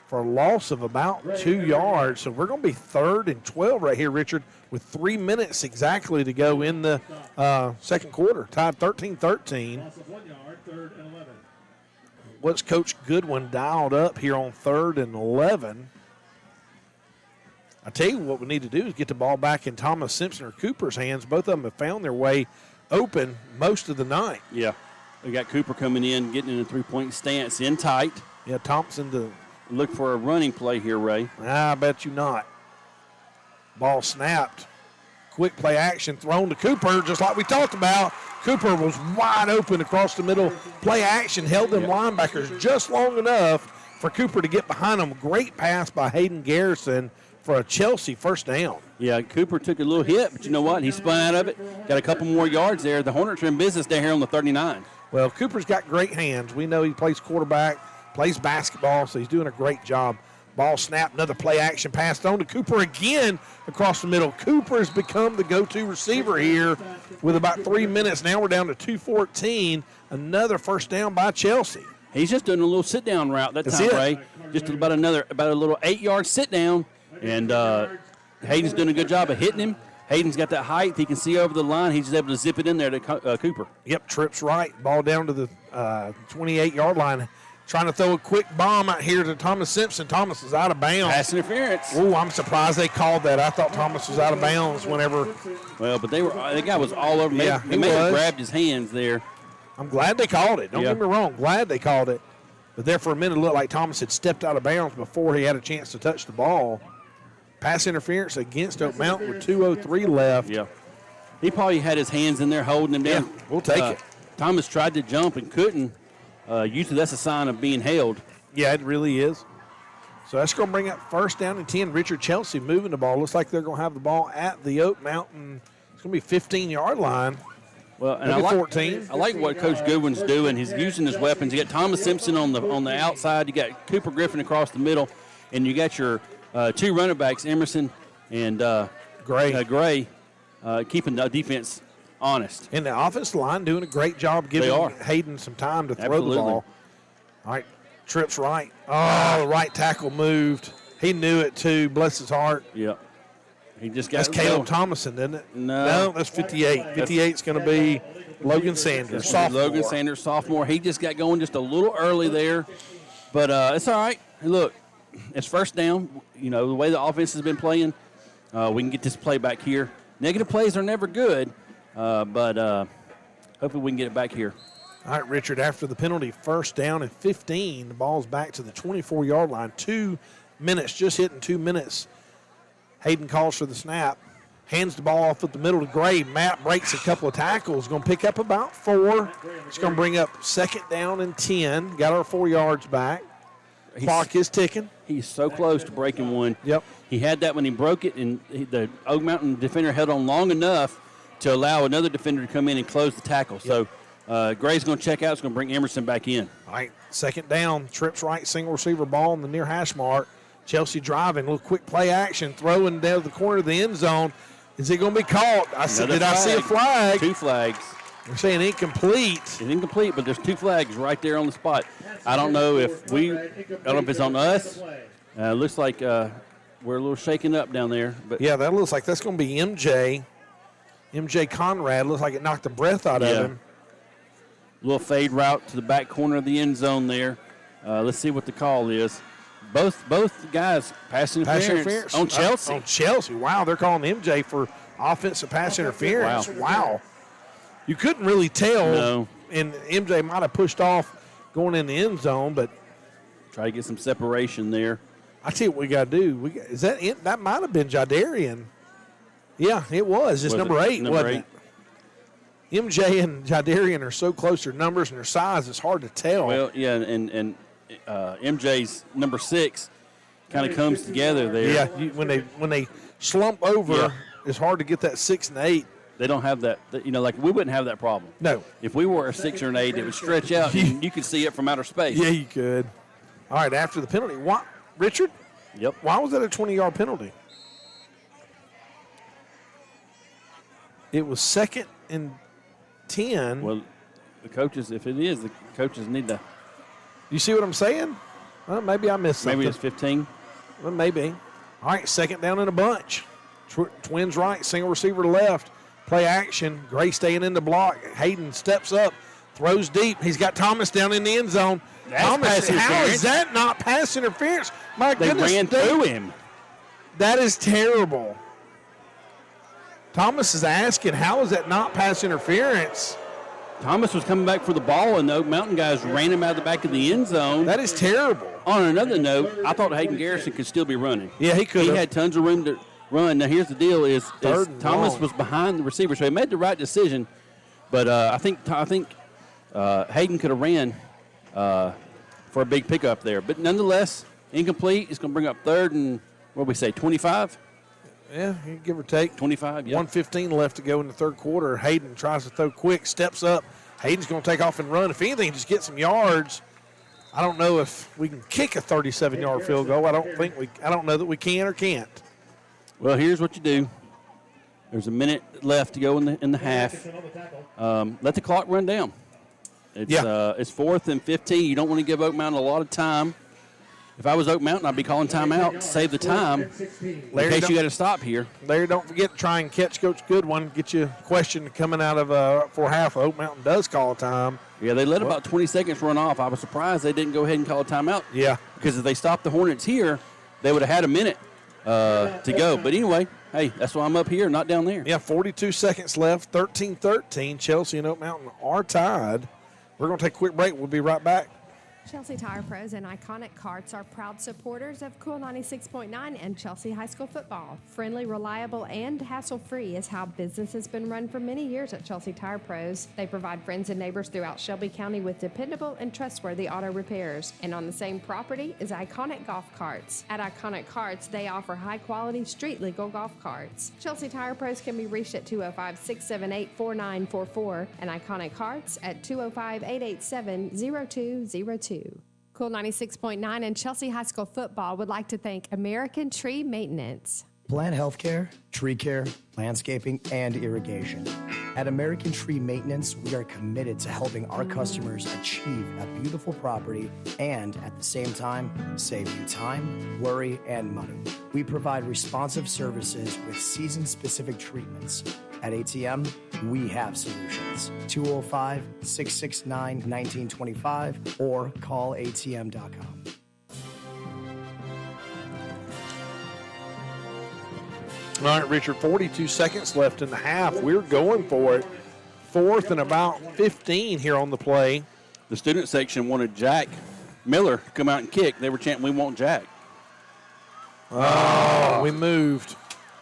for a loss of about 2 yards. So we're going to be 3rd and 12 right here, Richard, with 3 minutes exactly to go in the second quarter. Tied 13-13. What's Coach Goodwin dialed up here on 3rd and 11? I tell you what we need to do is get the ball back in Thomas Simpson or Cooper's hands. Both of them have found their way open most of the night. Yeah. We got Cooper coming in, getting in a 3-point stance in tight. Yeah, Thompson to look for a running play here, Ray. I bet you not. Ball snapped. Quick play action thrown to Cooper, just like we talked about. Cooper was wide open across the middle. Play action held them linebackers just long enough for Cooper to get behind them. Great pass by Hayden Garrison for a Chelsea first down. Yeah, Cooper took a little hit, but you know what? He spun out of it. Got a couple more yards there. The Hornets are in business down here on the 39. Well, Cooper's got great hands. We know he plays quarterback, plays basketball, so he's doing a great job. Ball snap, another play action pass on to Cooper again across the middle. Cooper has become the go-to receiver here with about 3 minutes. Now we're down to 2:14. Another first down by Chelsea. He's just doing a little sit-down route that That's time, it. Ray. Just about a little 8-yard sit-down, and Hayden's doing a good job of hitting him. Hayden's got that height. He can see over the line. He's just able to zip it in there to Cooper. Yep, trips right. Ball down to the 28-yard line. Trying to throw a quick bomb out here to Thomas Simpson. Thomas is out of bounds. Pass interference. Oh, I'm surprised they called that. I thought Thomas was out of bounds whenever. Well, but that guy was all over. Yeah, They may have grabbed his hands there. I'm glad they called it. Don't get me wrong. Glad they called it. But there for a minute, it looked like Thomas had stepped out of bounds before he had a chance to touch the ball. Pass interference against Oak Mountain with 2:03 left. Yeah. He probably had his hands in there holding him down. Yeah, we'll take it. Thomas tried to jump and couldn't. Usually that's a sign of being held. Yeah, it really is. So that's going to bring up first down and 10. Richard Chelsea moving the ball. Looks like they're going to have the ball at the Oak Mountain. It's going to be 15-yard line. Well, and Maybe I like 14. I like what Coach Goodwin's doing. He's using his weapons. You got Thomas Simpson on the outside. You got Cooper Griffin across the middle, and you got your two running backs, Emerson and Gray, keeping the defense honest. And the offensive line doing a great job giving Hayden some time to throw the ball. All right, trips right. Oh, the right tackle moved. He knew it too. Bless his heart. Yep. He just got. That's Caleb Thomason, isn't it? No, that's 58. 58 is going to be Logan Sanders, sophomore. Logan Sanders, sophomore. He just got going just a little early there, but it's all right. Hey, look, it's first down. You know, the way the offense has been playing, we can get this play back here. Negative plays are never good, but hopefully we can get it back here. All right, Richard, after the penalty, first down and 15. The ball's back to the 24-yard line. 2 minutes, just hitting 2 minutes. Hayden calls for the snap, hands the ball off at the middle to Gray. Matt breaks a couple of tackles, going to pick up about 4. It's going to bring up second down and 10. Got our 4 yards back. Clock is ticking. He's so close to breaking one. Yep. He had that when he broke it, and the Oak Mountain defender held on long enough to allow another defender to come in and close the tackle. Yep. So Gray's going to check out. It's going to bring Emerson back in. All right, second down. Trips right, single receiver ball in the near hash mark. Chelsea driving, little quick play action, throwing down the corner of the end zone. Is it going to be caught? I see a flag? 2 flags. We're saying incomplete. It's incomplete, but there's 2 flags right there on the spot. I don't know if it's on us. Looks like we're a little shaken up down there. But yeah, that looks like that's going to be MJ. MJ Conrad looks like it knocked the breath out of him. Little fade route to the back corner of the end zone there. Let's see what the call is. Both guys pass interference on Chelsea. On Chelsea. Wow, they're calling MJ for offensive pass interference. Wow. You couldn't really tell. No. And MJ might have pushed off going in the end zone, but try to get some separation there. I tell you what we got to do. That might have been Jadarian. Yeah, it was. It's number 8, wasn't it? MJ and Jadarian are so close to their numbers and their size, it's hard to tell. Well, yeah, and MJ's number 6 kind of comes together there. Yeah, when they slump over, it's hard to get that 6 and 8. They don't have that. Like we wouldn't have that problem. No. If we were a 6 or an 8, it would stretch out, and you could see it from outer space. Yeah, you could. All right, after the penalty, Richard? Yep. Why was that a 20-yard penalty? It was second and 10. Well, the coaches, if it is, the coaches need to. You see what I'm saying? Well, maybe I missed something. Maybe it's 15. Well, maybe. All right, second down in a bunch. Twins right, single receiver left. Play action. Gray staying in the block. Hayden steps up, throws deep. He's got Thomas down in the end zone. Thomas, how is that not pass interference? My goodness. They ran through him. That is terrible. Thomas is asking, how is that not pass interference? Thomas was coming back for the ball, and the Oak Mountain guys ran him out of the back of the end zone. That is terrible. On another note, I thought Hayden Garrison could still be running. Yeah, he could. He had tons of room to run. Now, here's the deal: is Thomas long. was behind the receiver, so he made the right decision. But I think Hayden could have ran for a big pickup there. But nonetheless, incomplete. It's going to bring up third and, what do we say, 25? Yeah, give or take. 25, yeah. 1:15 left to go in the third quarter. Hayden tries to throw quick, steps up. Hayden's going to take off and run. If anything, just get some yards. I don't know if we can kick a 37-yard field goal. I don't know that we can or can't. Well, here's what you do. There's a minute left to go in the half. Let the clock run down. It's 4th and 15. You don't want to give Oak Mountain a lot of time. If I was Oak Mountain, I'd be calling timeout to save the time in case you got to stop here. Larry, don't forget to try and catch Coach Goodwin. Get you a question coming out of for half. Oak Mountain does call a time. Yeah, they let about 20 seconds run off. I was surprised they didn't go ahead and call a timeout. Yeah. Because if they stopped the Hornets here, they would have had a minute to go. But anyway, hey, that's why I'm up here, not down there. Yeah, 42 seconds left, 13-13. Chelsea and Oak Mountain are tied. We're going to take a quick break. We'll be right back. Chelsea Tire Pros and Iconic Carts are proud supporters of Cool 96.9 and Chelsea High School football. Friendly, reliable, and hassle-free is how business has been run for many years at Chelsea Tire Pros. They provide friends and neighbors throughout Shelby County with dependable and trustworthy auto repairs. And on the same property is Iconic Golf Carts. At Iconic Carts, they offer high-quality, street-legal golf carts. Chelsea Tire Pros can be reached at 205-678-4944 and Iconic Carts at 205-887-0202. Cool 96.9 and Chelsea High School football would like to thank American Tree Maintenance. Plant healthcare, tree care, landscaping, and irrigation. At American Tree Maintenance, we are committed to helping our customers achieve a beautiful property and, at the same time, save you time, worry, and money. We provide responsive services with season-specific treatments. At ATM, we have solutions. 205-669-1925 or call atm.com. All right, Richard, 42 seconds left in the half. We're going for it. 4th and about 15 here on the play. The student section wanted Jack Miller to come out and kick. They were chanting, "We want Jack." Oh, we moved.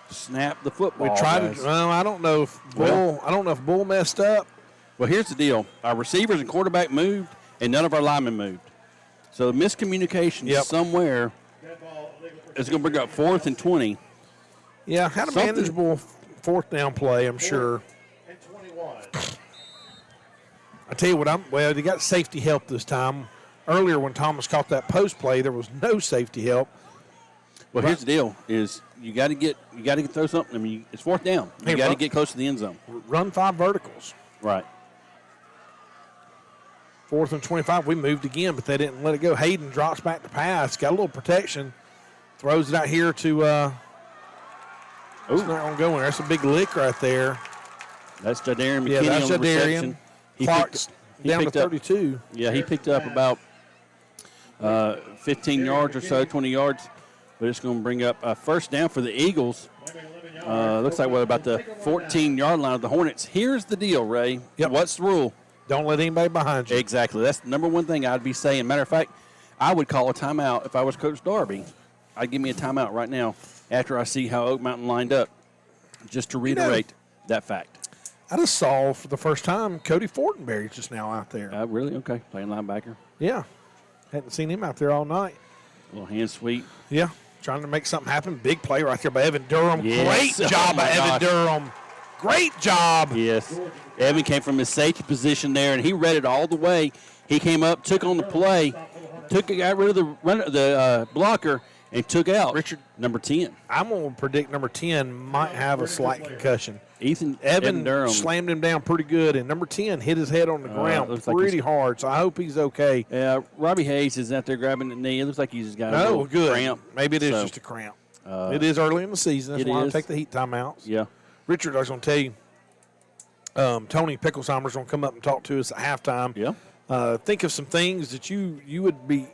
Snap the football. We tried guys. to. Well, I don't know if Bull messed up. Well, here's the deal: our receivers and quarterback moved, and none of our linemen moved. So miscommunication somewhere is going to bring up 4th and 20. Yeah, had a manageable 4th down play, I'm sure. And 21. I tell you what, they got safety help this time. Earlier when Thomas caught that post play, there was no safety help. Well, here's the deal: is you got to throw something. I mean, it's 4th down. You got to get close to the end zone. Run 5 verticals. Right. 4th and 25. We moved again, but they didn't let it go. Hayden drops back to pass. Got a little protection. Throws it out here to. It's not going to go in there. That's a big lick right there. That's Jadarian McKinney that's on the Jadarian. reception. Clark's down to 32. He picked up about 15 yards or so, 20 yards. But it's going to bring up a 1st down for the Eagles. Looks like about the 14-yard line of the Hornets. Here's the deal, Ray. Yep. What's the rule? Don't let anybody behind you. Exactly. That's the number one thing I'd be saying. Matter of fact, I would call a timeout if I was Coach Darby. I'd give me a timeout right now after I see how Oak Mountain lined up, just to reiterate that fact. I just saw for the first time Cody Fortenberry just now out there. Really? Okay. Playing linebacker. Yeah. Hadn't seen him out there all night. A little hand sweep. Yeah. Trying to make something happen. Big play right there by Evan Durham. Yes. Great job by Evan Durham. Great job. Yes. Evan came from his safety position there, and he read it all the way. He came up, took on the play, got rid of the blocker, and took out Richard number 10. I'm going to predict number 10 might have a slight concussion. Evan Durham slammed him down pretty good, and number 10 hit his head on the ground pretty hard, so I hope he's okay. Yeah, Robbie Hayes is out there grabbing the knee. It looks like he's just got a cramp. Maybe it is just a cramp. It is early in the season. That's why I take the heat timeouts. Yeah. Richard, I was going to tell you, Tony Picklesheimer's going to come up and talk to us at halftime. Yeah. Think of some things that you would be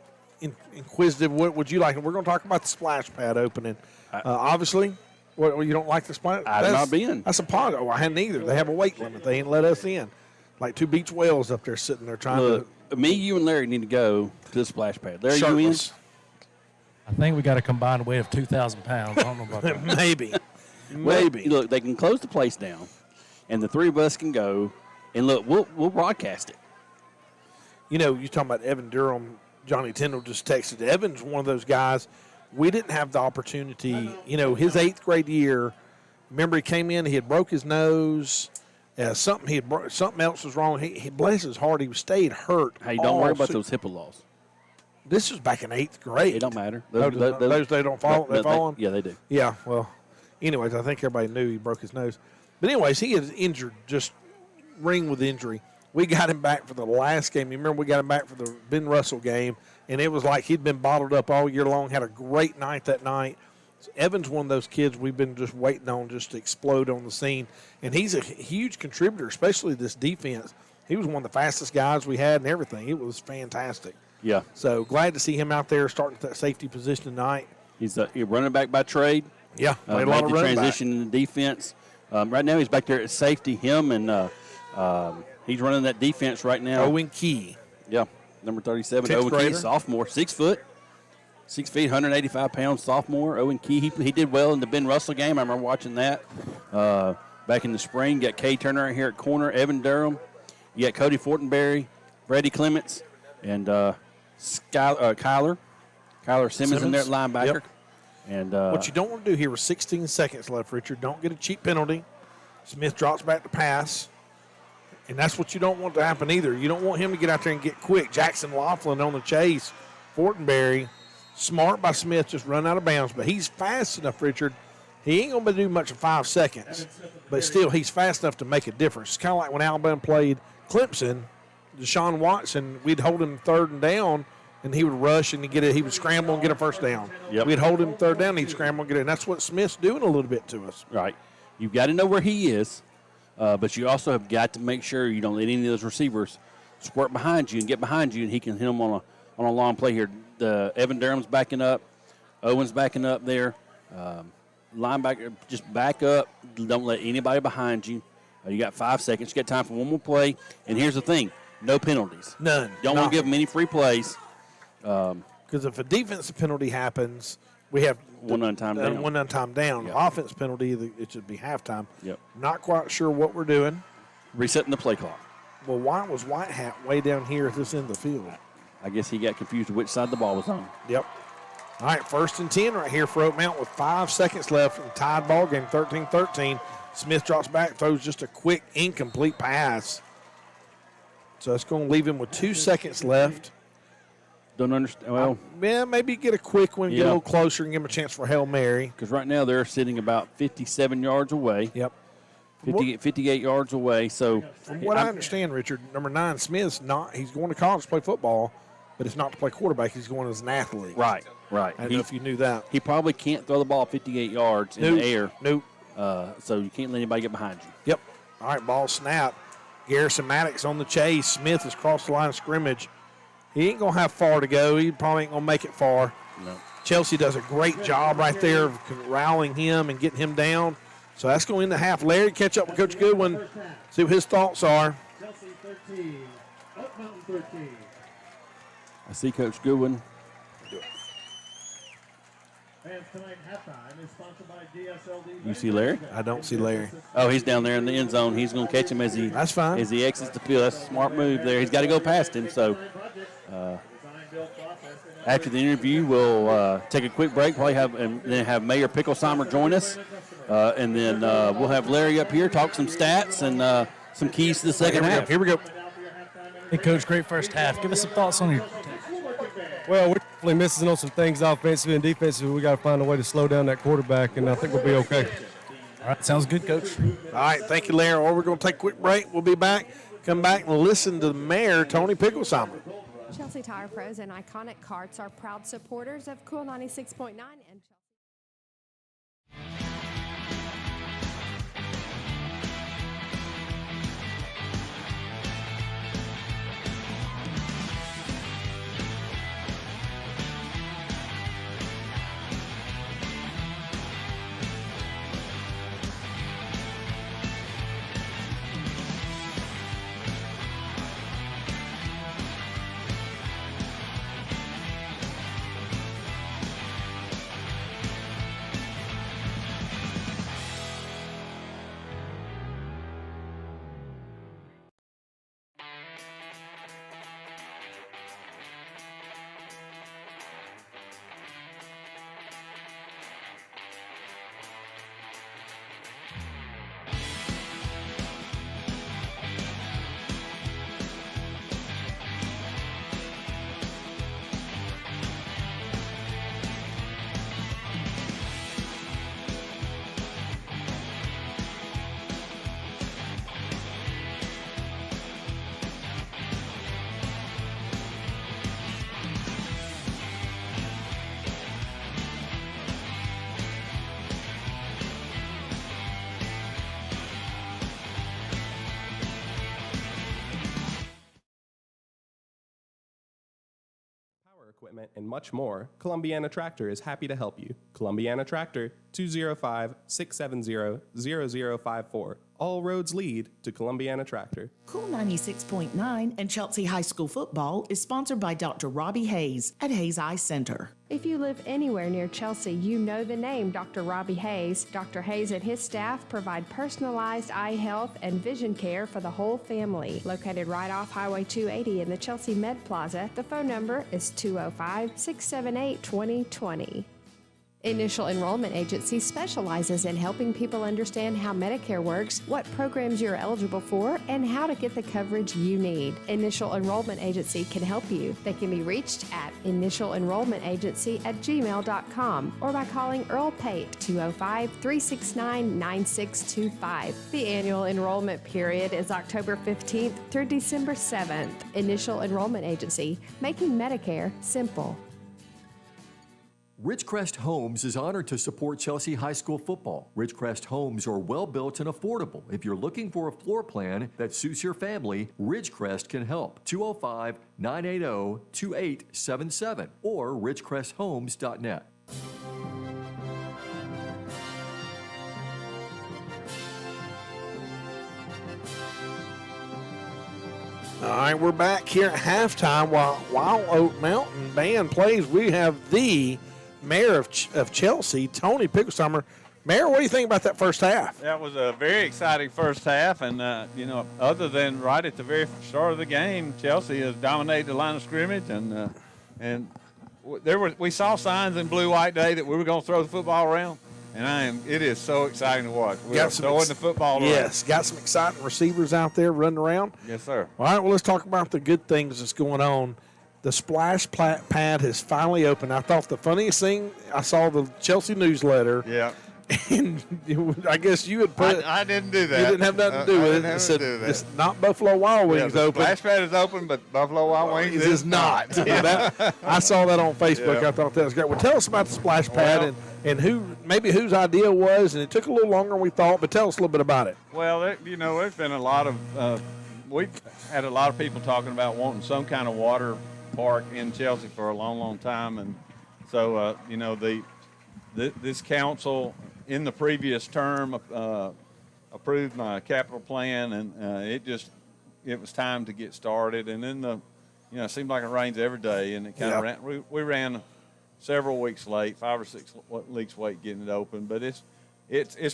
inquisitive. What would you like? And we're going to talk about the splash pad opening. Obviously, you don't like the splash? I've not been. That's a positive. Oh, I hadn't either. They have a weight limit. They ain't let us in. Like 2 beach whales up there sitting there trying to. Me, you, and Larry need to go to the splash pad. Larry, you in? I think we got a combined weight of 2,000 pounds. I don't know about that. Maybe. Maybe. Look, they can close the place down, and the 3 of us can go. And look, we'll broadcast it. You know, you're talking about Evan Durham. Johnny Tyndall just texted. Evan's one of those guys. We didn't have the opportunity. You know, his 8th grade year. Remember, he came in. He had broke his nose. Something else was wrong. He bless his heart. He stayed hurt. Hey, don't worry about those HIPAA laws. This was back in 8th grade. It don't matter. Those they don't follow. They follow him. Yeah, they do. Yeah. Well, anyways, I think everybody knew he broke his nose. But anyways, he is injured, just ring with injury. We got him back for the last game. You remember we got him back for the Ben Russell game, and it was like he'd been bottled up all year long, had a great night that night. So Evan's one of those kids we've been just waiting on just to explode on the scene, and he's a huge contributor, especially this defense. He was one of the fastest guys we had and everything. It was fantastic. Yeah. So glad to see him out there starting at that safety position tonight. He's a running back by trade. Yeah, made the transition in the defense. Right now he's back there at safety. Him and he's running that defense right now. Owen Key. Yeah. Number 37, 10th Owen Key, grader. sophomore, 6 foot, 6 feet, 185 pounds, sophomore. Owen Key, he did well in the Ben Russell game. I remember watching that back in the spring. You got Kay Turner here at corner, Evan Durham. You got Cody Fortenberry, Brady Clements, and Kyler Simmons in there at linebacker. Yep. And What you don't want to do here with 16 seconds left, Richard, don't get a cheap penalty. Smith drops back to pass. And that's what you don't want to happen either. You don't want him to get out there and get quick. Jackson Laughlin on the chase. Fortenberry, smart by Smith, just run out of bounds. But he's fast enough, Richard. He ain't going to do much in 5 seconds. But still, he's fast enough to make a difference. It's kind of like when Alabama played Clemson, Deshaun Watson, we'd hold him 3rd and down, and he would rush and he would scramble and get a first down. Yep. We'd hold him 3rd down, he'd scramble and get it. And that's what Smith's doing a little bit to us. Right. You've got to know where he is, but you also have got to make sure you don't let any of those receivers squirt behind you and get behind you, and he can hit them on a long play here. Evan Durham's backing up. Owen's backing up there. Linebacker, just back up. Don't let anybody behind you. You got 5 seconds. You got time for one more play. And here's the thing, no penalties. None. Don't want to give them any free plays. Because if a defensive penalty happens, we have one untimed down. One untimed down. Yep. Offense penalty, it should be halftime. Yep. Not quite sure what we're doing. Resetting the play clock. Well, why was White Hat way down here at this end of the field? I guess he got confused which side the ball was on. Yep. All right, 1st and 10 right here for Oak Mountain with 5 seconds left and tied ball game, 13-13. Smith drops back, throws just a quick, incomplete pass. So that's going to leave him with 2 seconds left. Don't understand. Well, yeah, maybe get a quick one, get a little closer, and give him a chance for a Hail Mary. Because right now they're sitting about 57 yards away. Yep. 58 yards away. So, from what I understand, Richard, number 9, Smith's he's going to college to play football, but it's not to play quarterback. He's going as an athlete. Right. I don't know if you knew that. He probably can't throw the ball 58 yards in the air. Nope. So you can't let anybody get behind you. Yep. All right, ball snap. Garrison Maddox on the chase. Smith has crossed the line of scrimmage. He ain't going to have far to go. He probably ain't going to make it far. No. Chelsea does a great job right there of corralling him and getting him down. So that's going into half. Larry, catch up with Coach Goodwin, see what his thoughts are. Chelsea 13, Oak Mountain 13. I see Coach Goodwin. Fans tonight halftime is sponsored by DSLD. You see Larry? I don't see Larry. Oh, he's down there in the end zone. He's going to catch him as he That's fine. As he exits the field. That's a smart move there. He's got to go past him. So after the interview, we'll take a quick break. Probably have Mayor Picklesheimer join us, and then we'll have Larry up here talk some stats and some keys to the second half. Here we go. Hey, Coach, great first half. Give us some thoughts on your. Well, we're definitely missing on some things offensively and defensively. We got to find a way to slow down that quarterback, and I think we'll be okay. All right, sounds good, Coach. All right, thank you, Larry. Well, we're going to take a quick break. We'll be back. Come back and listen to the mayor, Tony Picklesheimer. Chelsea Tire Pros and Iconic Carts are proud supporters of Cool 96.9 and Chelsea. Equipment and much more, Columbiana Tractor is happy to help you. Columbiana Tractor, 205-670-0054. All roads lead to Columbiana Tractor. Cool 96.9 and Chelsea High School football is sponsored by Dr. Robbie Hayes at Hayes Eye Center. If you live anywhere near Chelsea, you know the name Dr. Robbie Hayes. Dr. Hayes and his staff provide personalized eye health and vision care for the whole family. Located right off Highway 280 in the Chelsea Med Plaza, the phone number is 205-678-2020. Initial Enrollment Agency specializes in helping people understand how Medicare works, what programs you're eligible for, and how to get the coverage you need. Initial Enrollment Agency can help you. They can be reached at initialenrollmentagency@gmail.com or by calling Earl Pate 205-369-9625. The annual enrollment period is October 15th through December 7th. Initial Enrollment Agency, making Medicare simple. Ridgecrest Homes is honored to support Chelsea High School football. Ridgecrest Homes are well built and affordable. If you're looking for a floor plan that suits your family, Ridgecrest can help. 205-980-2877 or ridgecresthomes.net. All right, we're back here at halftime while Oak Mountain Band plays. We have the mayor of Chelsea, Tony Picklesheimer. Mayor, what do you think about that first half? That was a very exciting first half, and other than right at the very start of the game, Chelsea has dominated the line of scrimmage, and we saw signs in Blue White Day that we were going to throw the football around, and it is so exciting to watch. We're throwing the football around. Yes, got some exciting receivers out there running around. Yes, sir. All right, well, let's talk about the good things that's going on. The splash pad has finally opened. I thought the funniest thing, I saw the Chelsea newsletter. Yeah. And I guess you had put I didn't do that. You didn't have nothing to do with it. It said it's not Buffalo Wild Wings open. Splash pad is open, but Buffalo Wild Wings is not. I saw that on Facebook. Yeah. I thought that was great. Well, tell us about the splash pad and whose idea was, and it took a little longer than we thought, but tell us a little bit about it. Well, there's been a lot of we've had a lot of people talking about wanting some kind of water park in Chelsea for a long, long time, and so this council in the previous term approved my capital plan, and it was time to get started. And then it seemed like it rains every day, and it kind of ran. We ran several weeks late, 5 or 6 weeks late getting it open, but it's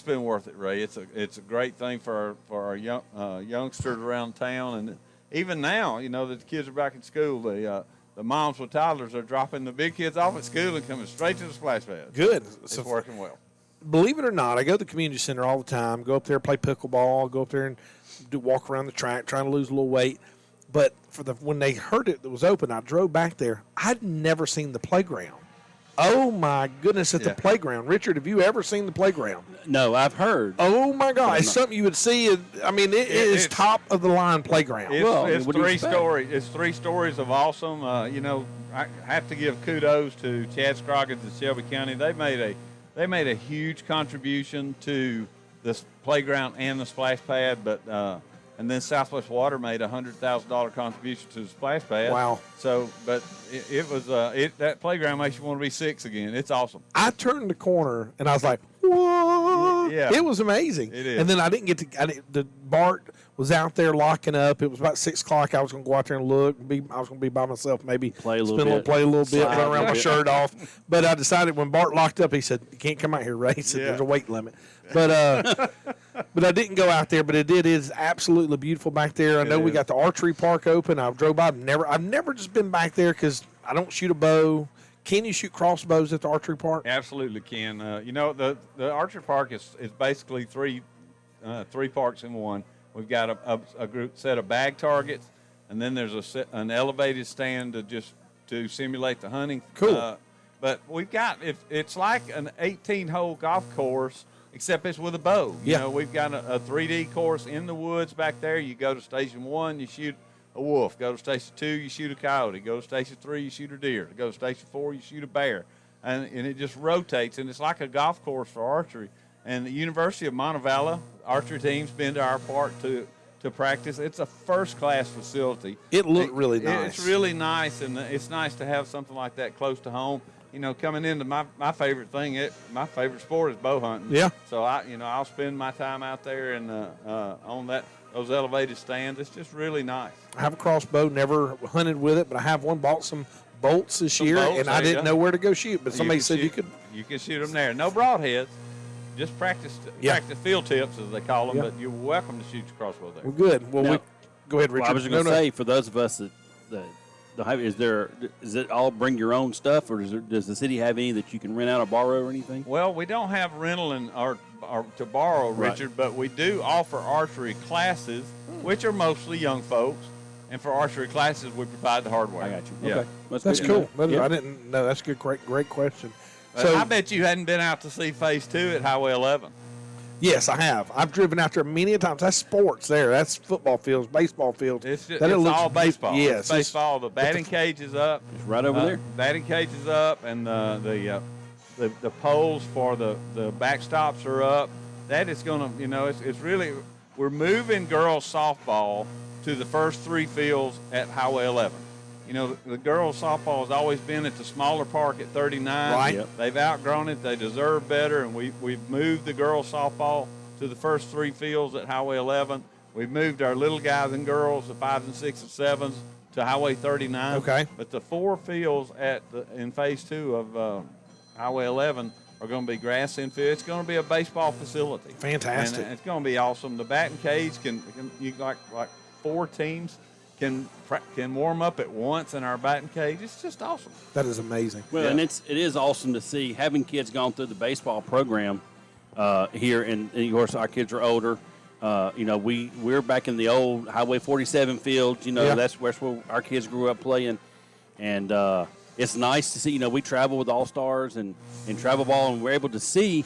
been worth it, Ray. It's a great thing for our youngsters around town, and even now, that the kids are back in school, the moms with toddlers are dropping the big kids off at school and coming straight to the splash pad. Good. It's working well. Believe it or not, I go to the community center all the time, go up there, play pickleball, go up there and walk around the track, trying to lose a little weight. But when they heard it was open, I drove back there. I'd never seen the playground. Oh, my goodness, at the playground. Richard, have you ever seen the playground? No, I've heard. Oh, my God. It's something you would see. I mean, it is top-of-the-line playground. It's 3 stories. It's 3 stories of awesome. I have to give kudos to Chad Scroggins and Shelby County. They made a huge contribution to this playground and the splash pad, but and then Southwest Water made a $100,000 contribution to the splash pad. Wow! So, but it was that playground makes you want to be 6 again. It's awesome. I turned the corner and I was like, "What?" Yeah, it was amazing. It is. And then I didn't get to. The Bart was out there locking up. It was about 6 o'clock. I was going to go out there and look. I was going to be by myself, maybe play a little bit, run around my shirt off. But I decided when Bart locked up, he said, "You can't come out here, Ray." He said, "There's a weight limit." But but I didn't go out there. But it is absolutely beautiful back there. I know we got the archery park open. I drove by. I've never just been back there because I don't shoot a bow. Can you shoot crossbows at the archery park? Absolutely can. The archery park is basically three parks in one. We've got a group set of bag targets, and then there's an elevated stand to simulate the hunting. Cool. But we've got it's like an 18-hole golf course, except it's with a bow. Yeah. We've got a 3D course in the woods back there. You go to station 1, you shoot a wolf. Go to station 2, you shoot a coyote. Go to station 3, you shoot a deer. Go to station 4, you shoot a bear. And it just rotates, and it's like a golf course for archery. And the University of Montevallo archery team's been to our park to practice. It's a first-class facility. It looked really nice. It's really nice, and it's nice to have something like that close to home. coming into my favorite thing, my favorite sport is bow hunting. Yeah. So I'll spend my time out there and on those elevated stands. It's just really nice. I have a crossbow, never hunted with it, but I have one, bought some bolts this year, bolts, and I there you didn't go. know where to go shoot, but somebody said you could. You can shoot them there. No broadheads. Just practice field tips, as they call them, but you're welcome to shoot your crossbow there. Well, good. Well, Now- go ahead, Richard. Well, I was going to say, for those of us that don't have, is it all bring your own stuff, or does the city have any that you can rent out or borrow or anything? Well, we don't have rental or to borrow, Richard, but we do offer archery classes, which are mostly young folks. And for archery classes, we provide the hardware. I got you. Yeah. Okay. That's cool. I didn't know. That's a good, great question. So I bet you hadn't been out to see Phase 2 at Highway 11. yes, I have. I've driven out there many a times. That's sports there. That's football fields, baseball fields. It's That all looks- baseball. Yes, It's baseball. The batting cage is up. It's right over there. Batting cage is up, and the poles for the backstops are up. That is going to, it's really, we're moving girls softball to the first 3 fields at Highway 11. The girls softball has always been at the smaller park at 39. Right. Yep. They've outgrown it. They deserve better, and we've moved the girls softball to the first 3 fields at Highway 11. We've moved our little guys and girls, the 5s and 6s and 7s, to Highway 39. Okay. But the 4 fields in Phase 2 of Highway 11 are going to be grass infield. It's going to be a baseball facility. Fantastic. And it's going to be awesome. The batting cage you like 4 teams can warm up at once in our batting cage. It's just awesome. That is amazing. Well, and it is awesome to see having kids gone through the baseball program here, and of course our kids are older. We're back in the old Highway 47 field. That's where our kids grew up playing, and it's nice to see. We travel with All Stars and travel ball, and we're able to see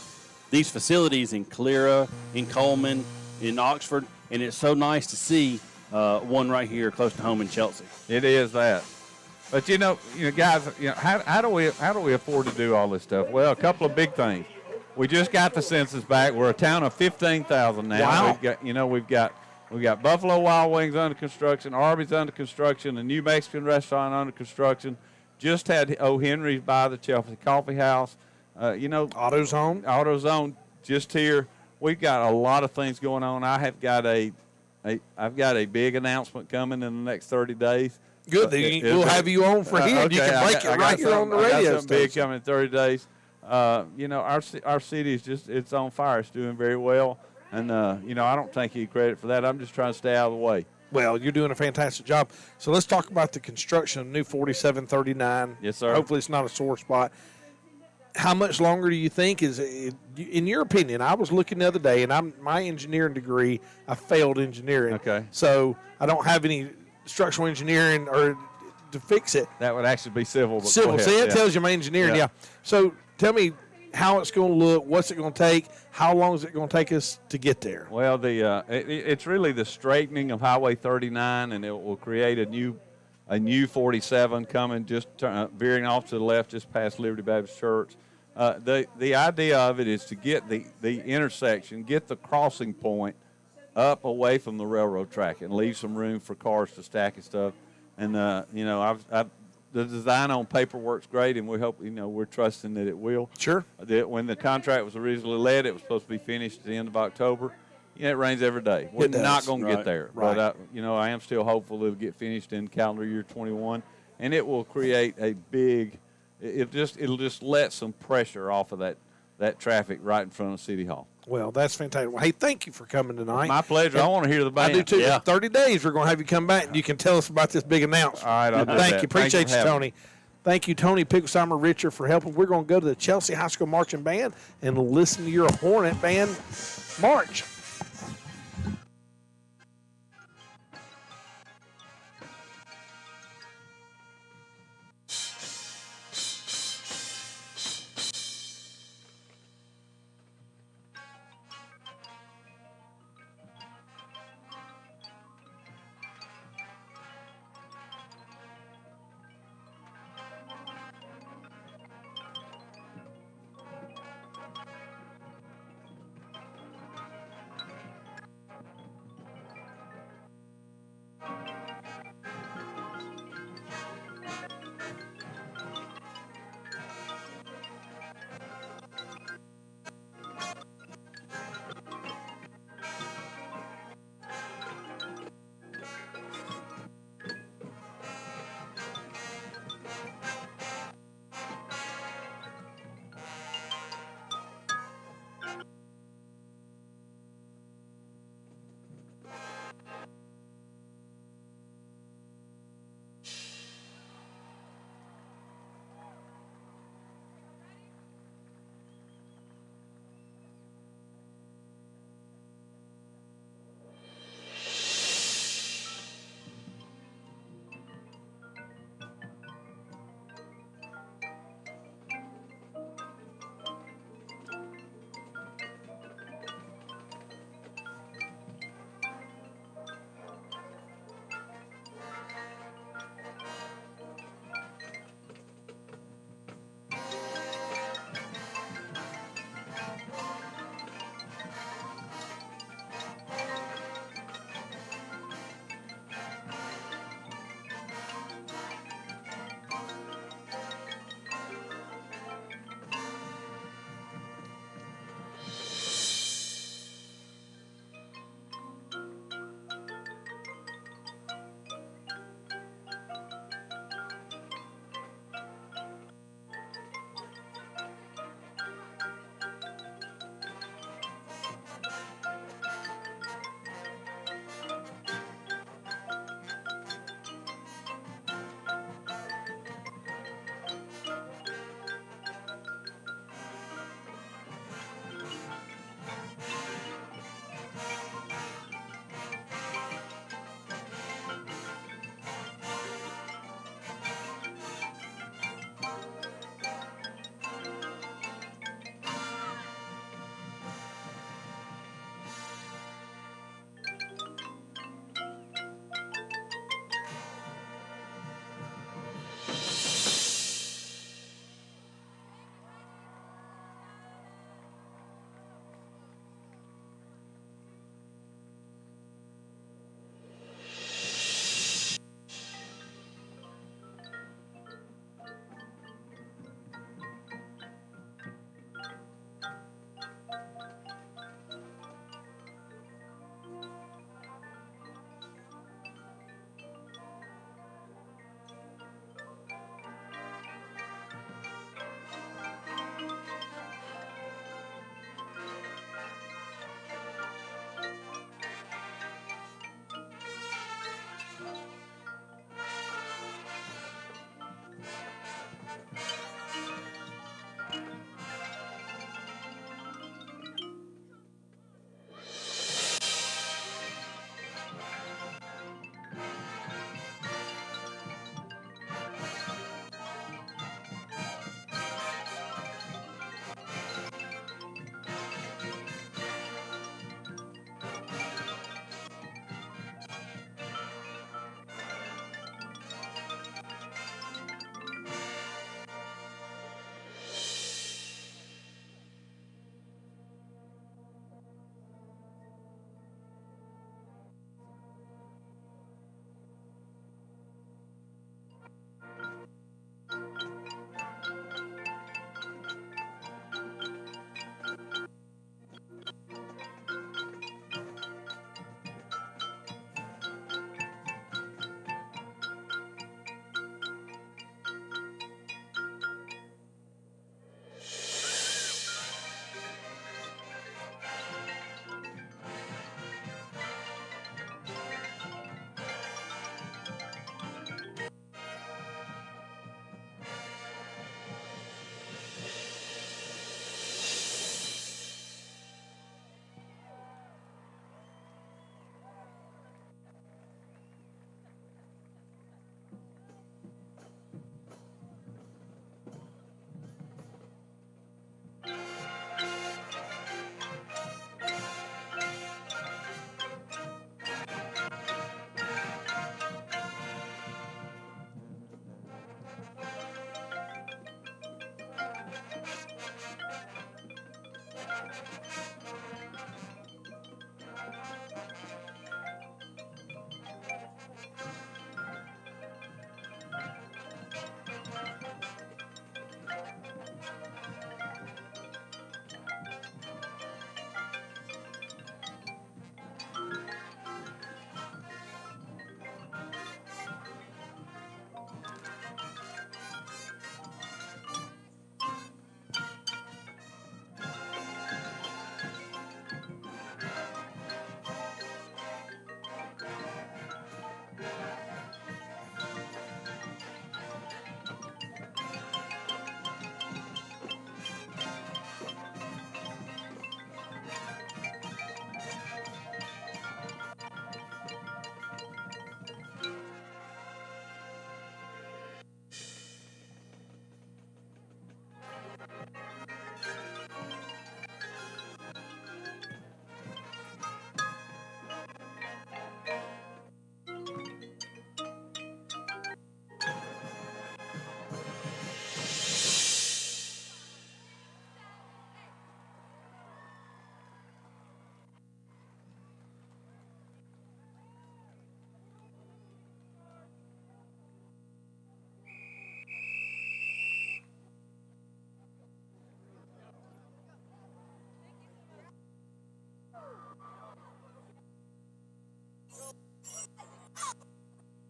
these facilities in Calera, in Coleman, in Oxford, and it's so nice to see one right here close to home in Chelsea. It is that. But guys, how do we afford to do all this stuff? Well, a couple of big things. We just got the census back. We're a town of 15,000 now. Wow. We've got Buffalo Wild Wings under construction, Arby's under construction, a new Mexican restaurant under construction. Just had O. Henry's by the Chelsea Coffee House. AutoZone just here. We've got a lot of things going on. I've got a big announcement coming in the next 30 days. Good. We'll have you on for here. You can break it right here on the radio I got something big station. coming in 30 days. Our city is it's on fire. It's doing very well. And, I don't take any credit for that. I'm just trying to stay out of the way. Well, you're doing a fantastic job. So let's talk about the construction of new 4739. Yes, sir. Hopefully it's not a sore spot. How much longer do you think is it, in your opinion? I was looking the other day, and my engineering degree, I failed engineering. Okay. So I don't have any structural engineering or to fix it. That would actually be civil. But Civil. go ahead. See, it Yeah. tells you my engineering. Yeah. Yeah. So tell me how it's going to look. What's it going to take? How long is it going to take us to get there? Well, it's really the straightening of Highway 39, and it will create a new 47 coming, just veering off to the left, just past Liberty Baptist Church. The idea of it is to get the intersection, get the crossing point up away from the railroad track, and leave some room for cars to stack and stuff. And the design on paper works great, and we hope, we're trusting that it will. Sure. When the contract was originally led, it was supposed to be finished at the end of October. It rains every day. We're It does. not going to Right. get there. Right. But, I am still hopeful it'll get finished in calendar year 21, and it will create a big – it'll just let some pressure off of that traffic right in front of City Hall. Well, that's fantastic. Well, hey, thank you for coming tonight. My pleasure. I want to hear the band. I do too. Yeah. In 30 days, we're going to have you come back, and you can tell us about this big announcement. All right, I'll do Thank that. you. Thanks Appreciate for you, having Tony. Thank you, Tony Picklesheimer, Richard, for helping. We're going to go to the Chelsea High School Marching Band and listen to your Hornet Band march.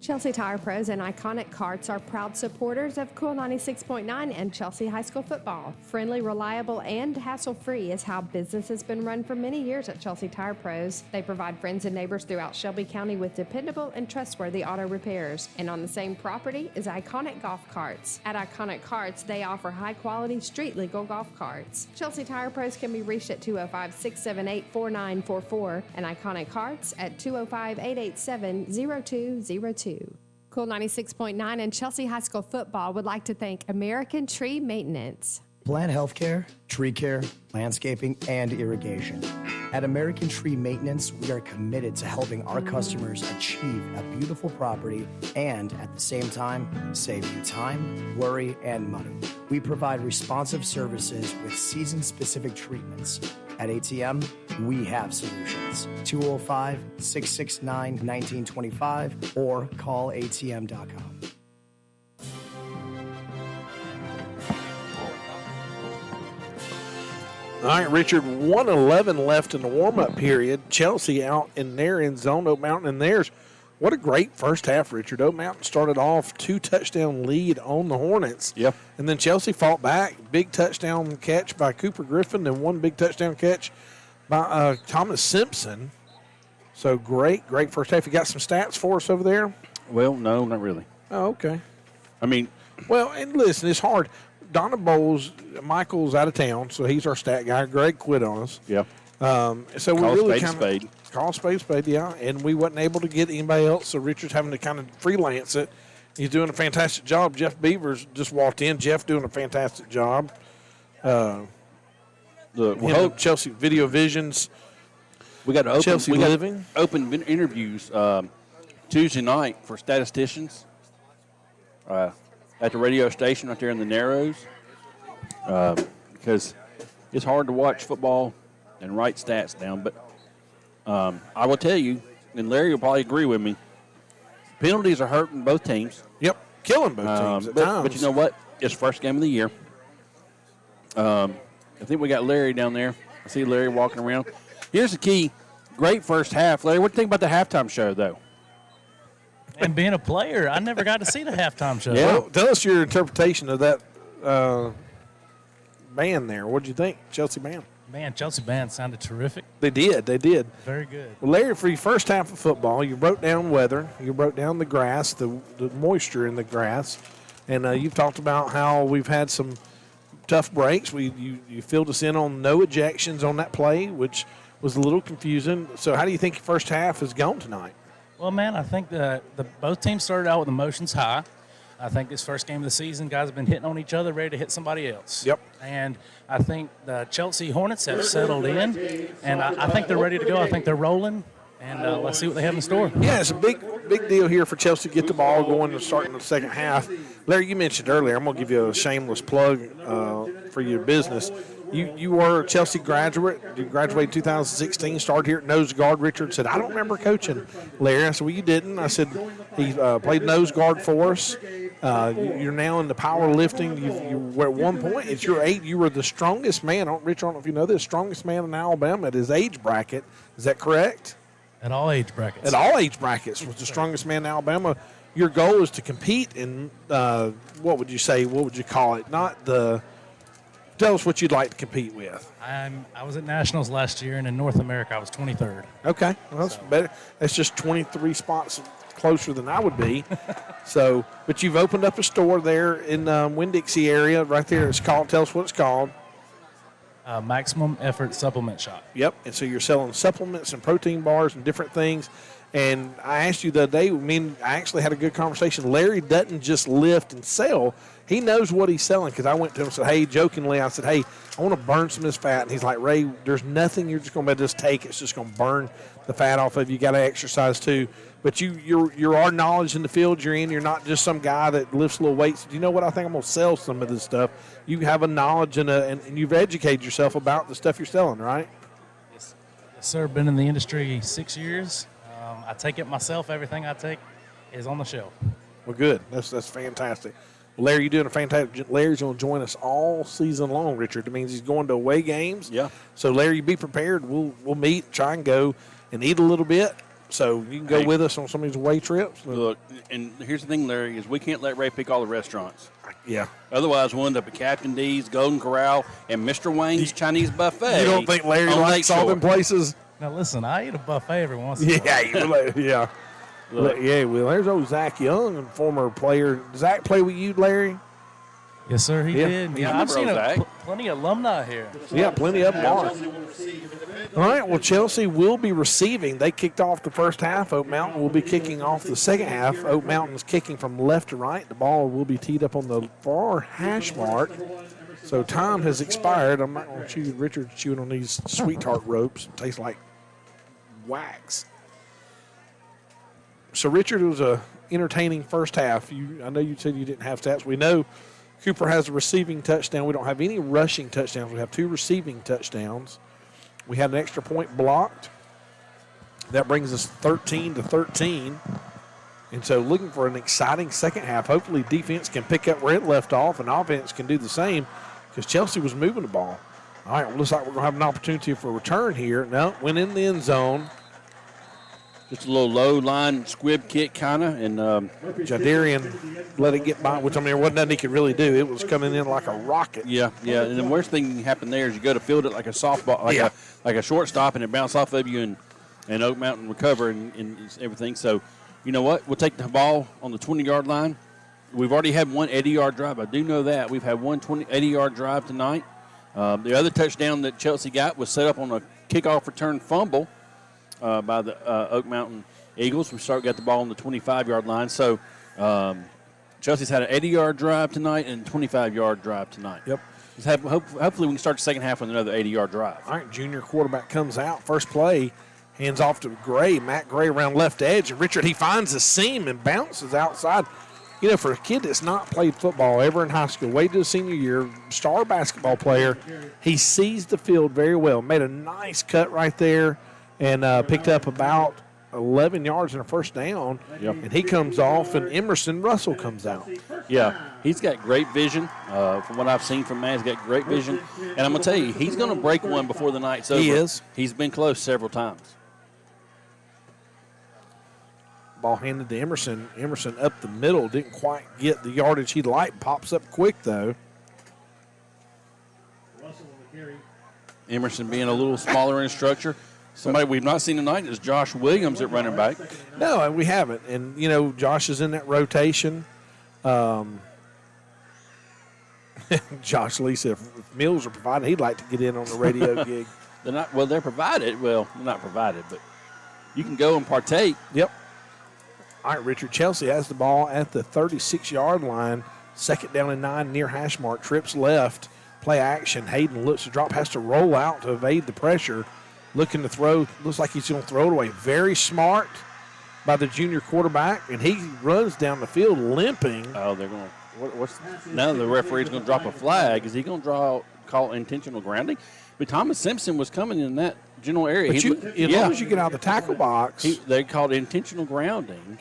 Chelsea Tire Pros and Iconic Carts are proud supporters of Cool 96.9 and Chelsea High School football. Friendly, reliable, and hassle-free is how business has been run for many years at Chelsea Tire Pros. They provide friends and neighbors throughout Shelby County with dependable and trustworthy auto repairs. And on the same property is Iconic Golf Carts. At Iconic Carts, they offer high-quality, street-legal golf carts. Chelsea Tire Pros can be reached at 205-678-4944 and Iconic Carts at 205-887-0202. Cool 96.9 and Chelsea High School football would like to thank American Tree Maintenance. Plant healthcare, tree care, landscaping, and irrigation. At American Tree Maintenance, we are committed to helping our customers achieve a beautiful property and, at the same time, save you time, worry, and money. We provide responsive services with season-specific treatments. At ATM, we have solutions. 205-669-1925 or call atm.com. All right, Richard, 1:11 left in the warm-up period. Chelsea out in their end zone. Oak Mountain in theirs. What a great first half, Richard. Oak Mountain started off 2-touchdown lead on the Hornets. Yep. And then Chelsea fought back. Big touchdown catch by Cooper Griffin and one big touchdown catch by Thomas Simpson. So great first half. You got some stats for us over there? Well, no, not really. Oh, okay. I mean, well, and listen, it's hard. Donna Bowles, Michael's out of town, so he's our stat guy. Greg quit on us. yeah. So we Call really spade kind spade. of call spade, yeah. And we wasn't able to get anybody else, so Richard's having to kind of freelance it. He's doing a fantastic job. Jeff Beavers just walked in. Jeff doing a fantastic job. Chelsea Video Visions. We got open, Chelsea we got Living. open interviews Tuesday night for statisticians at the radio station right there in the Narrows because it's hard to watch football and write stats down. But I will tell you, and Larry will probably agree with me, penalties are hurting both teams. Yep, killing both teams at times. But you know what? It's first game of the year. I think we got Larry down there. I see Larry walking around. Here's the key. Great first half. Larry, what do you think about the halftime show, though? And being a player, I never got to see the halftime show. Yeah. Well, tell us your interpretation of that band there. What did you think, Chelsea band? Man, Chelsea band sounded terrific. They did. Very good. Well, Larry, for your first half of football, you broke down weather. You broke down the grass, the moisture in the grass. And you've talked about how we've had some tough breaks. You filled us in on no ejections on that play, which was a little confusing. So how do you think your first half has gone tonight? Well, man, I think both teams started out with emotions high. I think this first game of the season, guys have been hitting on each other, ready to hit somebody else. Yep. And I think the Chelsea Hornets have settled in, and I think they're ready to go. I think they're rolling, and let's see what they have in store. Yeah, it's a big deal here for Chelsea to get the ball going and start in the second half. Larry, you mentioned earlier, I'm going to give you a shameless plug for your business. You were a Chelsea graduate. You graduated in 2016, started here at nose guard. Richard said, I don't remember coaching Larry. I said, well, you didn't. I said, he played nose guard for us. You're now in the powerlifting. You were at one point, at your age, you were the strongest man. Rich, I don't know if you know this, strongest man in Alabama at his age bracket. Is that correct? At all age brackets. At all age brackets was the strongest man in Alabama. Your goal is to compete in, what would you say, what would you call it? Tell us what you'd like to compete with. I was at Nationals last year, and in North America, I was 23rd. Okay. Well, that's better. That's just 23 spots closer than I would be. But you've opened up a store there in Winn-Dixie area right there. It's called, tell us what it's called. Maximum Effort Supplement Shop. Yep. And so you're selling supplements and protein bars and different things. And I asked you the other day, I actually had a good conversation. Larry doesn't just lift and sell. He knows what he's selling because I went to him and said, hey, jokingly, I said, hey, I want to burn some of this fat. And he's like, Ray, there's nothing you're just going to be able to just take. It's just going to burn the fat off of you. You got to exercise too. But you're our knowledge in the field you're in. You're not just some guy that lifts little weights. You know what? I think I'm going to sell some of this stuff. You have a knowledge and you've educated yourself about the stuff you're selling, right? Yes, sir. Been in the industry 6 years. I take it myself. Everything I take is on the shelf. Well, good. That's fantastic. Larry, you're doing a fantastic. Larry's going to join us all season long, Richard. It means he's going to away games. Yeah. So, Larry, be prepared. We'll meet, try and go and eat a little bit. So you can go with us on some of these away trips. Look, and here's the thing, Larry, is we can't let Ray pick all the restaurants. Yeah. Otherwise, we'll end up at Captain D's, Golden Corral, and Mr. Wayne's Chinese Buffet. You don't think Larry likes all them places? Now, listen, I eat a buffet every once in a while. Yeah. Yeah, well, there's old Zach Young, a former player. Does Zach play with you, Larry? Yes, sir, he did. Yeah, I've seen plenty of alumni here. Yeah, plenty of them are. All right, well, Chelsea will be receiving. They kicked off the first half. Oak Mountain will be kicking off the second half. Oak Mountain's kicking from left to right. The ball will be teed up on the far hash mark. So time has expired. I'm not going to chew. Richard's chewing on these sweetheart ropes. It tastes like wax. So, Richard, it was a entertaining first half. I know you said you didn't have stats. We know Cooper has a receiving touchdown. We don't have any rushing touchdowns. We have 2 receiving touchdowns. We had an extra point blocked. That brings us 13-13. And so looking for an exciting second half. Hopefully defense can pick up where it left off and offense can do the same because Chelsea was moving the ball. All right, well, looks like we're going to have an opportunity for a return here. No, went in the end zone. Just a little low line squib kick kind of, and Jadarian let it get by, which, I mean, there wasn't nothing he could really do. It was coming in like a rocket. Yeah. And the worst thing that can happen there is you go to field it like a softball, like a shortstop, and it bounces off of you, and Oak Mountain recover and everything. So, you know what? We'll take the ball on the 20-yard line. We've already had one 80-yard drive. I do know that. We've had one 80-yard drive tonight. The other touchdown that Chelsea got was set up on a kickoff return fumble by the Oak Mountain Eagles. We got the ball on the 25-yard line. So Chelsea's had an 80-yard drive tonight and a 25-yard drive tonight. Yep. Hopefully we can start the second half with another 80-yard drive. All right, junior quarterback comes out. First play, hands off to Gray. Matt Gray around left edge. And Richard, he finds a seam and bounces outside. You know, for a kid that's not played football ever in high school, waited to his senior year, star basketball player, he sees the field very well. Made a nice cut right there and picked up about 11 yards and a first down. Yep. And he comes off, and Emerson Russell comes out. Yeah, he's got great vision. From what I've seen from Matt, he's got great vision. And I'm going to tell you, he's going to break one before the night's over. He is. He's been close several times. Ball handed to Emerson. Emerson up the middle. Didn't quite get the yardage he'd like. Pops up quick, though. Emerson being a little smaller in structure. Somebody we've not seen tonight is Josh Williams at running back. No, we haven't. And, you know, Josh is in that rotation. Josh Lee said if meals are provided, he'd like to get in on the radio gig. They're provided. Well, they're not provided, but you can go and partake. Yep. All right, Richard. Chelsea has the ball at the 36-yard line. Second down and 9 near hash mark. Trips left. Play action. Hayden looks to drop. Has to roll out to evade the pressure. Looking to throw. Looks like he's going to throw it away. Very smart by the junior quarterback. And he runs down the field limping. Oh, they're going to. Now the referee's going to drop a flag. Is he going to call intentional grounding? But Thomas Simpson was coming in that general area. But as long as you get out of the tackle box. They called intentional grounding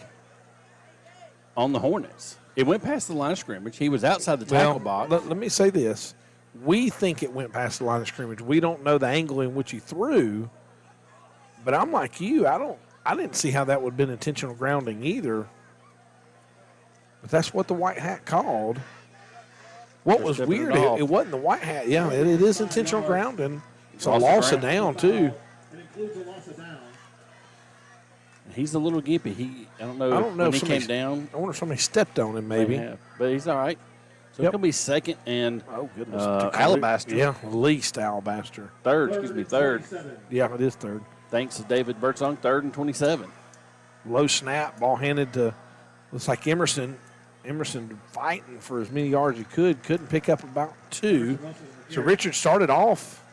on the Hornets. It went past the line of scrimmage. He was outside the tackle box. Let me say this. We think it went past the line of scrimmage. We don't know the angle in which he threw. But I'm like you. I didn't see how that would have been intentional grounding either. But that's what the white hat called. What was weird, it wasn't the white hat. Yeah, it is intentional grounding. It's a loss of down, too. He's a little gimpy. I don't know when he came down. I wonder if somebody stepped on him, maybe. But he's all right. So it's going to be second and Alabaster. Yeah, least Alabaster. Third. Yeah, it is third. Thanks to David Birdsong, 3rd and 27. Low snap, ball handed to, looks like Emerson. Emerson fighting for as many yards as he could. Couldn't pick up about 2. So Richard started off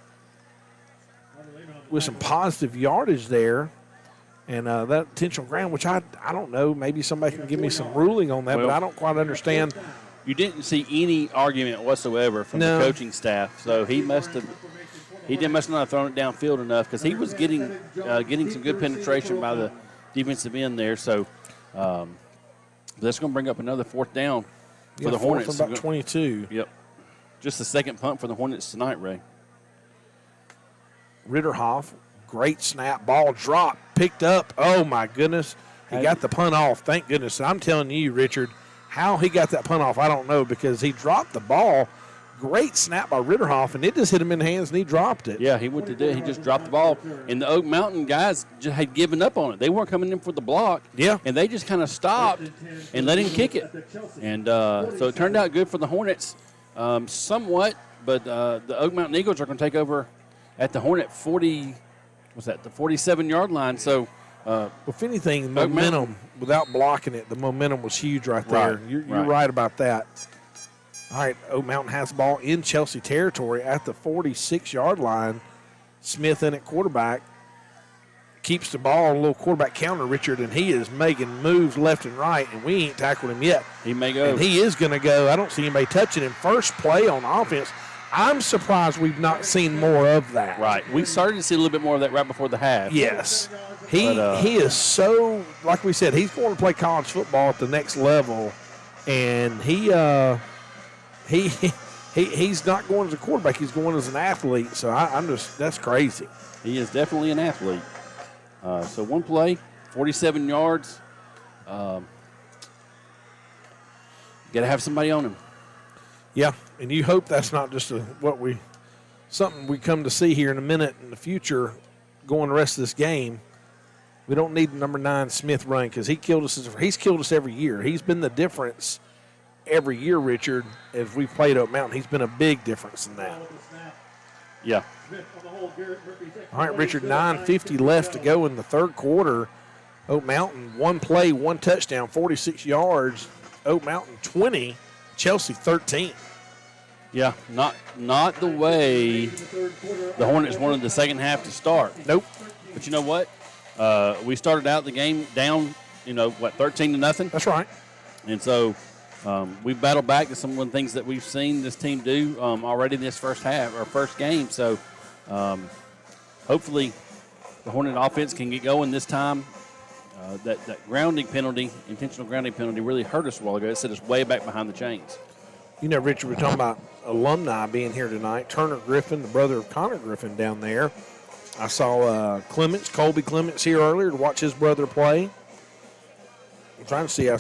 with some positive yardage there. And that intentional ground, which I don't know, maybe somebody can give me some ruling on that, but I don't quite understand. You didn't see any argument whatsoever from the coaching staff, so he must not have thrown it downfield enough because he was getting some good penetration by the defensive end there. So that's going to bring up another 4th down for the Hornets. About 22. Yep. Just the second punt for the Hornets tonight, Ray. Ritterhoff, Great snap. Ball dropped. Picked up. Oh, my goodness. He got the punt off. Thank goodness. I'm telling you, Richard, how he got that punt off, I don't know, because he dropped the ball. Great snap by Ritterhoff, and it just hit him in the hands, and he dropped it. Yeah, he went to do it. He just dropped the ball, and the Oak Mountain guys just had given up on it. They weren't coming in for the block. Yeah. And they just kind of stopped and let him kick it. And so it turned out good for the Hornets somewhat, but the Oak Mountain Eagles are going to take over at the Hornet 40, what's that, the 47-yard line. So, if anything, momentum, without blocking it, the momentum was huge right there. You're right about that. All right, Oak Mountain has the ball in Chelsea territory at the 46-yard line. Smith in at quarterback. Keeps the ball, a little quarterback counter, Richard, and he is making moves left and right, and we ain't tackled him yet. He may go. And he is going to go. I don't see anybody touching him. First play on offense. I'm surprised we've not seen more of that. Right. We started to see a little bit more of that right before the half. Yes. He is so, like we said, he's going to play college football at the next level, and he's not going as a quarterback. He's going as an athlete. So I'm just, that's crazy. He is definitely an athlete. So one play, 47 yards. Got to have somebody on him. Yeah, and you hope that's not just something we come to see here in a minute in the future going the rest of this game. We don't need number 9 Smith running because he's killed us every year. He's been the difference every year, Richard, as we've played Oak Mountain. He's been a big difference in that. Yeah. All right, Richard, 9:50 left to go in the third quarter. Oak Mountain, one play, one touchdown, 46 yards. Oak Mountain 20, Chelsea 13. Yeah, not the way the Hornets wanted the second half to start. Nope. But you know what? We started out the game down, 13-0. That's right. And so we battled back to some of the things that we've seen this team do already this first half or first game. So hopefully the Hornet offense can get going this time. That grounding penalty, intentional grounding penalty, really hurt us a while ago. It set us way back behind the chains. You know, Richard, we're talking about alumni being here tonight. Turner Griffin, the brother of Connor Griffin, down there. I saw Colby Clements here earlier to watch his brother play. I'm trying to see if I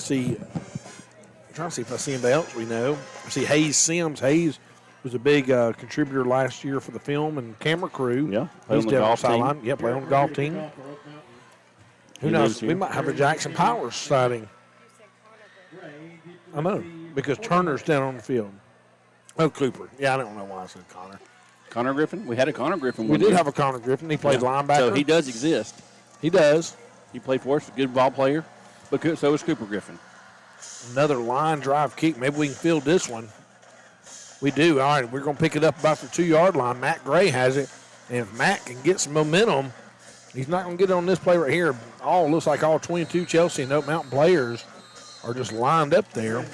see anybody else we know. I see Hayes Sims. Hayes was a big contributor last year for the film and camera crew. Yeah, he's down on the sideline. Yeah, play on the golf team. Who knows? We might have a Jackson Powers sighting. I know, because Turner's down on the field. Oh, Cooper. Yeah, I don't know why I said Connor. Connor Griffin? We had a Connor Griffin. We did have a Connor Griffin. He played linebacker. So he does exist. He does. He played for us, a good ball player. But so is Cooper Griffin. Another line drive kick. Maybe we can field this one. We do. All right, we're going to pick it up about the 2-yard line. Matt Gray has it. And if Matt can get some momentum, he's not going to get it on this play right here. Looks like all 22 Chelsea and Oak Mountain players are just lined up there.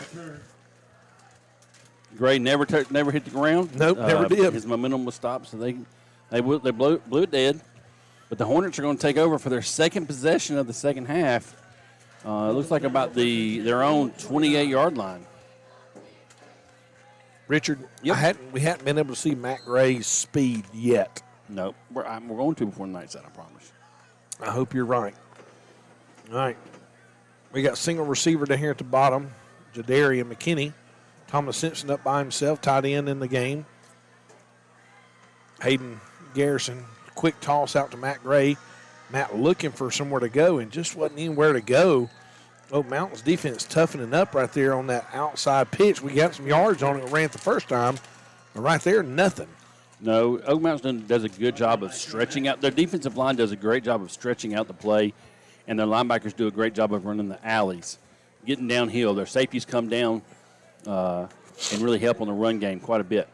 Gray never hit the ground. Nope, never did. His momentum was stopped, so they blew it dead. But the Hornets are going to take over for their second possession of the second half. It looks like about their own 28-yard line. Richard, we hadn't been able to see Matt Gray's speed yet. Nope. We're going to before the night's out, I promise. I hope you're right. All right. We got single receiver down here at the bottom, Jadarian McKinney. Thomas Simpson up by himself, tight end in the game. Hayden Garrison, quick toss out to Matt Gray. Matt looking for somewhere to go and just wasn't anywhere to go. Oak Mountain's defense toughening up right there on that outside pitch. We got some yards on it. We ran it the first time. But right there, nothing. No, Oak Mountain does a good job of stretching out. Their defensive line does a great job of stretching out the play, and their linebackers do a great job of running the alleys, getting downhill. Their safeties come down and really help on the run game quite a bit.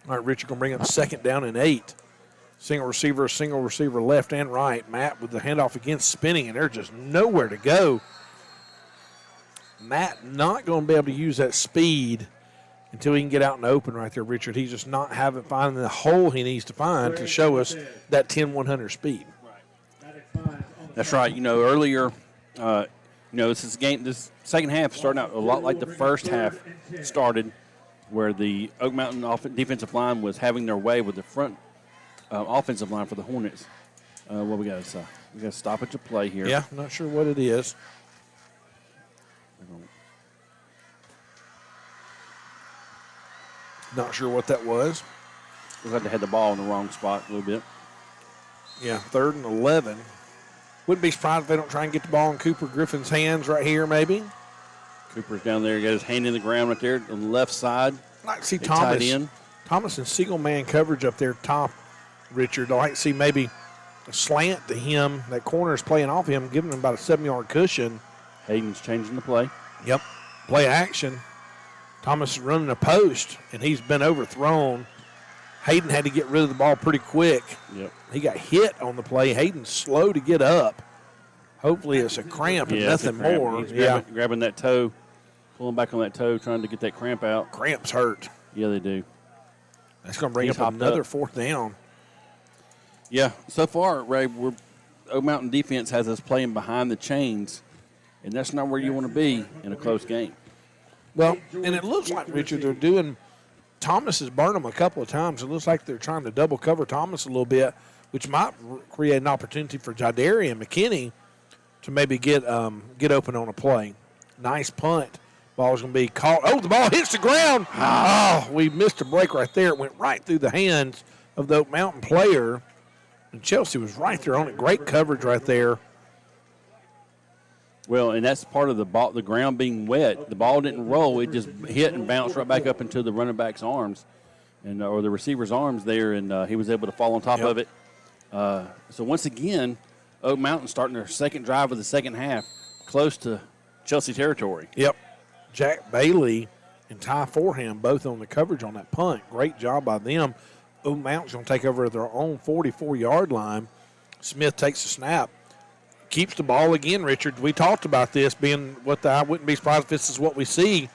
All right, Richard going to bring up 2nd down and 8. Single receiver left and right. Matt with the handoff again, spinning, and there's just nowhere to go. Matt not going to be able to use that speed until he can get out in the open right there, Richard. He's just not finding the hole he needs to find to show us that 10-100 speed. That's right. Earlier, this second half starting out a lot like the first half started, where the Oak Mountain defensive line was having their way with the front offensive line for the Hornets. What we got? We got to stoppage of play here. Yeah, I'm not sure what it is. Not sure what that was. Looks like they had the ball in the wrong spot a little bit. Yeah, 3rd and 11. Wouldn't be surprised if they don't try and get the ball in Cooper Griffin's hands right here, maybe. Cooper's down there, got his hand in the ground right there on the left side. I'd like to see Tied in. Thomas in single man coverage up there top, Richard. I'd like to see maybe a slant to him. That corner is playing off him, giving him about a 7-yard cushion. Hayden's changing the play. Yep. Play action. Thomas is running a post, and he's been overthrown. Hayden had to get rid of the ball pretty quick. Yep. He got hit on the play. Hayden's slow to get up. Hopefully it's a cramp and nothing more. He's grabbing that toe, pulling back on that toe, trying to get that cramp out. Cramps hurt. Yeah, they do. That's going to bring up another 4th down. Yeah, so far, Ray, Oak Mountain defense has us playing behind the chains, and that's not where you want to be in a close game. Well, and it looks like, Richard, they're doing – Thomas has burned them a couple of times. It looks like they're trying to double cover Thomas a little bit, which might create an opportunity for Jadarian and McKinney to maybe get open on a play. Nice punt. Ball's going to be caught. Oh, the ball hits the ground. Oh, we missed a break right there. It went right through the hands of the Oak Mountain player. And Chelsea was right there on it. Great coverage right there. Well, and that's part of the ball, the ground being wet. The ball didn't roll; it just hit and bounced right back up into the running back's arms, and or the receiver's arms there, and he was able to fall on top of it. So once again, Oak Mountain starting their second drive of the second half, close to Chelsea territory. Yep, Jack Bailey and Ty Forham both on the coverage on that punt. Great job by them. Oak Mountain's going to take over at their own 44-yard line. Smith takes the snap. Keeps the ball again, Richard. We talked about this being I wouldn't be surprised if this is what we see.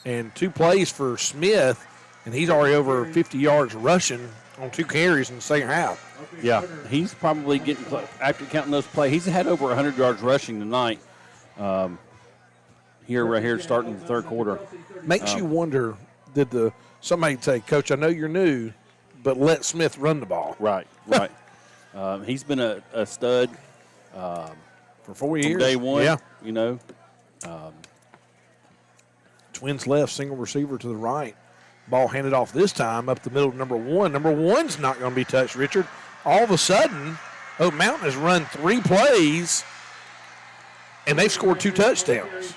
And 2 plays for Smith, and he's already over 50 yards rushing on 2 carries in the second half. Yeah, he's probably getting, after counting those plays, he's had over 100 yards rushing tonight right here, starting the third quarter. Makes you wonder, somebody say, Coach, I know you're new, but let Smith run the ball. Right. He's been a stud. For 4 years. From day one, yeah. Twins left, single receiver to the right. Ball handed off this time up the middle of number 1. Number 1's not going to be touched, Richard. All of a sudden, Oak Mountain has run 3 plays, and they've scored 2 touchdowns.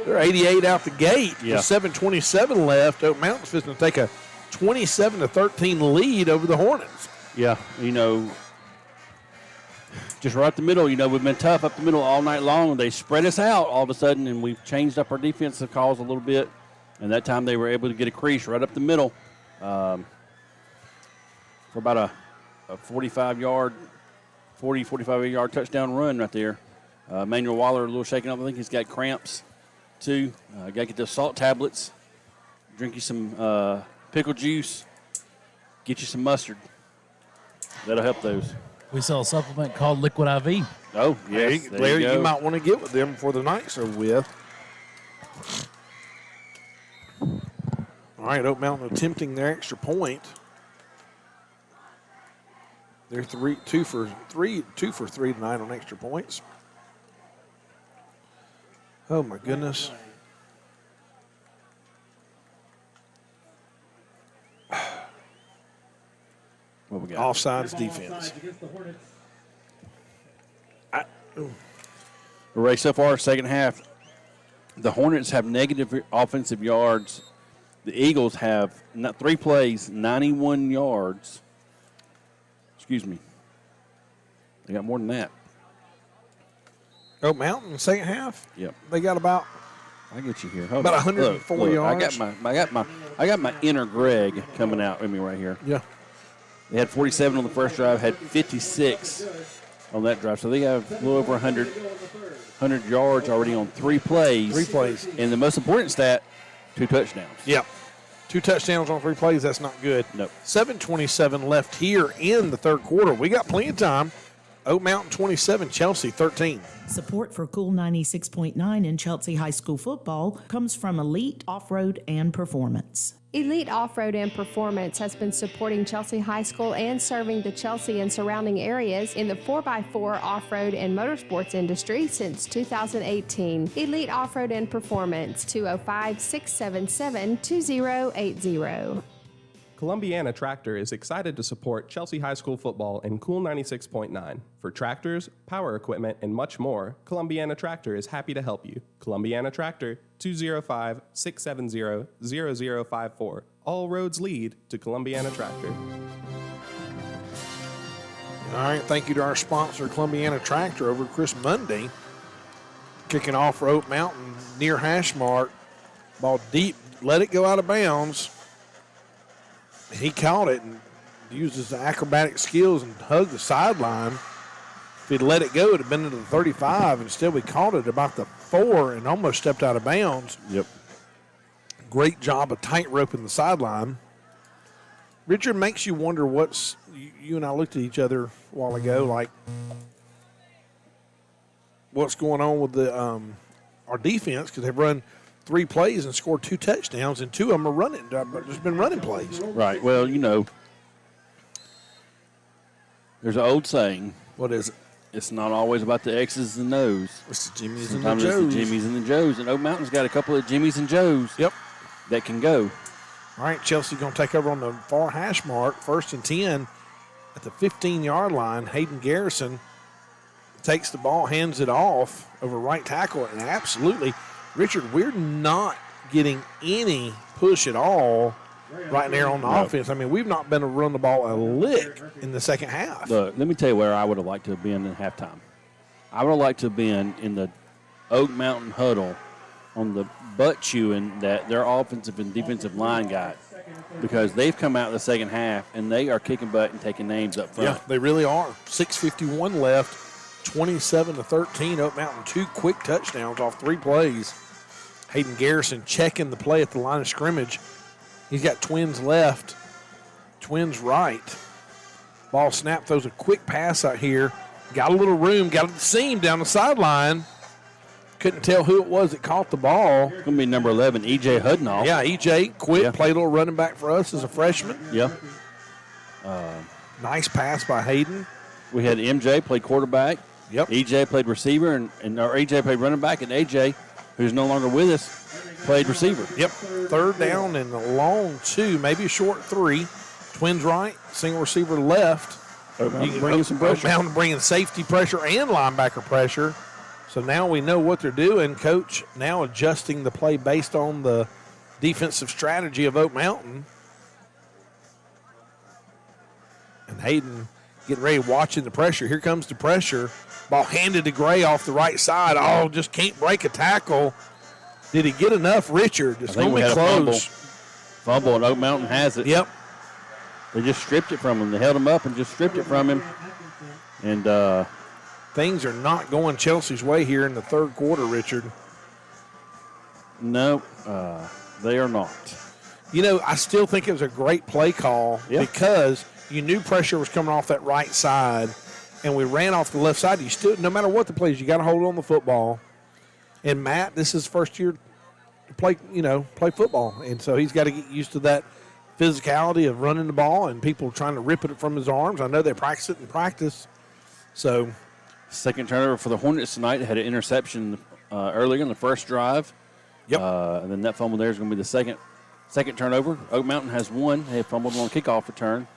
They're 88 out the gate with 7:27 left. Oak Mountain's going to take a 27-13 lead over the Hornets. Yeah, just right up the middle, we've been tough up the middle all night long. They spread us out all of a sudden, and we've changed up our defensive calls a little bit. And that time they were able to get a crease right up the middle for about a 45-yard touchdown run right there. Emmanuel Waller a little shaken up. I think he's got cramps, too. Got to get those salt tablets, drink you some pickle juice, get you some mustard. That'll help those. We sell a supplement called Liquid IV. Oh, yes. Larry, you might want to get with them before the night's over with. All right, Oak Mountain attempting their extra point. They're 2 for 3 tonight on extra points. Oh, my goodness. What we got? Offsides defense. Ray, so far, second half, the Hornets have negative offensive yards. The Eagles have 3 plays, 91 yards. Excuse me. They got more than that. Oak Mountain, second half? Yep. They got about I get you here. About 104 yards. I got my inner Greg coming out with me right here. Yeah. They had 47 on the first drive, had 56 on that drive. So they have a little over 100 yards already on 3 plays. 3 plays. And the most important stat, 2 touchdowns. Yeah. 2 touchdowns on 3 plays, that's not good. Nope. 7:27 left here in the third quarter. We got plenty of time. Oak Mountain 27, Chelsea 13. Support for Cool 96.9 and Chelsea High School football comes from Elite Off-Road and Performance. Elite Off-Road and Performance has been supporting Chelsea High School and serving the Chelsea and surrounding areas in the 4x4 off-road and motorsports industry since 2018. Elite Off-Road and Performance, 205-677-2080. Columbiana Tractor is excited to support Chelsea High School football and Cool 96.9. For tractors, power equipment, and much more, Columbiana Tractor is happy to help you. Columbiana Tractor, 205-670-0054. All roads lead to Columbiana Tractor. All right, thank you to our sponsor, Columbiana Tractor, over Chris Monday. Kicking off for Oak Mountain near hash mark. Ball deep, let it go out of bounds. He caught it and used his acrobatic skills and hugged the sideline. If he'd let it go, it would have been into the 35. Instead, we caught it about the 4 and almost stepped out of bounds. Yep. Great job of tight roping the sideline. Richard, makes you wonder what's – you and I looked at each other a while ago, like what's going on with the our defense, because they've run – 3 plays and scored 2 touchdowns, and 2 of them are running. There's been running plays. Right. Well, you know, there's an old saying. What is it? It's not always about the X's and O's. It's the Jimmies Sometimes and the Joes. it's the Jimmies and the Joes. And Oak Mountain's got a couple of Jimmies and Joes. Yep. That can go. All right, Chelsea going to take over on the far hash mark, 1st and 10 at the 15-yard line. Hayden Garrison takes the ball, hands it off over right tackle, and absolutely – Richard, we're not getting any push at all right there on the offense. I mean, we've not been able to run the ball a lick in the second half. Look, let me tell you where I would have liked to have been in halftime. I would have liked to have been in the Oak Mountain huddle on the butt chewing that their offensive and defensive line got, because they've come out in the second half and they are kicking butt and taking names up front. Yeah, they really are. 6:51 left. 27-13, Oak Mountain, 2 quick touchdowns off 3 plays. Hayden Garrison checking the play at the line of scrimmage. He's got twins left, twins right. Ball snap, throws a quick pass out here. Got a little room, got a seam down the sideline. Couldn't tell who it was that caught the ball. It's going to be number 11, E.J. Hudnoff. Yeah, E.J. quick, played a little running back for us as a freshman. Yeah. Nice pass by Hayden. We had M.J. played quarterback. Yep. E.J. played receiver, and E.J. played running back, and A.J., who's no longer with us, played receiver. Yep. 3rd down and a long 2, maybe a short 3. Twins right, single receiver left. Bringing some pressure. Mountain bringing safety pressure and linebacker pressure. So now we know what they're doing. Coach now adjusting the play based on the defensive strategy of Oak Mountain. And Hayden getting ready, watching the pressure. Here comes the pressure. Ball handed to Gray off the right side. Oh, just can't break a tackle. Did he get enough, Richard? It's going to be close. Fumble, and Oak Mountain has it. Yep. They just stripped it from him. They held him up and just stripped it from him. And things are not going Chelsea's way here in the 3rd quarter, Richard. No, they are not. You know, I still think it was a great play call because you knew pressure was coming off that right side, and we ran off the left side. You still, no matter what the play is, you got to hold on the football. And Matt, this is his first year to play football, and so he's got to get used to that physicality of running the ball and people trying to rip it from his arms. I know they practice it in practice. So, second turnover for the Hornets tonight. They had an interception earlier in the first drive. Yep. And then that fumble there is going to be the second turnover. Oak Mountain has 1. They had fumbled on a kickoff return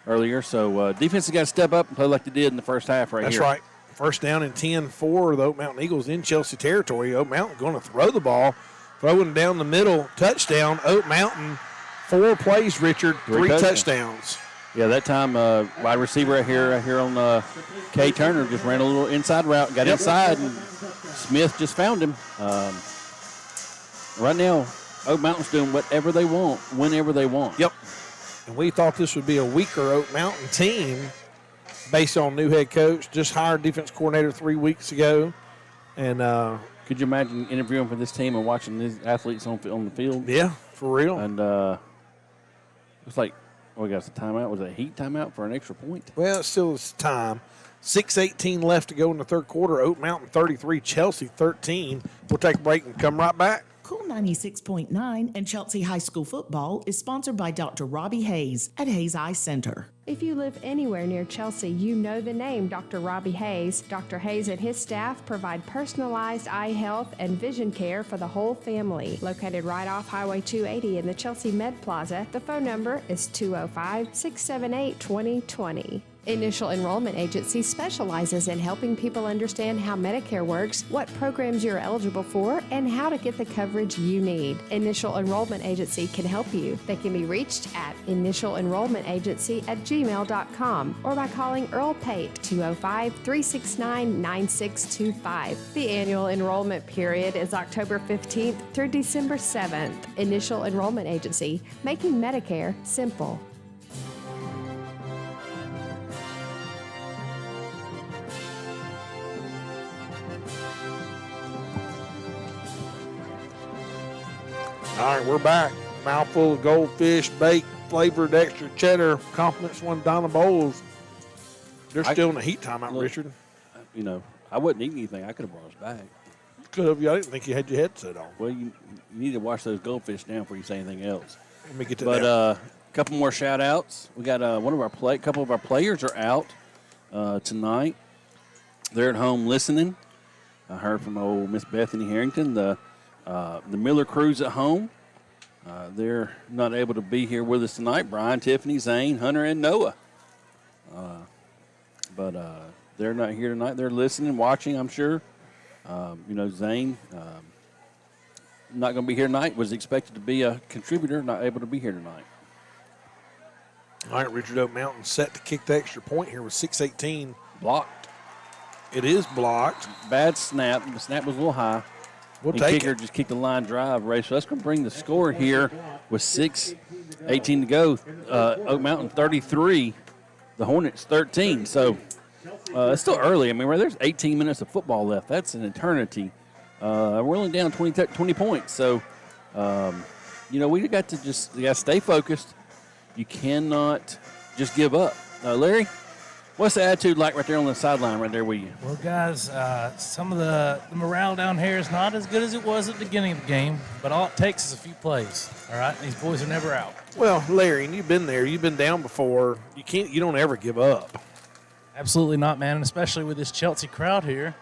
earlier. So defense has got to step up and play like they did in the first half here. That's right. 1st down and 10 for the Oak Mountain Eagles in Chelsea territory. Oak Mountain going to throw the ball, throwing down the middle, touchdown. Oak Mountain, 4 plays, Richard, 3 touchdowns. Yeah, that time wide receiver here on Kay Turner just ran a little inside route, got inside, and Smith just found him. Right now, Oak Mountain's doing whatever they want, whenever they want. Yep. And we thought this would be a weaker Oak Mountain team based on new head coach. Just hired defense coordinator 3 weeks ago. And could you imagine interviewing for this team and watching these athletes on the field? Yeah, for real. And it's like we got a timeout. Was it a heat timeout for an extra point? Well, it still is time. 6:18 left to go in the third quarter. Oak Mountain 33, Chelsea 13. We'll take a break and come right back. Cool 96.9 and Chelsea High School football is sponsored by Dr. Robbie Hayes at Hayes Eye Center. If you live anywhere near Chelsea, you know the name Dr. Robbie Hayes. Dr. Hayes and his staff provide personalized eye health and vision care for the whole family. Located right off Highway 280 in the Chelsea Med Plaza, the phone number is 205-678-2020. Initial Enrollment Agency specializes in helping people understand how Medicare works, what programs you're eligible for, and how to get the coverage you need. Initial Enrollment Agency can help you. They can be reached at initialenrollmentagency@gmail.com or by calling Earl Pate 205-369-9625. The annual enrollment period is October 15th through December 7th. Initial Enrollment Agency, making Medicare simple. All right, we're back. Mouthful of goldfish, baked, flavored extra cheddar. Compliments one Donna Bowles. They're still in the heat timeout, Richard. You know, I wasn't eating anything. I could have brought us back. Could have. I didn't think you had your headset on. Well, you need to wash those goldfish down before you say anything else. Let me get to that. that. A couple more shout-outs. We got couple of our players are out tonight. They're at home listening. I heard from old Miss Bethany Harrington. The Miller crew's at home. They're not able to be here with us tonight. Brian, Tiffany, Zane, Hunter, and Noah. But they're not here tonight. They're listening, watching, I'm sure. Zane, not going to be here tonight, was expected to be a contributor, not able to be here tonight. All right, Richard, Oak Mountain set to kick the extra point here with 6:18. Blocked. It is blocked. Bad snap. The snap was a little high. We'll and take kicker it. just kicked the line drive, Ray. So that's going to bring the score here with 6:18 to go. Oak Mountain 33, the Hornets 13. So it's still early. I mean, there's 18 minutes of football left. That's an eternity. We're only down 20 points. So, we got to stay focused. You cannot just give up. Larry, what's the attitude like right there on the sideline right there with you? Well, guys, some of the morale down here is not as good as it was at the beginning of the game, but all it takes is a few plays, all right? These boys are never out. Well, Larry, and you've been there. You've been down before. You don't ever give up. Absolutely not, man, and especially with this Chelsea crowd here.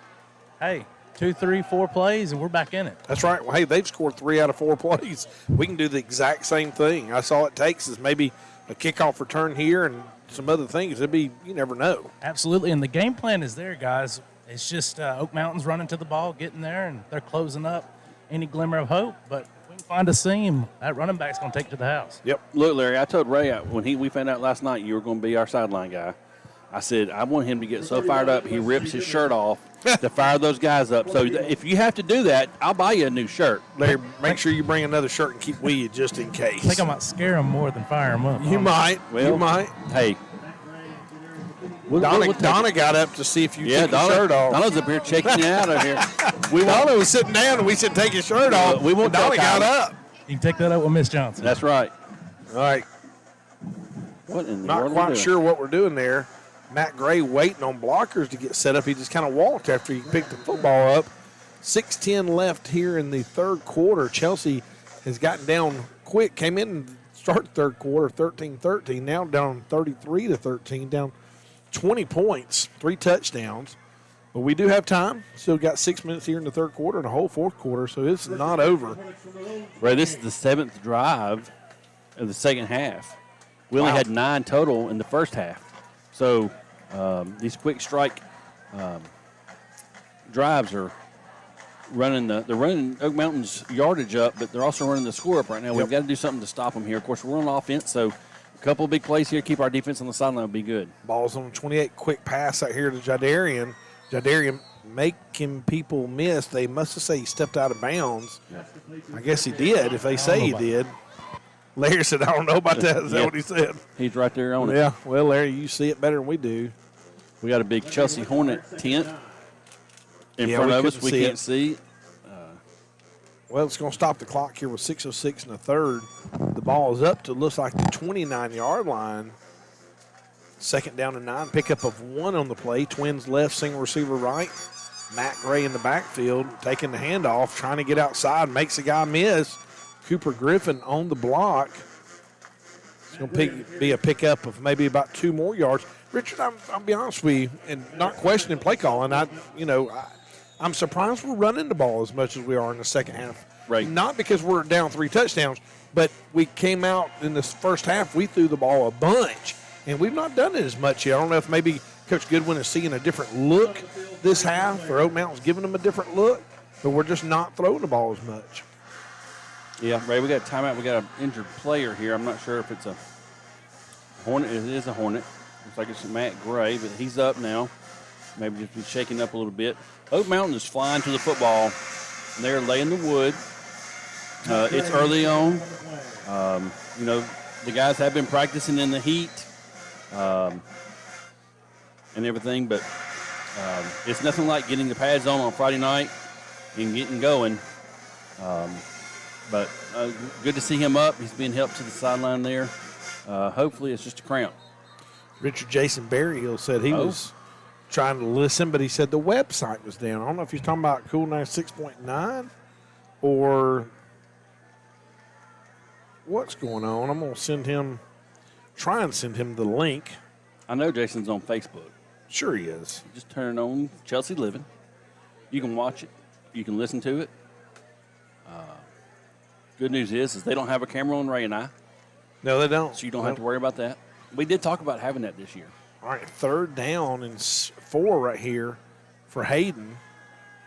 Hey, 2, 3, 4 plays, and we're back in it. That's right. Well, hey, they've scored 3 out of 4 plays. We can do the exact same thing. That's all it takes is maybe a kickoff return here and some other things. You never know. Absolutely, and the game plan is there, guys. It's just Oak Mountain's running to the ball, getting there, and they're closing up any glimmer of hope. But if we can find a seam, that running back's going to take it to the house. Yep. Look, Larry, I told Ray when we found out last night you were going to be our sideline guy, I said I want him to get so fired up he rips his shirt off to fire those guys up. So if you have to do that, I'll buy you a new shirt. Larry, make sure you bring another shirt and keep with you just in case. I think I might scare them more than fire them up. You might. Well, you might. Hey. Donna got up to see if you took your shirt off. Donna's up here checking you out of here. Donna was sitting down and we said take your shirt off. We won't Donna got up. You can take that up with Miss Johnson. That's right. All right. What in the Not world quite sure what we're doing there. Matt Gray waiting on blockers to get set up. He just kind of walked after he picked the football up. 6:10 left here in the third quarter. Chelsea has gotten down quick. Came in and started third quarter 13-13. Now down 33-13. Down 20 points, 3 touchdowns. But we do have time. Still got 6 minutes here in the third quarter and a whole fourth quarter, so it's not over. Ray, this is the 7th drive of the second half. We only had 9 total in the first half. So these quick strike drives are they're running Oak Mountain's yardage up, but they're also running the score up right now. We've got to do something to stop them here. Of course, we're on offense, so a couple of big plays here, keep our defense on the sideline would be good. Ball's on 28, quick pass out here to Jadarian. Jadarian making people miss. They must have said he stepped out of bounds. I guess he did, if they say he did. Larry said, I don't know about that. Is that what he said? He's right there on it. Yeah, well, Larry, you see it better than we do. We got a big Chelsea Hornet tent in front of us. We can't see. Well, it's going to stop the clock here with 6:06 in the third. The ball is up to, looks like, the 29-yard line. Second down and 9. Pickup of 1 on the play. Twins left, single receiver right. Matt Gray in the backfield taking the handoff, trying to get outside, makes a guy miss. Cooper Griffin on the block. It's going to be a pickup of maybe about 2 more yards. Richard, I'll be honest with you, and not questioning play calling. I'm surprised we're running the ball as much as we are in the second half. Right. Not because we're down 3 touchdowns, but we came out in this first half, we threw the ball a bunch, and we've not done it as much yet. I don't know if maybe Coach Goodwin is seeing a different look this half, or Oak Mountain's giving them a different look, but we're just not throwing the ball as much. Yeah, Ray, we got a timeout. We got an injured player here. I'm not sure if it's a Hornet. It is a Hornet. Looks like it's Matt Gray, but he's up now. Maybe just be shaking up a little bit. Oak Mountain is flying to the football. They're laying the wood. It's early on. The guys have been practicing in the heat and everything, but it's nothing like getting the pads on Friday night and getting going. But good to see him up. He's being helped to the sideline there. Hopefully it's just a cramp. Richard Jason Berryhill said he was trying to listen, but he said the website was down. I don't know if he's talking about Cool 96.9 or what's going on. I'm going to try and send him the link. I know Jason's on Facebook. Sure he is. Just turn it on Chelsea Living. You can watch it. You can listen to it. Good news is they don't have a camera on Ray and I. No, they don't. So you don't have to worry about that. We did talk about having that this year. All right, third down and 4 right here for Hayden.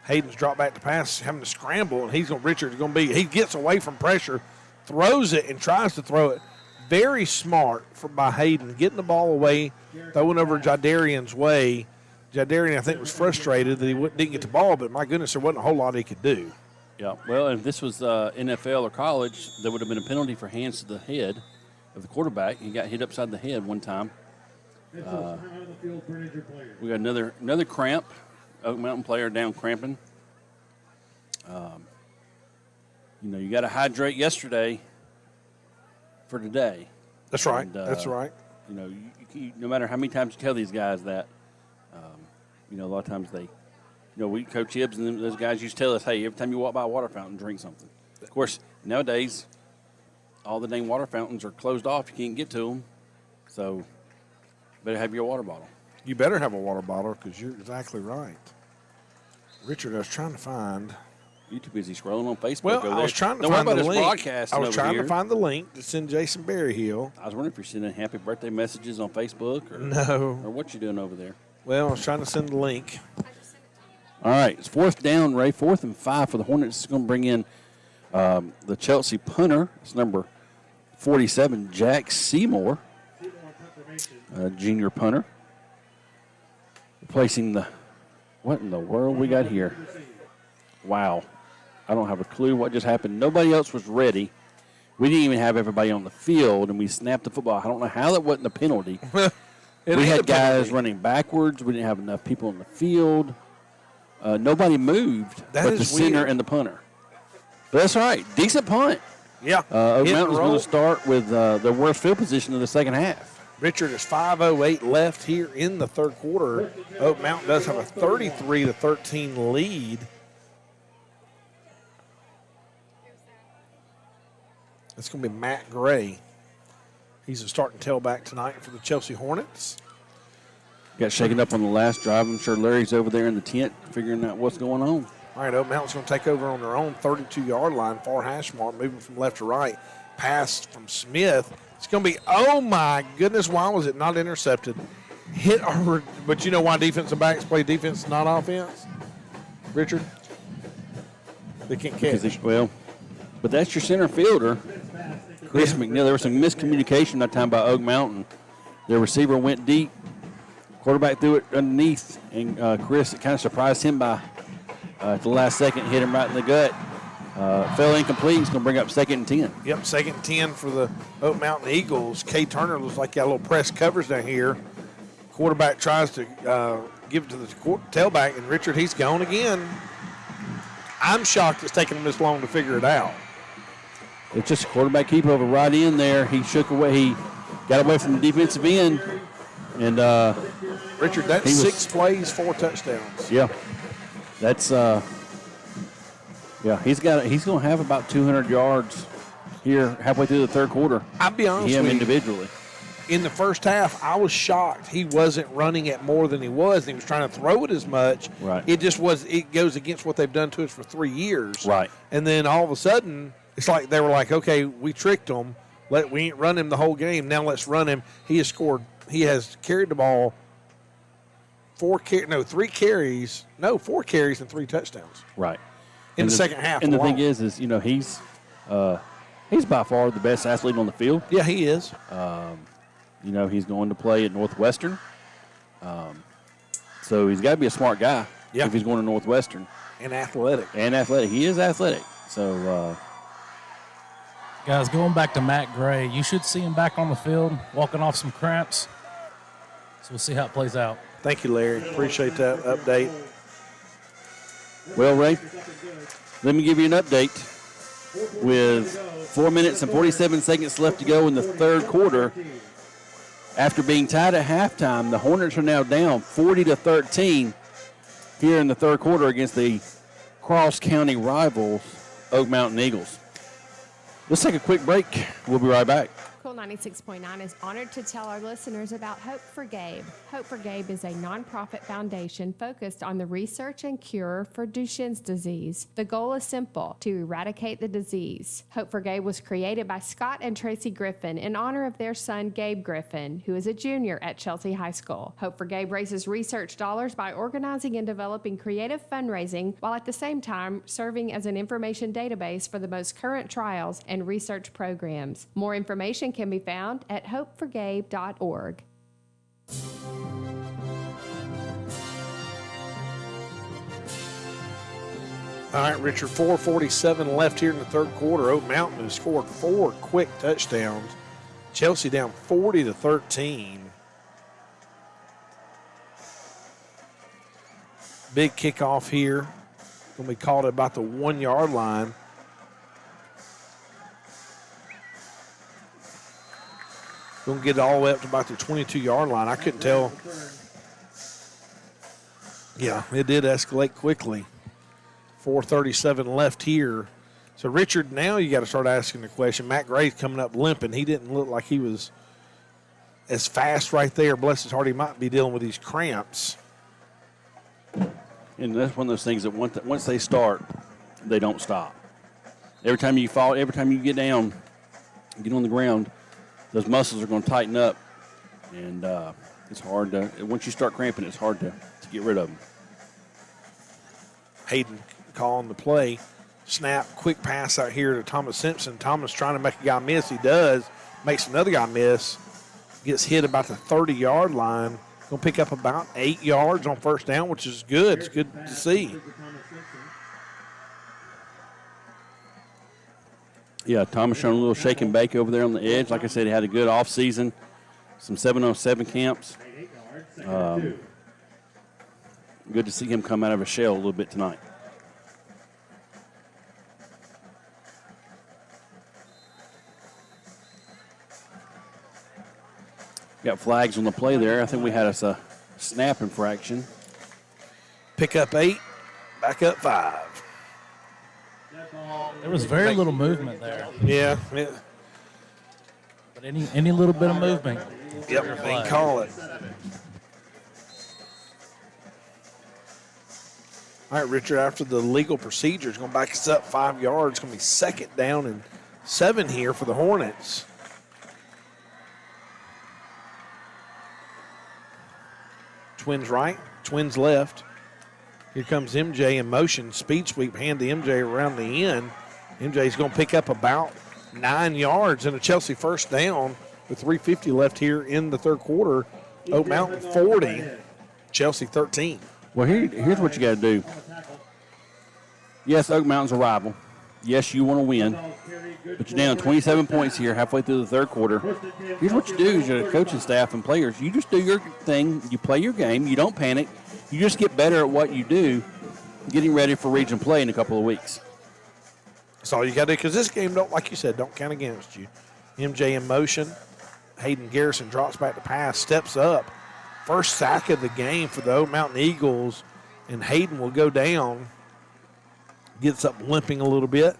Hayden's dropped back to pass, having to scramble, and Richard's going to be, he gets away from pressure, throws it, and tries to throw it. Very smart by Hayden, getting the ball away, throwing over Jadarian's way. Jadarian, I think, was frustrated that he didn't get the ball, but my goodness, there wasn't a whole lot he could do. Yeah, well, if this was NFL or college, there would have been a penalty for hands to the head of the quarterback. He got hit upside the head one time. We got another cramp. Oak Mountain player down cramping. You got to hydrate yesterday for today. That's right. And, that's right. You no matter how many times you tell these guys that, a lot of times they, we Coach Hibbs and those guys used to tell us, hey, every time you walk by a water fountain, drink something. Of course, nowadays, all the dang water fountains are closed off. You can't get to them. So, better have your water bottle. You better have a water bottle because you're exactly right. Richard, I was trying to find. You too busy scrolling on Facebook. Well, over I was trying to Don't find worry the about link. Broadcasting I was over trying here. to find the link to send Jason Berryhill. I was wondering if you're sending happy birthday messages on Facebook or No. or what you doing over there. Well, I was trying to send the link. All right, it's 4th down, Ray. 4th and 5 for the Hornets. It's going to bring in the Chelsea punter. It's number 47, Jack Seymour, junior punter. Replacing what in the world we got here? Wow. I don't have a clue what just happened. Nobody else was ready. We didn't even have everybody on the field, and we snapped the football. I don't know how that wasn't a penalty. We had guys running backwards. We didn't have enough people on the field. Nobody moved but the center weird. and the punter. But that's all right. Decent punt. Yeah. Oak Mountain's going to start with their worst field position of the second half. Richard, is 5:08 left here in the third quarter. Oak Mountain does have a 33-13 lead. It's going to be Matt Gray. He's a starting tailback tonight for the Chelsea Hornets. Got shaken up on the last drive. I'm sure Larry's over there in the tent figuring out what's going on. All right, Oak Mountain's going to take over on their own 32-yard line, far hash mark, moving from left to right. Pass from Smith. It's going to be, oh, my goodness, why was it not intercepted? But you know why defensive backs play defense, not offense? Richard? They can't catch. But that's your center fielder, Chris McNeil. There was some miscommunication that time by Oak Mountain. Their receiver went deep. Quarterback threw it underneath, and Chris, it kind of surprised him by at the last second, hit him right in the gut. Fell incomplete. He's going to bring up 2nd and 10. Yep, 2nd and 10 for the Oak Mountain Eagles. Kay Turner looks like he got a little press covers down here. Quarterback tries to give it to the tailback, and Richard, he's gone again. I'm shocked it's taking them this long to figure it out. It's just a quarterback keep over right in there. He shook away. He got away from the defensive end. And Richard, that's 6 plays, 4 touchdowns. Yeah. That's he's going to have about 200 yards here halfway through the third quarter. I'll be honest him with you. Individually. In the first half, I was shocked he wasn't running it more than he was. He was trying to throw it as much. Right. It just was. It goes against what they've done to us for 3 years. Right. And then all of a sudden, it's like they were like, okay, we tricked him. We ain't run him the whole game. Now let's run him. He has scored. He has carried the ball 4 carries and 3 touchdowns. Right. In the second half. And the thing is he's by far the best athlete on the field. Yeah, he is. He's going to play at Northwestern. So he's got to be a smart guy if he's going to Northwestern. And athletic. He is athletic. So, guys, going back to Matt Gray, you should see him back on the field, walking off some cramps. So we'll see how it plays out. Thank you, Larry. Appreciate that update. Well, Ray, let me give you an update. With 4 minutes and 47 seconds left to go in the third quarter, after being tied at halftime, the Hornets are now down 40-13 here in the third quarter against the Cross County rivals, Oak Mountain Eagles. Let's take a quick break. We'll be right back. Cool 96.9 is honored to tell our listeners about Hope for Gabe. Hope for Gabe is a nonprofit foundation focused on the research and cure for Duchenne's disease. The goal is simple: to eradicate the disease. Hope for Gabe was created by Scott and Tracy Griffin in honor of their son, Gabe Griffin, who is a junior at Chelsea High School. Hope for Gabe raises research dollars by organizing and developing creative fundraising, while at the same time serving as an information database for the most current trials and research programs. More information can be found at hopeforgabe.org. All right, Richard, 4:47 left here in the third quarter. Oak Mountain has scored 4 quick touchdowns. Chelsea down 40-13. Big kickoff here. Going to be called at about the 1-yard line. Going to get it all the way up to about the 22-yard line. I couldn't tell. Yeah, it did escalate quickly. 4:37 left here. So, Richard, now you got to start asking the question. Matt Gray's coming up limping. He didn't look like he was as fast right there. Bless his heart, he might be dealing with these cramps. And that's one of those things that once they start, they don't stop. Every time you fall, every time you get down, get on the ground, those muscles are going to tighten up. And it's hard to, once you start cramping, it's hard to get rid of them. Hayden calling the play. Snap, quick pass out here to Thomas Simpson. Thomas trying to make a guy miss. He does. Makes another guy miss. Gets hit about the 30-yard line. Going to pick up about 8 yards on first down, which is good. It's good to see. Yeah, Thomas showing a little shake and bake over there on the edge. Like I said, he had a good offseason, some 7-on-7 camps. Good to see him come out of a shell a little bit tonight. Got flags on the play there. I think we had us a snap infraction. Pick up 8, back up 5. There was very little movement there. Yeah. But any little bit of movement. Yep, they can call it. All right, Richard, after the legal procedure, it's going to back us up 5 yards. It's going to be second down and 7 here for the Hornets. Twins right, twins left. Here comes MJ in motion. Speed sweep, hand to MJ around the end. MJ's going to pick up about 9 yards and a Chelsea first down with 3:50 left here in the third quarter. Oak Mountain 40, Chelsea 13. Well, here's what you got to do. Yes, Oak Mountain's a rival. Yes, you want to win. But you're down 27 points here halfway through the third quarter. Here's what you do as your coaching staff and players. You just do your thing. You play your game. You don't panic. You just get better at what you do. getting ready for region play in a couple of weeks. That's all you got to do, because this game, don't, like you said, don't count against you. MJ in motion. Hayden Garrison drops back to pass, steps up. First sack of the game for the Oak Mountain Eagles, and Hayden will go down. Gets up limping a little bit.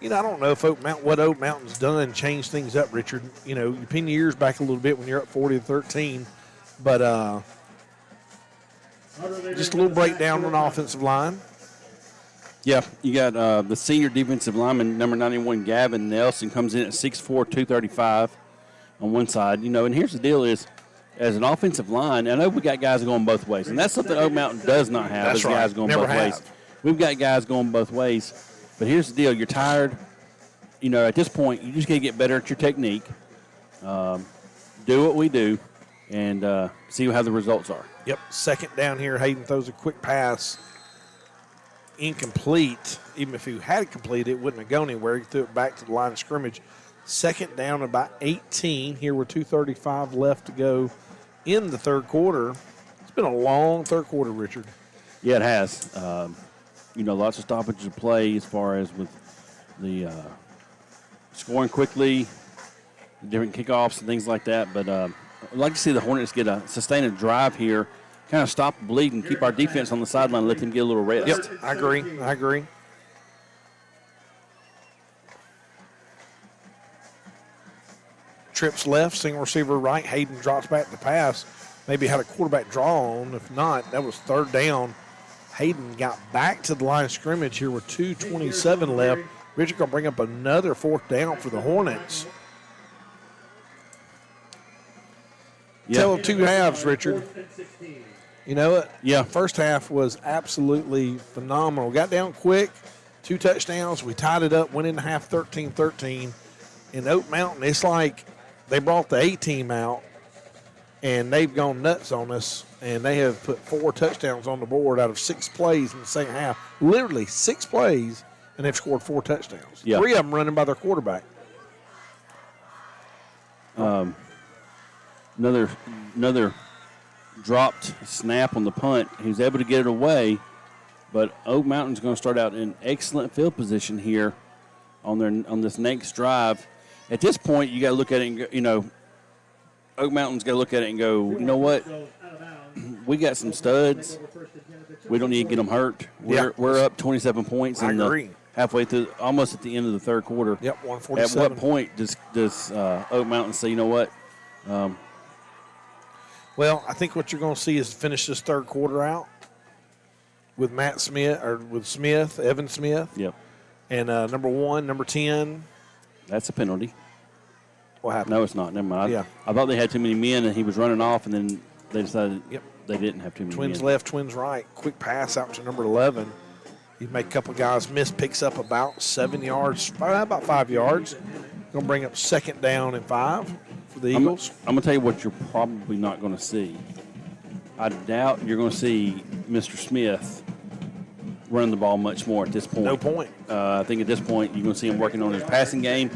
I don't know if what Oak Mountain's done changed things up, Richard. You pin your ears back a little bit when you're up 40-13. But just a little breakdown on the offensive line. Yeah, you got the senior defensive lineman, number 91, Gavin Nelson, comes in at 6'4", 235 on one side. And here's the deal is, as an offensive line, I know we got guys going both ways, and that's something Oak Mountain does not have. That's is right. Guys going Never both have. ways. We've got guys going both ways, but here's the deal: you're tired. At this point, you just got to get better at your technique. Do what we do, and see how the results are. Yep, second down here. Hayden throws a quick pass. Incomplete. Even if he had it completed, it wouldn't have gone anywhere. He threw it back to the line of scrimmage. Second down, about 18. Here with 2:35 left to go in the third quarter. It's been a long third quarter, Richard. Yeah, it has. Lots of stoppages of play as far as with the scoring quickly, different kickoffs and things like that. But I'd like to see the Hornets sustain a drive here, kind of stop the bleed and keep our defense on the sideline, let them get a little rest. Yep, I agree. Trips left, single receiver right. Hayden drops back to pass. Maybe had a quarterback draw on. If not, that was third down. Hayden got back to the line of scrimmage here with 2:27 left. Richard going to bring up another fourth down for the Hornets. Yeah. Tale of two halves, Richard. You know it? Yeah. First half was absolutely phenomenal. Got down quick, 2 touchdowns. We tied it up, went into half 13-13. In Oak Mountain, it's like they brought the A-team out, and they've gone nuts on us, and they have put 4 touchdowns on the board out of 6 plays in the second half. Literally 6 plays, and they've scored 4 touchdowns. Yeah. 3 of them running by their quarterback. Another dropped snap on the punt. He was able to get it away, but Oak Mountain's going to start out in excellent field position here on this next drive. At this point, you got to look at it and go, Oak Mountain's got to look at it and go, you know what? We got some studs. We don't need to get them hurt. We're up 27 points. I agree. Halfway through, almost at the end of the third quarter. Yep, 147. At what point does Oak Mountain say, you know what? Well, I think what you're going to see is finish this third quarter out with Evan Smith. Yep. And number 1, number 10. That's a penalty. What happened? No, it's not. Never mind. Yeah. I thought they had too many men, and he was running off, and then they decided Yep. they didn't have too many Twins men. left, twins right. Quick pass out to number 11. He made a couple of guys miss, picks up about 7 yards, about 5 yards. Going to bring up second down and 5 for the Eagles. I'm going to tell you what you're probably not going to see. I doubt you're going to see Mr. Smith run the ball much more at this point. No point. I think at this point you're going to see him working on his passing game.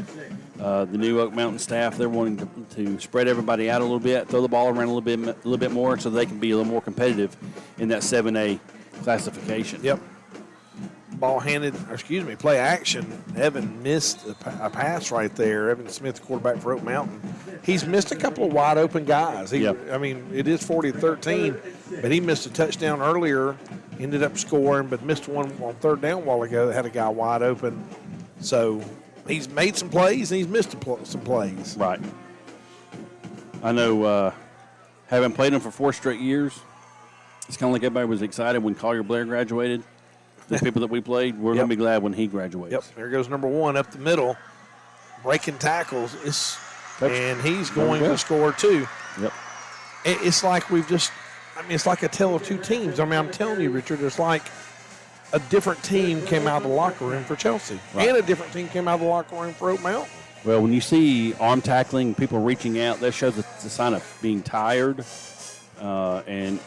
The new Oak Mountain staff, they're wanting to spread everybody out a little bit, throw the ball around a little bit more so they can be a little more competitive in that 7A classification. Yep. Play action. Evan missed a pass right there. Evan Smith, quarterback for Oak Mountain. He's missed a couple of wide open guys. I mean, it is 40-13, but he missed a touchdown earlier, ended up scoring, but missed one on third down a while ago that had a guy wide open. So he's made some plays and he's missed some plays. Right. I know, having played him for 4 straight years, it's kind of like everybody was excited when Collier Blair graduated. The people that we played, we're going to be glad when he graduates. Yep, there goes number 1 up the middle, breaking tackles, and he's going to score 2. Yep. It's like it's like a tale of 2 teams. I mean, I'm telling you, Richard, it's like a different team came out of the locker room for Chelsea, and a different team came out of the locker room for Oak Mountain. Well, when you see arm tackling, people reaching out, that shows it's a sign of being tired. And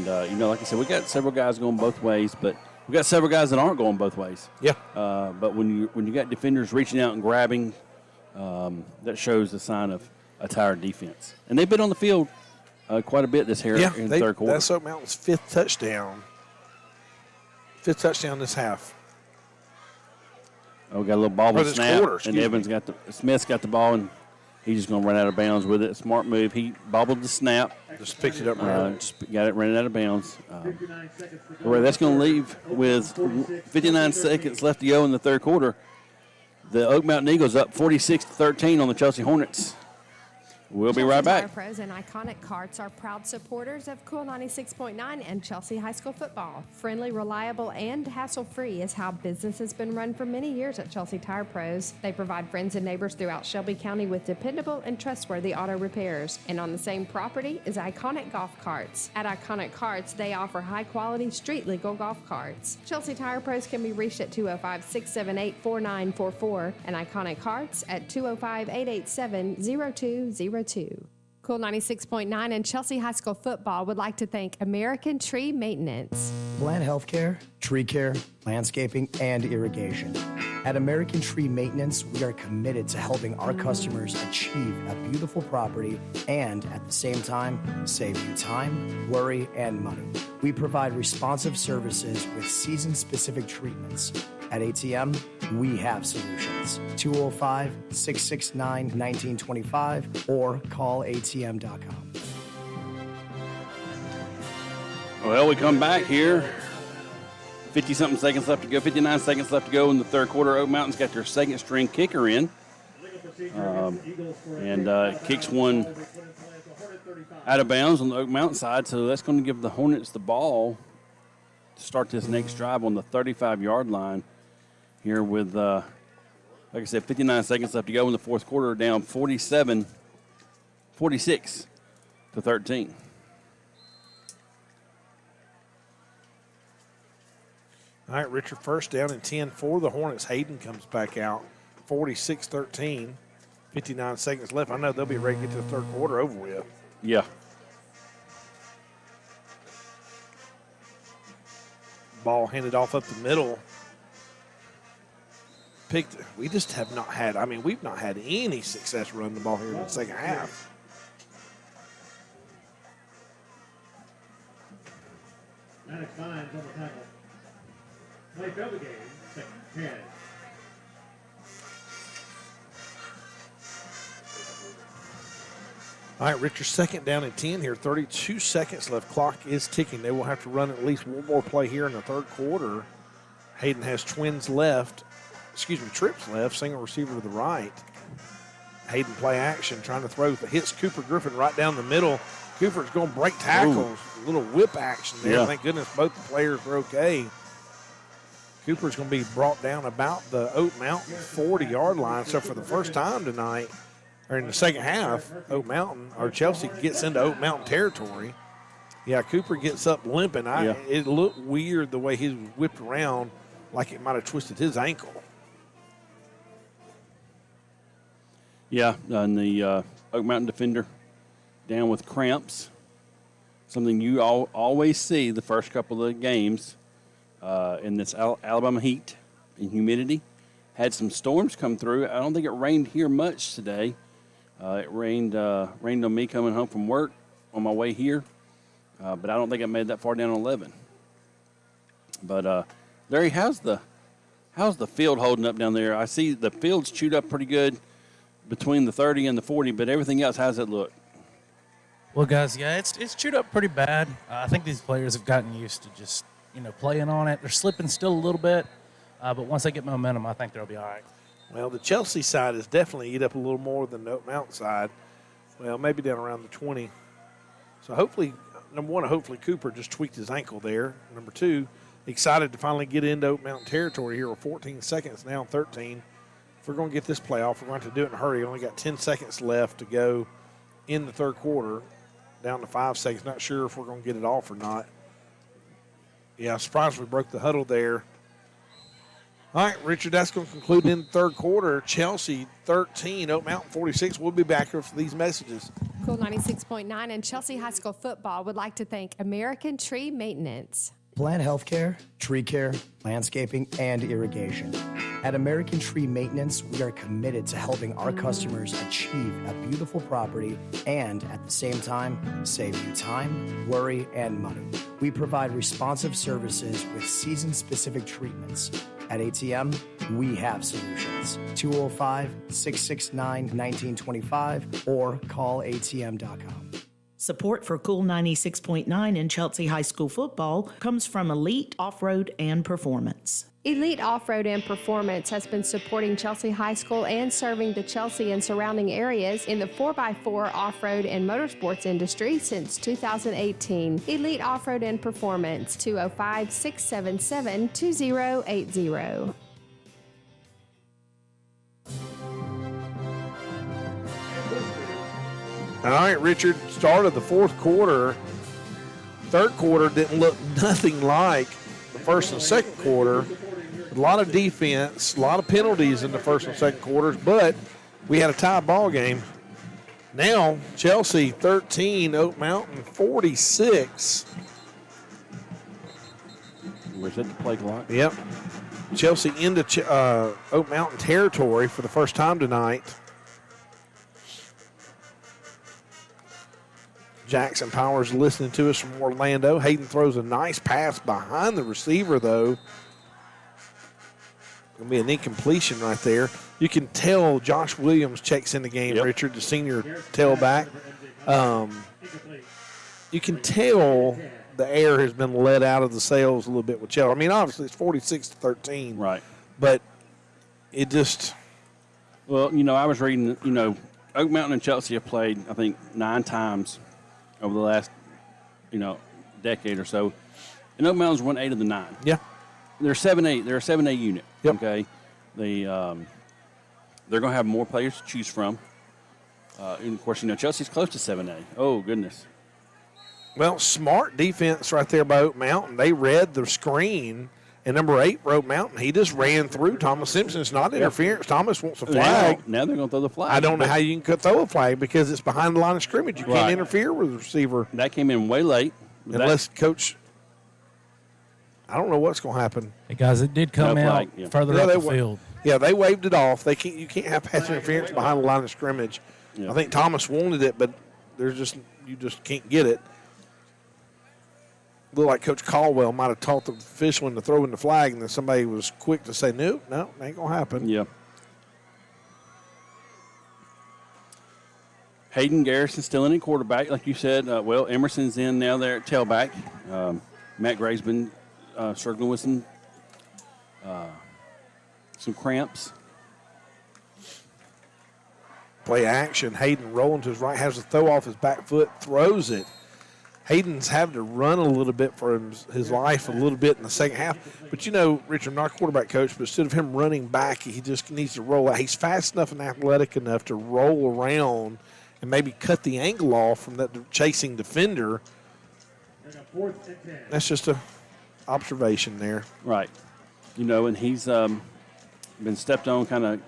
like I said, we got several guys going both ways, but we got several guys that aren't going both ways. Yeah. But when you got defenders reaching out and grabbing, that shows a sign of a tired defense. And they've been on the field quite a bit in the third quarter. That's Oak Mountain's 5th touchdown. Fifth touchdown this half. Oh, got a little bobble this snap, quarter, and Smith's got the ball, and he's just going to run out of bounds with it. Smart move. He bobbled the snap. Just picked it up. Right. Just got it running out of bounds. That's going to leave with 59 seconds left to go in the third quarter. The Oak Mountain Eagles up 46-13 on the Chelsea Hornets. We'll be right back. Tire Pros and Iconic Carts are proud supporters of Cool 96.9 and Chelsea High School football. Friendly, reliable, and hassle-free is how business has been run for many years at Chelsea Tire Pros. They provide friends and neighbors throughout Shelby County with dependable and trustworthy auto repairs. And on the same property is Iconic Golf Carts. At Iconic Carts, they offer high-quality, street-legal golf carts. Chelsea Tire Pros can be reached at 205-678-4944 and Iconic Carts at 205-887-0202. Cool 96.9 and Chelsea High School football would like to thank American Tree Maintenance. Plant healthcare, tree care, landscaping, and irrigation. At American Tree Maintenance, we are committed to helping our customers achieve a beautiful property and, at the same time, save you time, worry, and money. We provide responsive services with season-specific treatments. At ATM, we have solutions. 205-669-1925 or call ATM.com. Well, we come back here. 50-something seconds left to go, 59 seconds left to go in the third quarter. Oak Mountain's got their second string kicker in. And kicks one out of bounds on the Oak Mountain side. So that's going to give the Hornets the ball to start this next drive on the 35-yard line here with, like I said, 59 seconds left to go in the fourth quarter, down 46-13. All right, Richard, first down and 10 for the Hornets. Hayden comes back out, 46-13, 59 seconds left. I know they'll be ready to get to the third quarter over with. Yeah. Ball handed off up the middle. We just have not had, we've not had any success running the ball here in the second half. Maddox Vines on the tackle. Play failed the game, second 10. All right, Richard, second down and 10 here. 32 seconds left. Clock is ticking. They will have to run at least one more play here in the third quarter. Hayden has trips left, single receiver to the right. Hayden play action, trying to throw. Hits Cooper Griffin right down the middle. Cooper's going to break tackles. A little whip action there. Yeah. Thank goodness both the players were okay. Cooper's going to be brought down about the Oak Mountain 40-yard line. So for the first time tonight, or in the second half, Chelsea gets into Oak Mountain territory. Yeah, Cooper gets up limping. It looked weird the way he was whipped around, like it might have twisted his ankle. Yeah, and the Oak Mountain defender down with cramps. Something you always see the first couple of games in this Alabama heat and humidity. Had some storms come through. I don't think it rained here much today. It rained on me coming home from work on my way here, but I don't think I made that far down 11. But Larry, how's the field holding up down there? I see the field's chewed up pretty good between the 30 and the 40, but everything else, how's it look? Well, guys, yeah, it's chewed up pretty bad. I think these players have gotten used to just playing on it. They're slipping still a little bit, but once they get momentum, I think they'll be all right. Well, the Chelsea side is definitely eat up a little more than the Oak Mountain side. Well, maybe down around the 20. So hopefully, number one, hopefully Cooper just tweaked his ankle there. Number two, excited to finally get into Oak Mountain territory here with 14 seconds now, 13. If we're going to get this play off, we're going to have to do it in a hurry. Only got 10 seconds left to go in the third quarter, down to 5 seconds. Not sure if we're going to get it off or not. Yeah, I'm surprised we broke the huddle there. All right, Richard, that's going to conclude in the third quarter. Chelsea 13, Oak Mountain 46. We'll be back here for these messages. Cool 96.9 and Chelsea High School football would like to thank American Tree Maintenance. Plant healthcare, tree care, landscaping, and irrigation. At American Tree Maintenance, we are committed to helping our customers achieve a beautiful property and, at the same time, save you time, worry, and money. We provide responsive services with season-specific treatments. At ATM, we have solutions. 205-669-1925 or call atm.com. Support for Cool 96.9 and Chelsea High School football comes from Elite Off-Road and Performance. Elite Off-Road and Performance has been supporting Chelsea High School and serving the Chelsea and surrounding areas in the 4x4 off-road and motorsports industry since 2018. Elite Off-Road and Performance, 205-677-2080. All right, Richard, start of the fourth quarter. Third quarter didn't look nothing like the first and second quarter. A lot of defense, a lot of penalties in the first and second quarters, but we had a tie ball game. Now, Chelsea 13, Oak Mountain 46. We're set to play clock. Yep. Chelsea into Oak Mountain territory for the first time tonight. Jackson Powers listening to us from Orlando. Hayden throws a nice pass behind the receiver, though. Going to be an incompletion right there. You can tell Josh Williams checks in the game, Yep. Richard, the senior tailback. You can tell the air has been let out of the sails a little bit with Chelsea. I mean, obviously it's 46-13. Right. But it just – Well, I was reading, Oak Mountain and Chelsea have played, I think, 9 times over the last, decade or so. And Oak Mountain's won 8 of the 9. Yeah. They're 7A. They're a 7A unit. Yep. Okay. They're going to have more players to choose from. And of course, Chelsea's close to 7A. Oh goodness. Well, smart defense right there by Oak Mountain. They read the screen, and number 8, Oak Mountain, he just ran through Thomas Simpson. It's not interference. Thomas wants a flag. Now they're going to throw the flag. I don't know how you can throw a flag because it's behind the line of scrimmage. You can't Right. interfere with the receiver. That came in way late. Unless Coach, I don't know what's going to happen. Hey, guys, it did come No out flag, yeah. further Yeah, up they the wa- field. Yeah, they waved it off. You can't have pass interference behind the line of scrimmage. Yeah. I think Thomas wanted it, but you just can't get it. Looked like Coach Caldwell might have taught the official to throw in the flag, and then somebody was quick to say, no, ain't going to happen. Yeah. Hayden Garrison still in at quarterback, like you said. Emerson's in now there at tailback. Matt Gray's been struggling with some cramps. Play action. Hayden rolling to his right, has to throw off his back foot, throws it. Hayden's having to run a little bit for his life a little bit in the second half. But, Richard, I'm not a quarterback coach, but instead of him running back, he just needs to roll out. He's fast enough and athletic enough to roll around and maybe cut the angle off from that chasing defender. That's just a observation there. Right. And he's been stepped on kind of.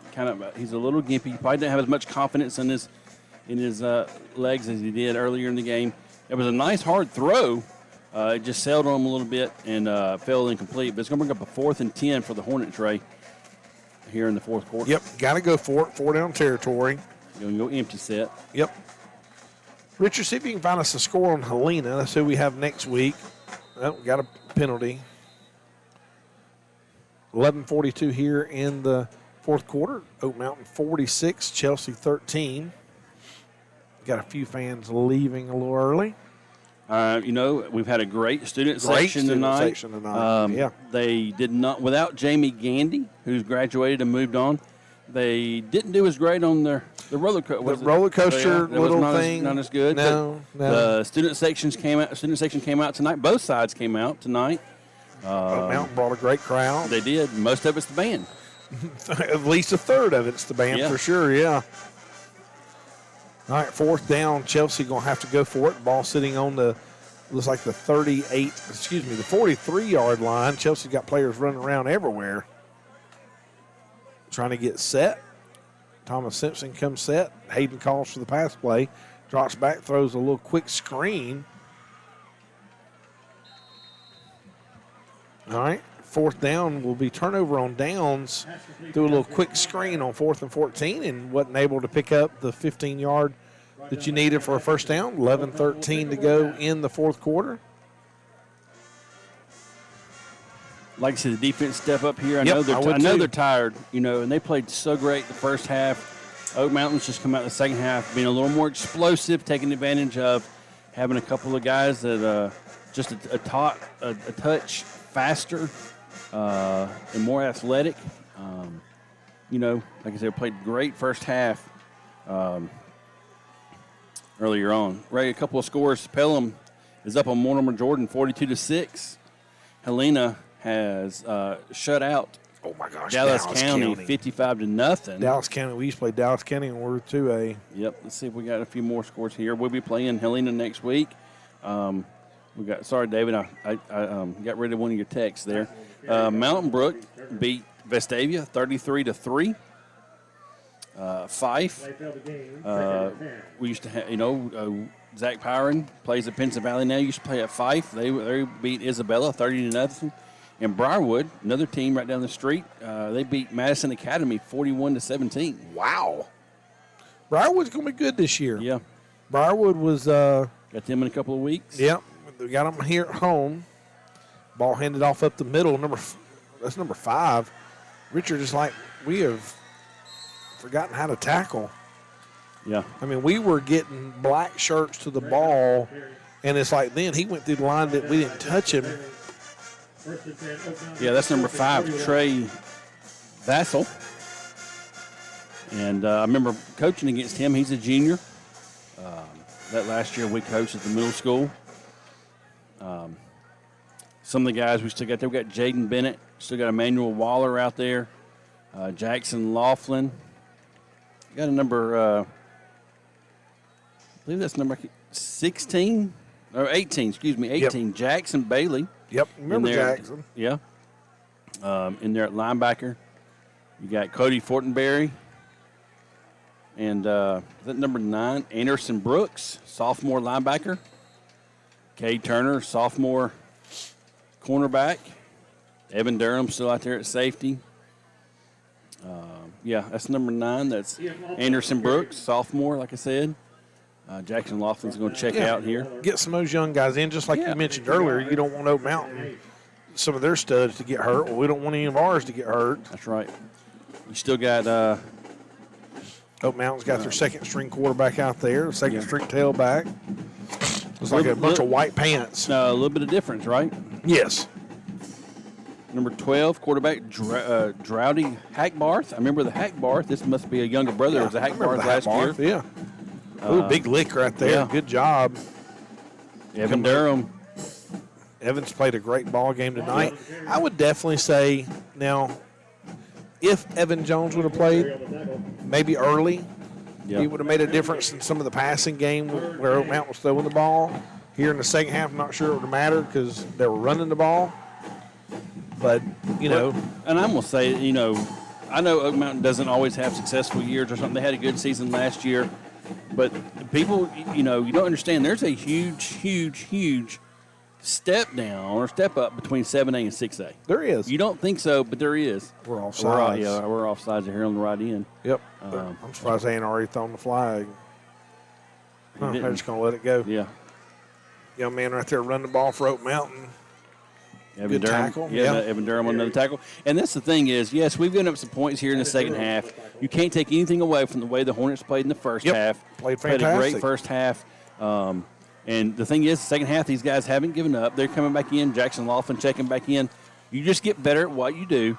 He's a little gimpy. Probably didn't have as much confidence in his legs as he did earlier in the game. It was a nice hard throw. It just sailed on him a little bit and fell incomplete. But it's going to bring up a 4th and 10 for the Hornet Tray here in the fourth quarter. Yep, got to go for it. 4 down territory. You're going to go empty set. Yep. Richard, see if you can find us a score on Helena. That's who we have next week. Oh, got a penalty. 11:42 here in the fourth quarter. Oak Mountain 46, Chelsea 13. Got a few fans leaving a little early. We've had a great student section tonight. Yeah. They did not, without Jamie Gandy, who's graduated and moved on, they didn't do as great on the roller coaster. The roller coaster little thing. Not as good. No. The student section came out tonight. Both sides came out tonight. Oak Mountain brought a great crowd. They did. Most of it's the band. At least a third of it's the band for sure, yeah. All right, 4th down. Chelsea going to have to go for it. Ball sitting on the 43-yard line. Chelsea got players running around everywhere. Trying to get set. Thomas Simpson comes set. Hayden calls for the pass play. Drops back, throws a little quick screen. All right, fourth down will be turnover on downs. Do a little quick screen on 4th and 14 and wasn't able to pick up the 15-yard that you needed for a first down. 11-13 to go in the fourth quarter. Like I said, the defense step up here. I Yep, know they're tired, and they played so great the first half. Oak Mountain's just come out in the second half, being a little more explosive, taking advantage of having a couple of guys that just a touch faster and more athletic. Like I said, played great first half earlier on. Ray, a couple of scores. Pelham is up on Mortimer Jordan, 42-6. Helena has shut out. Oh my gosh! Dallas County 55-0. Dallas County. We used to play Dallas County in Order 2A. Yep. Let's see if we got a few more scores here. We'll be playing Helena next week. Sorry, David. I got rid of one of your texts there. Mountain Brook beat Vestavia 33-3. Fife. We used to have, Zach Pyron plays at Pinson Valley now. Used to play at Fife. They beat Isabella 30-0. And Briarwood, another team right down the street, they beat Madison Academy 41-17. Wow. Briarwood's going to be good this year. Yeah. Briarwood was got them in a couple of weeks. Yep. We got them here at home. Ball handed off up the middle. That's number 5. Richard is like, we have forgotten how to tackle. Yeah. I mean, we were getting black shirts to the ball, and it's like then he went through the line that we didn't touch him. Yeah, that's number 5, Trey Vassell. And I remember coaching against him. He's a junior. That last year we coached at the middle school. Some of the guys we still got there, we got Jaden Bennett, still got Emmanuel Waller out there, Jackson Laughlin. Got a number, I believe that's number 16, or 18, 18, yep. Jackson Bailey. Yep, remember Jackson. Yeah. In there at linebacker. You got Cody Fortenberry. And is that number 9? Anderson Brooks, sophomore linebacker. Cade Turner, sophomore cornerback. Evan Durham still out there at safety. Yeah, that's number 9. That's Anderson Brooks, sophomore, like I said. Jackson Laughlin's going to check out here. Get some of those young guys in, just like you mentioned earlier. You don't want Oak Mountain, some of their studs to get hurt. Well, we don't want any of ours to get hurt. That's right. We still got Oak Mountain's got their second-string quarterback out there, second-string tailback. It's like a bunch of white pants. A little bit of difference, right? Yes. Number 12, quarterback Drowdy Hackbarth. I remember the Hackbarth. This must be a younger brother. It was a Hackbarth last year. Yeah. Big lick right there. Yeah. Good job. Evan Durham. Evans played a great ball game tonight. I would definitely say now, if Evan Jones would have played maybe early, he would have made a difference in some of the passing game where Oak Mountain was throwing the ball. Here in the second half, I'm not sure it would have mattered because they were running the ball. But, And I'm going to say, I know Oak Mountain doesn't always have successful years or something. They had a good season last year. But people, you don't understand. There's a huge step down or step up between 7A and 6A. There is. You don't think so, but there is. We're offsides. We're offsides here on the right end. Yep. I'm surprised they ain't already thrown the flag. They're just going to let it go. Yeah. Young man right there running the ball for Oak Mountain. Evan Good Durham. tackle. Yeah, Evan Durham on another tackle. And that's the thing is, yes, we've given up some points here in the second half. You can't take anything away from the way the Hornets played in the first half. Played fantastic. Played a great first half. And the thing is, the second half, these guys haven't given up. They're coming back in. Jackson Laughlin checking back in. You just get better at what you do.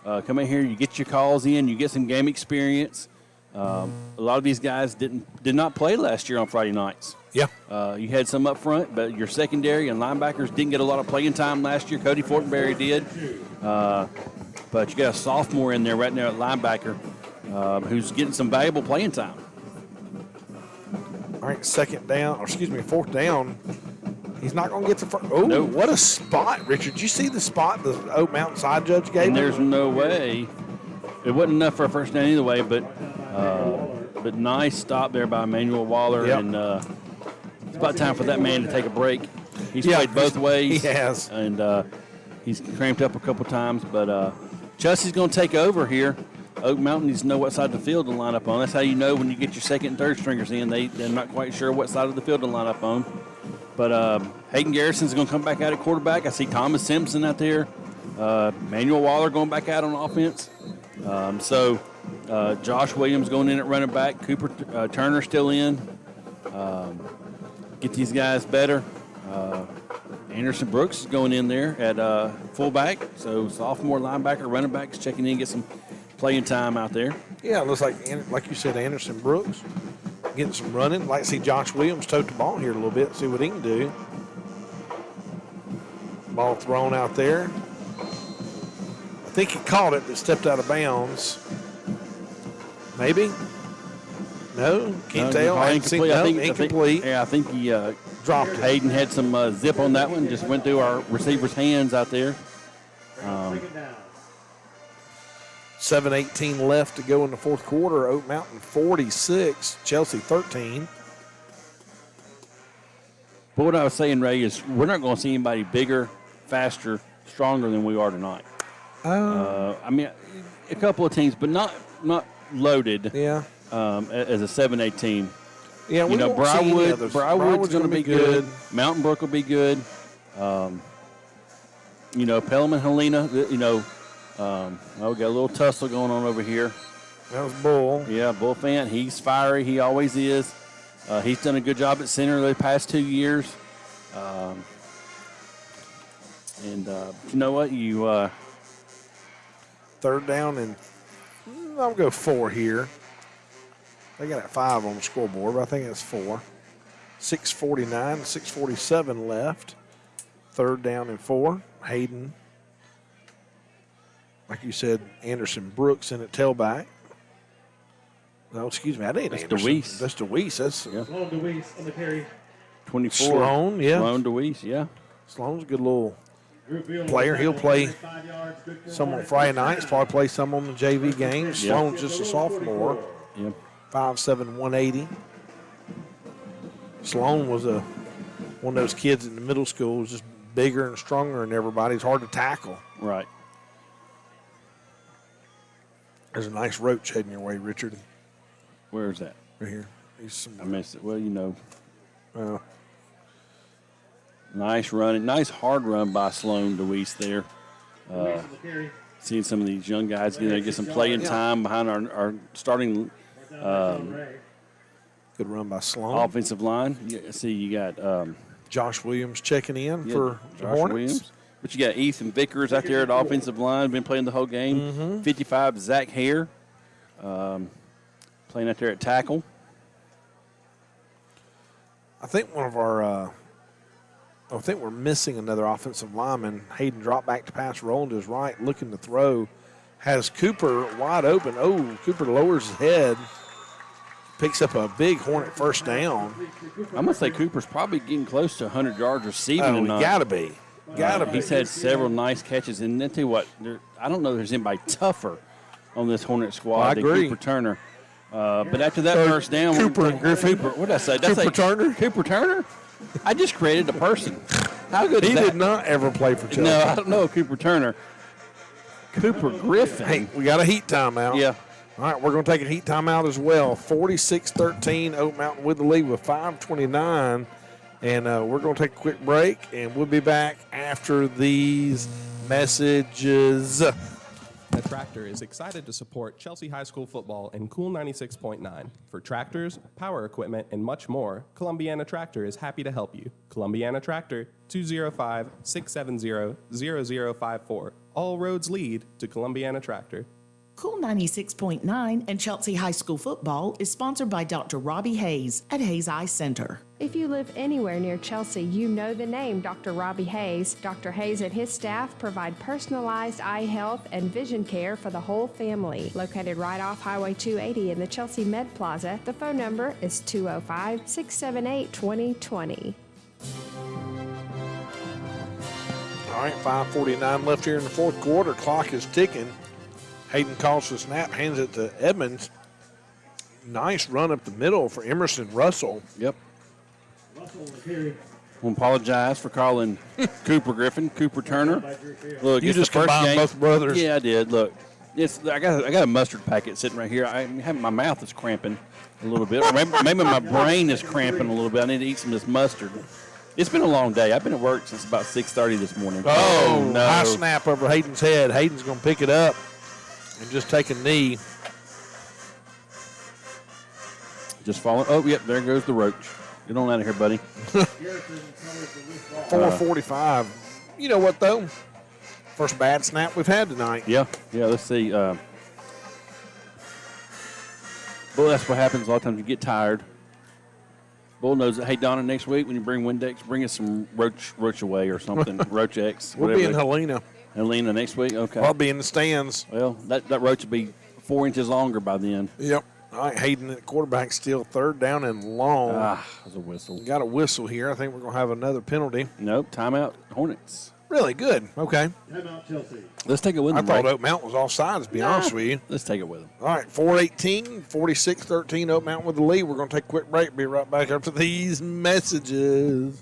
Come in here, you get your calls in, you get some game experience. A lot of these guys did not play last year on Friday nights. Yeah. You had some up front, but your secondary and linebackers didn't get a lot of playing time last year. Cody Fortenberry did. But you got a sophomore in there right now at linebacker who's getting some valuable playing time. All right, fourth down. He's not going to get the first. Oh, Nope. What a spot, Richard. Did you see the spot the Oak Mountain side judge gave And him? there's no way. It wasn't enough for a first down either way, but nice stop there by Emmanuel Waller. Yep. And it's about time for that man to take a break. He's played both ways. He has. And He's cramped up a couple times, but Chelsea's going to take over here. Oak Mountain needs to know what side of the field to line up on. That's how you know when you get your second and third stringers in. They're not quite sure what side of the field to line up on. But Hayden Garrison's going to come back out at quarterback. I see Thomas Simpson out there. Manuel Waller going back out on offense. Josh Williams going in at running back. Cooper Turner still in. Get these guys better. Anderson Brooks is going in there at fullback. So sophomore linebacker, running backs checking in, get some playing time out there. Yeah, it looks like you said, Anderson Brooks getting some running. I'd like to see Josh Williams tote the ball here a little bit, see what he can do. Ball thrown out there. I think he caught it, but stepped out of bounds. Maybe? No? Can't tell. I think incomplete. I think he dropped it. Hayden had some zip on that one, just went through our receiver's hands out there. 7:18 left to go in the fourth quarter. Oak Mountain 46, Chelsea 13. But what I was saying, Ray, is we're not going to see anybody bigger, faster, stronger than we are tonight. I mean, a couple of teams, but not loaded. Yeah. As a 7A team. Yeah, you know, Briarwood's going to be good. Mountain Brook will be good. You know, Pelham and Helena. You know, we got a little tussle going on over here. That was Bull. Yeah, Bull fan. He's fiery. He always is. He's done a good job at center the past 2 years. You know what? Third down, and I'll go 4 here. They got it 5 on the scoreboard, but I think it's 4. 6:49, 6:47 left. Third down and 4. Hayden. Like you said, Anderson Brooks in at tailback. No, excuse me, I didn't. That's Anderson. DeWeese. That's DeWeese. That's Sloan DeWeese on the carry. 24. Sloan, yeah. Sloan DeWeese, yeah. Sloan's a good little player. He'll play some on Friday nights, probably play some on the JV games. Yeah. Sloan's just a sophomore. Yeah. 5'7", 180. Sloan was one of those kids in the middle school, was just bigger and stronger than everybody. It's hard to tackle. Right. There's a nice roach heading your way, Richard. Where is that? Right here. I missed it. Well, you know. Well, nice running. Nice hard run by Sloan DeWeese there. Seeing some of these young guys get some playing time behind our starting good run by Sloan. Offensive line. You got Josh Williams checking in for the Josh Hornets. Williams. But you got Ethan Vickers out there at the offensive line, been playing the whole game. Mm-hmm. 55, Zach Hare, playing out there at tackle. I think I think we're missing another offensive lineman. Hayden dropped back to pass, rolling to his right, looking to throw. Has Cooper wide open. Oh, Cooper lowers his head. Picks up a big Hornet first down. I'm going to say Cooper's probably getting close to 100 yards receiving tonight. Got to be. He's had several nice catches. And then, tell you what, I don't know if there's anybody tougher on this Hornet squad than Cooper Turner. But after that first down, Cooper and Griffin. What did I say? Turner? Cooper Turner? I just created a person. How good is that? He did not ever play for Chelsea. No, I don't know Cooper Turner. Cooper Griffin. Hey, we got a heat timeout. Yeah. All right, we're going to take a heat timeout as well. 46-13, Oak Mountain with the lead with 5:29. And we're going to take a quick break, and we'll be back after these messages. The Tractor is excited to support Chelsea High School football and Cool 96.9. For tractors, power equipment, and much more, Columbiana Tractor is happy to help you. Columbiana Tractor, 205-670-0054. All roads lead to Columbiana Tractor. Cool 96.9 and Chelsea High School football is sponsored by Dr. Robbie Hayes at Hayes Eye Center. If you live anywhere near Chelsea, you know the name Dr. Robbie Hayes. Dr. Hayes and his staff provide personalized eye health and vision care for the whole family. Located right off Highway 280 in the Chelsea Med Plaza, the phone number is 205-678-2020. All right, 5:49 left here in the fourth quarter. Clock is ticking. Hayden calls the snap, hands it to Edmonds. Nice run up the middle for Emerson Russell. Yep. Russell on the carry. I apologize for calling Cooper Griffin, Cooper Turner. Look, You it's just the first combined game. both brothers. Yeah, I did. Look, I got a mustard packet sitting right here. My mouth is cramping a little bit. Or maybe my brain is cramping a little bit. I need to eat some of this mustard. It's been a long day. I've been at work since about 6:30 this morning. Oh, no. high snap over Hayden's head. Hayden's going to pick it up and just take a knee. Just falling. Oh, yep, there goes the roach. Get on out of here, buddy. 4:45. You know what, though? First bad snap we've had tonight. Yeah, let's see. Well, that's what happens. A lot of times you get tired. Bull knows that. Hey, Donna, next week when you bring Windex, bring us some roach away or something. Roach X. We'll be in Helena. Helena next week? Okay. I'll be in the stands. Well, that roach will be 4 inches longer by then. Yep. All right, Hayden at quarterback still 3rd down and long. There's a whistle. Got a whistle here. I think we're going to have another penalty. Nope, timeout, Hornets. Really good. Okay. Timeout, Chelsea. Let's take it with I them. thought Oak Mountain was offside, to be honest with you. Let's take it with them. All right, 4:18, 46-13, Oak Mountain with the lead. We're going to take a quick break. Be right back after these messages.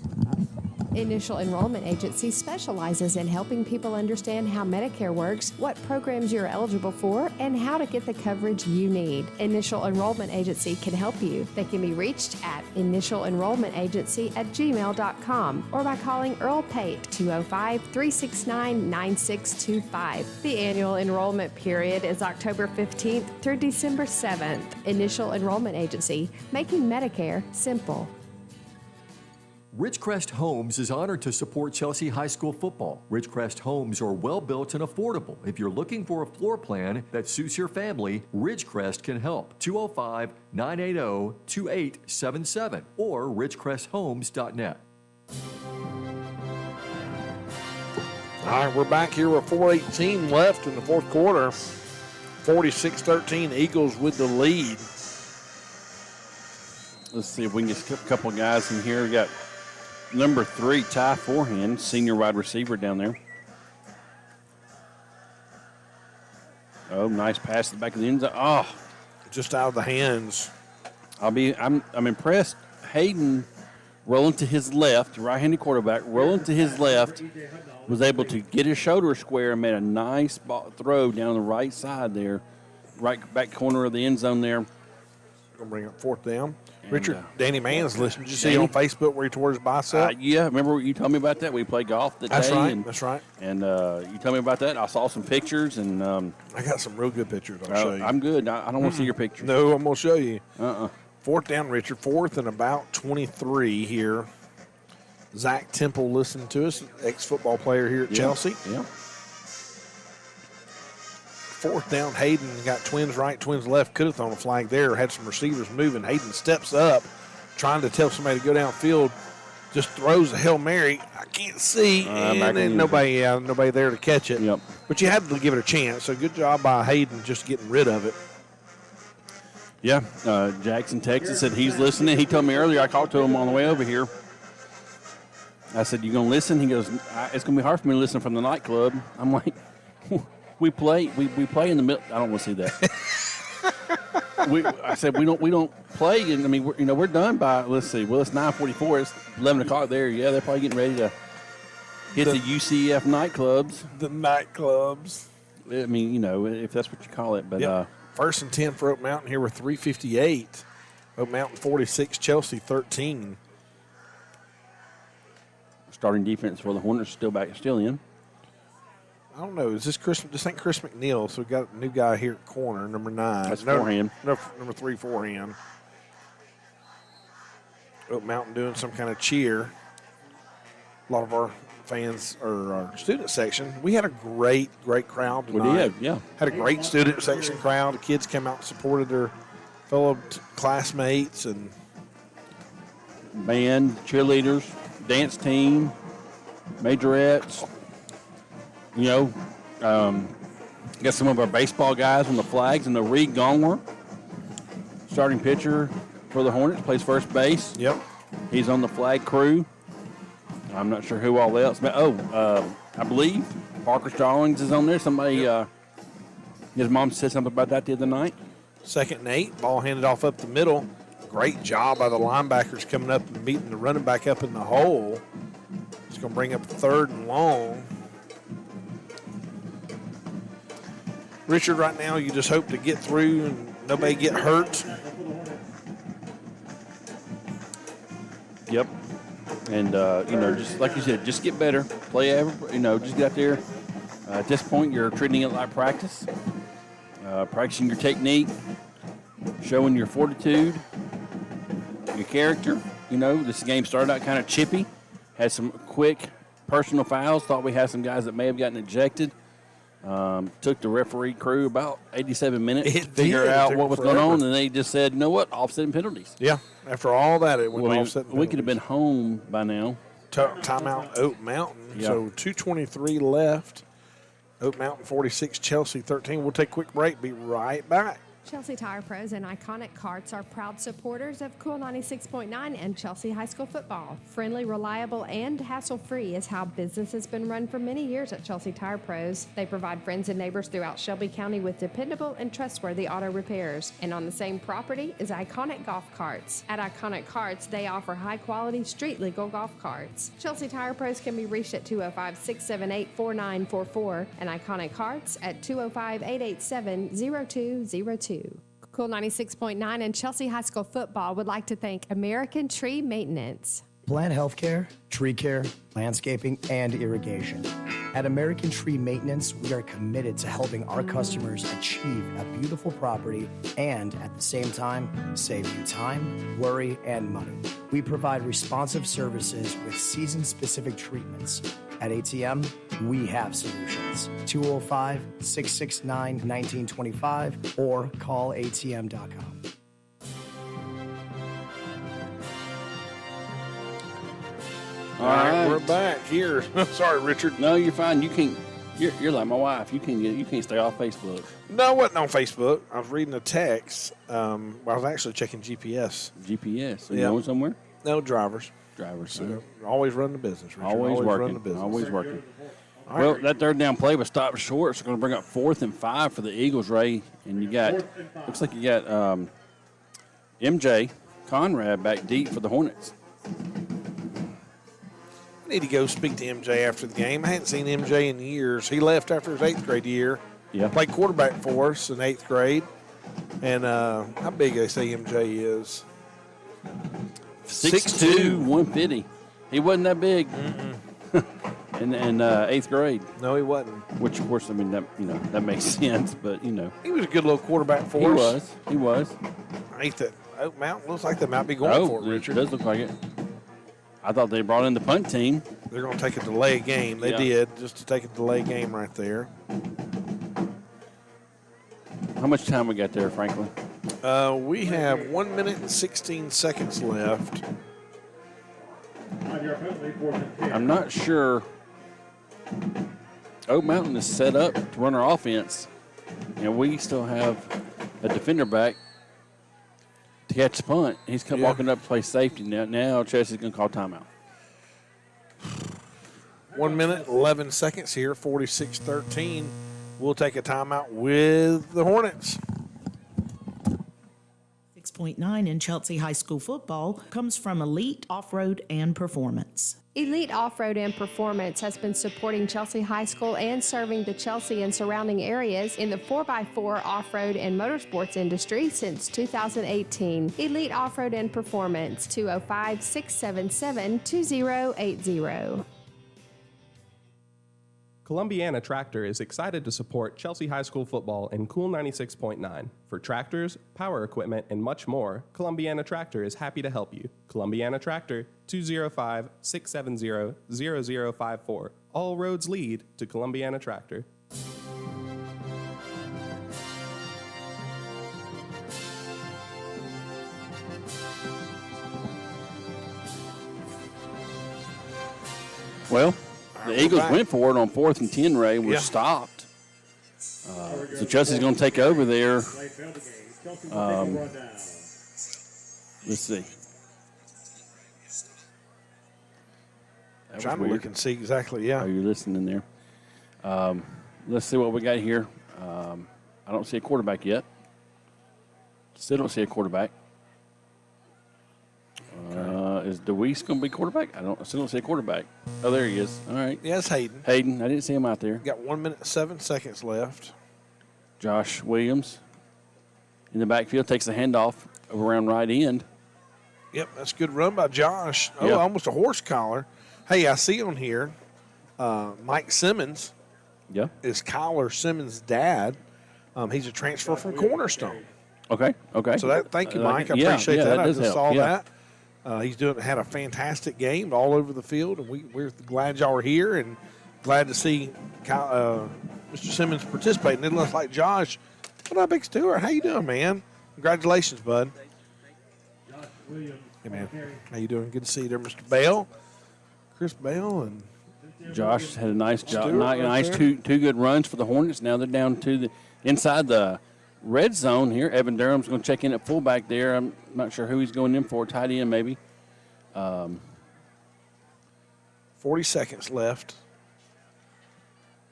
Initial Enrollment Agency specializes in helping people understand how Medicare works, what programs you're eligible for, and how to get the coverage you need. Initial Enrollment Agency can help you. They can be reached at initialenrollmentagency@gmail.com or by calling Earl Pate 205-369-9625. The annual enrollment period is October 15th through December 7th. Initial Enrollment Agency, making Medicare simple. Ridgecrest Homes is honored to support Chelsea High School football. Ridgecrest Homes are well built and affordable. If you're looking for a floor plan that suits your family, Ridgecrest can help. 205-980-2877 or ridgecresthomes.net. All right, we're back here with 4:18 left in the fourth quarter. 46-13, Eagles with the lead. Let's see if we can get a couple of guys in here. We got number 3, Ty Forehand, senior wide receiver down there. Oh, nice pass to the back of the end zone. Oh, just out of the hands. I'm impressed. Hayden rolling to his left, right-handed quarterback, rolling to his left, was able to get his shoulder square and made a nice throw down the right side there, right back corner of the end zone there. Going to bring up 4th down. And, Richard, Danny Mann's listening. Did you see on Facebook where he tore his bicep? Yeah, remember you told me about that? We played golf that That's day. right. That's right. And you told me about that. I saw some pictures. And I got some real good pictures. I'll show you. I'm good. I don't want to see your pictures. No, I'm going to show you. 4th down, Richard. 4th and about 23 here. Zach Temple listening to us, ex-football player here at Chelsea. Yeah. 4th down, Hayden got twins right, twins left. Could have thrown a flag there, had some receivers moving. Hayden steps up, trying to tell somebody to go downfield. Just throws a Hail Mary. I can't see, and then nobody there to catch it. Yep. But you had to give it a chance. So good job by Hayden just getting rid of it. Yeah. Jackson, Texas said he's listening. He told me earlier, I talked to him on the way over here. I said, you going to listen? He goes, it's going to be hard for me to listen from the nightclub. I'm like, we play in the middle. I don't want to see that. I said we don't play, and I mean we're done by, let's see, well it's 9:44, it's 11 o'clock there. Yeah, they're probably getting ready to hit the UCF nightclubs. The nightclubs. I mean, if that's what you call it, but 1st and 10 for Oak Mountain here with 3:58. Oak Mountain 46, Chelsea 13. Starting defense for the Hornets still in. I don't know. Is this Chris? This ain't Chris McNeil. So we got a new guy here at corner, number 9. That's Forehand. Number 3, Forehand. Oak Mountain doing some kind of cheer. A lot of our fans or our student section. We had a great crowd tonight. We did, yeah. Had a great student section crowd. The kids came out and supported their fellow classmates and band, cheerleaders, dance team, majorettes. Got some of our baseball guys on the flags, and the Reed Gongwer, starting pitcher for the Hornets, plays first base. Yep. He's on the flag crew. I'm not sure who all else. But, I believe Parker Stallings is on there. Somebody, his mom said something about that the other night. 2nd and 8, ball handed off up the middle. Great job by the linebackers coming up and beating the running back up in the hole. It's going to bring up 3rd and long. Richard, right now you just hope to get through and nobody get hurt. Yep. And, just like you said, just get better. Play, just get out there. At this point, you're treating it like practice. Practicing your technique, showing your fortitude, your character. This game started out kind of chippy. Had some quick personal fouls. Thought we had some guys that may have gotten ejected. Took the referee crew about 87 minutes to figure out what was going on, and they just said, you know what, offsetting penalties. Yeah, after all that, it went offsetting penalties. We could have been home by now. Timeout, Oak Mountain. Yep. So 2:23 left. Oak Mountain 46, Chelsea 13. We'll take a quick break. Be right back. Chelsea Tire Pros and Iconic Carts are proud supporters of Cool 96.9 and Chelsea High School football. Friendly, reliable, and hassle-free is how business has been run for many years at Chelsea Tire Pros. They provide friends and neighbors throughout Shelby County with dependable and trustworthy auto repairs. And on the same property is Iconic Golf Carts. At Iconic Carts, they offer high-quality, street-legal golf carts. Chelsea Tire Pros can be reached at 205-678-4944 and Iconic Carts at 205-887-0202. Cool 96.9 and Chelsea High School football would like to thank American Tree Maintenance. Plant healthcare, tree care, landscaping, and irrigation. At American Tree Maintenance, we are committed to helping our customers achieve a beautiful property and, at the same time, save you time, worry, and money. We provide responsive services with season-specific treatments. At ATM, we have solutions. 205-669-1925 or call atm.com. All right, we're back here. Sorry, Richard. No, you're fine. You can't. You're like my wife. You can't stay off Facebook. No, I wasn't on Facebook. I was reading a text. I was actually checking GPS. GPS. Are you going somewhere? No, drivers. So always run the business, Richard. Always working. Run the business. Always working. All Well, right. that 3rd down play was stopped short. It's going to bring up 4th and 5 for the Eagles, Ray. And you got, looks like you got MJ Conrad back deep for the Hornets. I need to go speak to MJ after the game. I hadn't seen MJ in years. He left after his 8th grade year. Yeah. Played quarterback for us in 8th grade. And how big they say MJ is? 6'2", 150. He wasn't that big in 8th grade. No, he wasn't. Which, of course, I mean, that makes sense, but, He was a good little quarterback for us. He was. I think that Oak Mountain looks like they might be going for it, Richard. It does look like it. I thought they brought in the punt team. They're going to take a delay game. They did, just to take a delay game right there. How much time we got there, Franklin? We have 1 minute and 16 seconds left. I'm not sure. Oak Mountain is set up to run our offense, and we still have a defender back to catch the punt. He's walking up to play safety now. Now Chelsea's going to call timeout. 1 minute, 11 seconds here, 46-13. We'll take a timeout with the Hornets. 6.9 in Chelsea High School football comes from Elite Off-Road and Performance. Elite Off-Road and Performance has been supporting Chelsea High School and serving the Chelsea and surrounding areas in the 4x4 off-road and motorsports industry since 2018. Elite Off-Road and Performance, 205-677-2080. Columbiana Tractor is excited to support Chelsea High School football and Cool 96.9. For tractors, power equipment, and much more, Columbiana Tractor is happy to help you. Columbiana Tractor, 205-670-0054. All roads lead to Columbiana Tractor. Well, the Eagles went for it on 4th and 10, Ray, was stopped. So Chelsea's going to take over there. Let's see. I'm trying to look and see exactly, Oh, you're listening there. Let's see what we got here. I don't see a quarterback yet. Still don't see a quarterback. Is DeWeese going to be quarterback? I still don't see a quarterback. Oh, there he is. All right. Yeah, it's Hayden. Hayden. I didn't see him out there. Got 1 minute and 7 seconds left. Josh Williams in the backfield takes the handoff around right end. Yep, that's a good run by Josh. Oh, Yeah. almost a horse collar. Hey, I see on here Mike Simmons Yeah. is Kyler Simmons' dad. He's a transfer from Cornerstone. Okay. So thank you, Mike. I yeah, appreciate yeah, that. that I does just help. saw Yeah. that. He's had a fantastic game all over the field, and we're glad y'all are here and glad to see Mr. Simmons participating. It looks like Josh. What up, Big Stewart? How you doing, man? Congratulations, bud. Hey, man. How you doing? Good to see you there, Mr. Bell. Chris Bell and Josh had a nice job. Stewart right Nice there. two good runs for the Hornets. Now they're down to the inside the red zone here. Evan Durham's going to check in at fullback there. I'm not sure who he's going in for. Tight end maybe. 40 seconds left.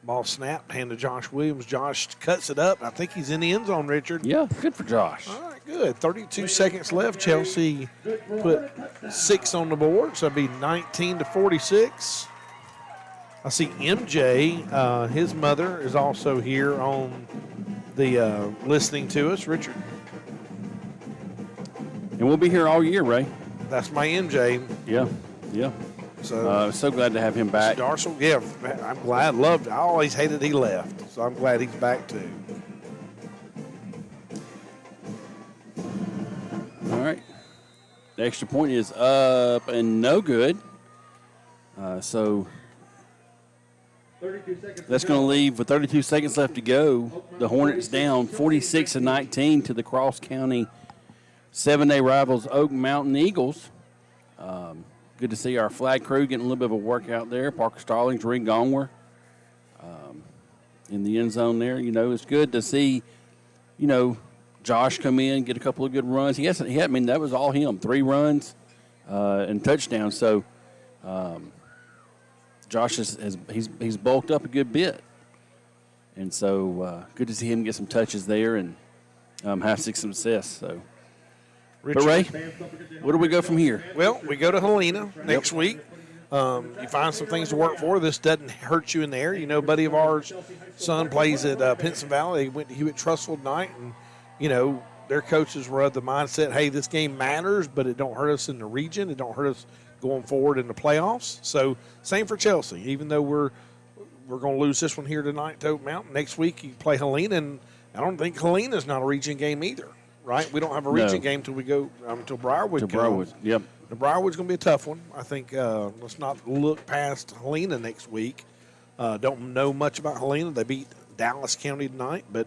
Ball snapped, hand to Josh Williams. Josh cuts it up. I think he's in the end zone, Richard. Yeah, good for Josh. All right, good. 32 seconds left. Chelsea put 6 on the board, so it'd be 19-46. I see MJ, his mother, is also here on the listening to us. Richard, And we'll be here all year, Ray. that's my MJ. Yeah. So glad to have him back. Darcel, yeah, I'm glad. Loved. I always hated he left, so I'm glad he's back too. All right. The extra point is up and no good. So 32 seconds. that's going to leave with 32 seconds left to go. The Hornets down 46-19 to the Cross County 7A rivals Oak Mountain Eagles. Good to see our flag crew getting a little bit of a workout there. Parker Stallings, Reed Gongwer in the end zone there. You know, it's good to see, Josh come in, get a couple of good runs. I mean, that was all him. 3 runs and touchdowns. So Josh he's bulked up a good bit. And so good to see him get some touches there and have some success. So. Richard, But Ray, where do we go from here? well, we go to Helena next week. You find some things to work for. This doesn't hurt you in there. You know, a buddy of ours, son plays at Pinson Valley. He went to Hewitt-Trussville tonight, and, their coaches were of the mindset, hey, this game matters, but it don't hurt us in the region. It don't hurt us going forward in the playoffs. So same for Chelsea. Even though we're going to lose this one here tonight to Oak Mountain, next week you play Helena, and I don't think Helena's not a region game either. Right, we don't have a region game until we go until Briarwood. Yep. The Briarwood's going to be a tough one. I think let's not look past Helena next week. Don't know much about Helena. They beat Dallas County tonight, but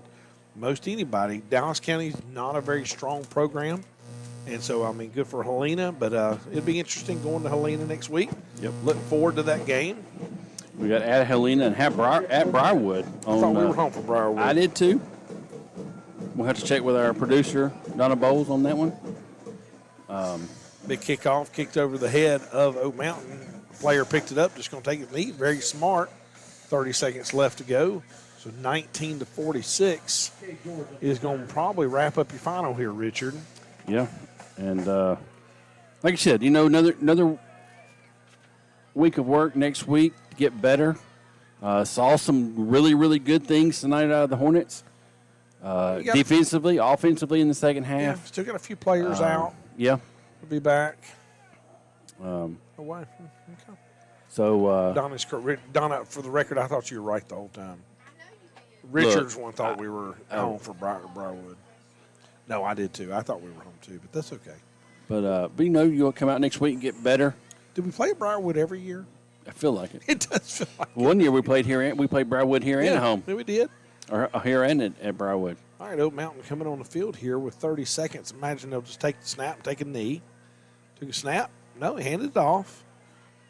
most anybody, Dallas County's not a very strong program, and so good for Helena. But it'd be interesting going to Helena next week. Yep. Look forward to that game. We got at Helena and at Briarwood. I thought we were home for Briarwood. I did too. We'll have to check with our producer, Donna Bowles, on that one. Big kickoff, kicked over the head of Oak Mountain. Player picked it up, just going to take it neat. Very smart. 30 seconds left to go. So 19-46 is going to probably wrap up your final here, Richard. Yeah. And like I said, another week of work next week to get better. Saw some really, really good things tonight out of the Hornets. Defensively, offensively in the second half. Yeah, still got a few players out. Yeah. We'll be back. Away. Okay. So Donna's correct. Donna, for the record, I thought you were right the whole time. Richard's one thought we were home for Briarwood. No, I did too. I thought we were home too, but that's okay. But you'll come out next week and get better. Do we play Briarwood every year? I feel like it. It does feel like One year we played Briarwood here and at home. Yeah, we did. Or here and at Briarwood. All right, Oak Mountain coming on the field here with 30 seconds. Imagine they'll just take the snap, take a knee. Took a snap. No, he handed it off.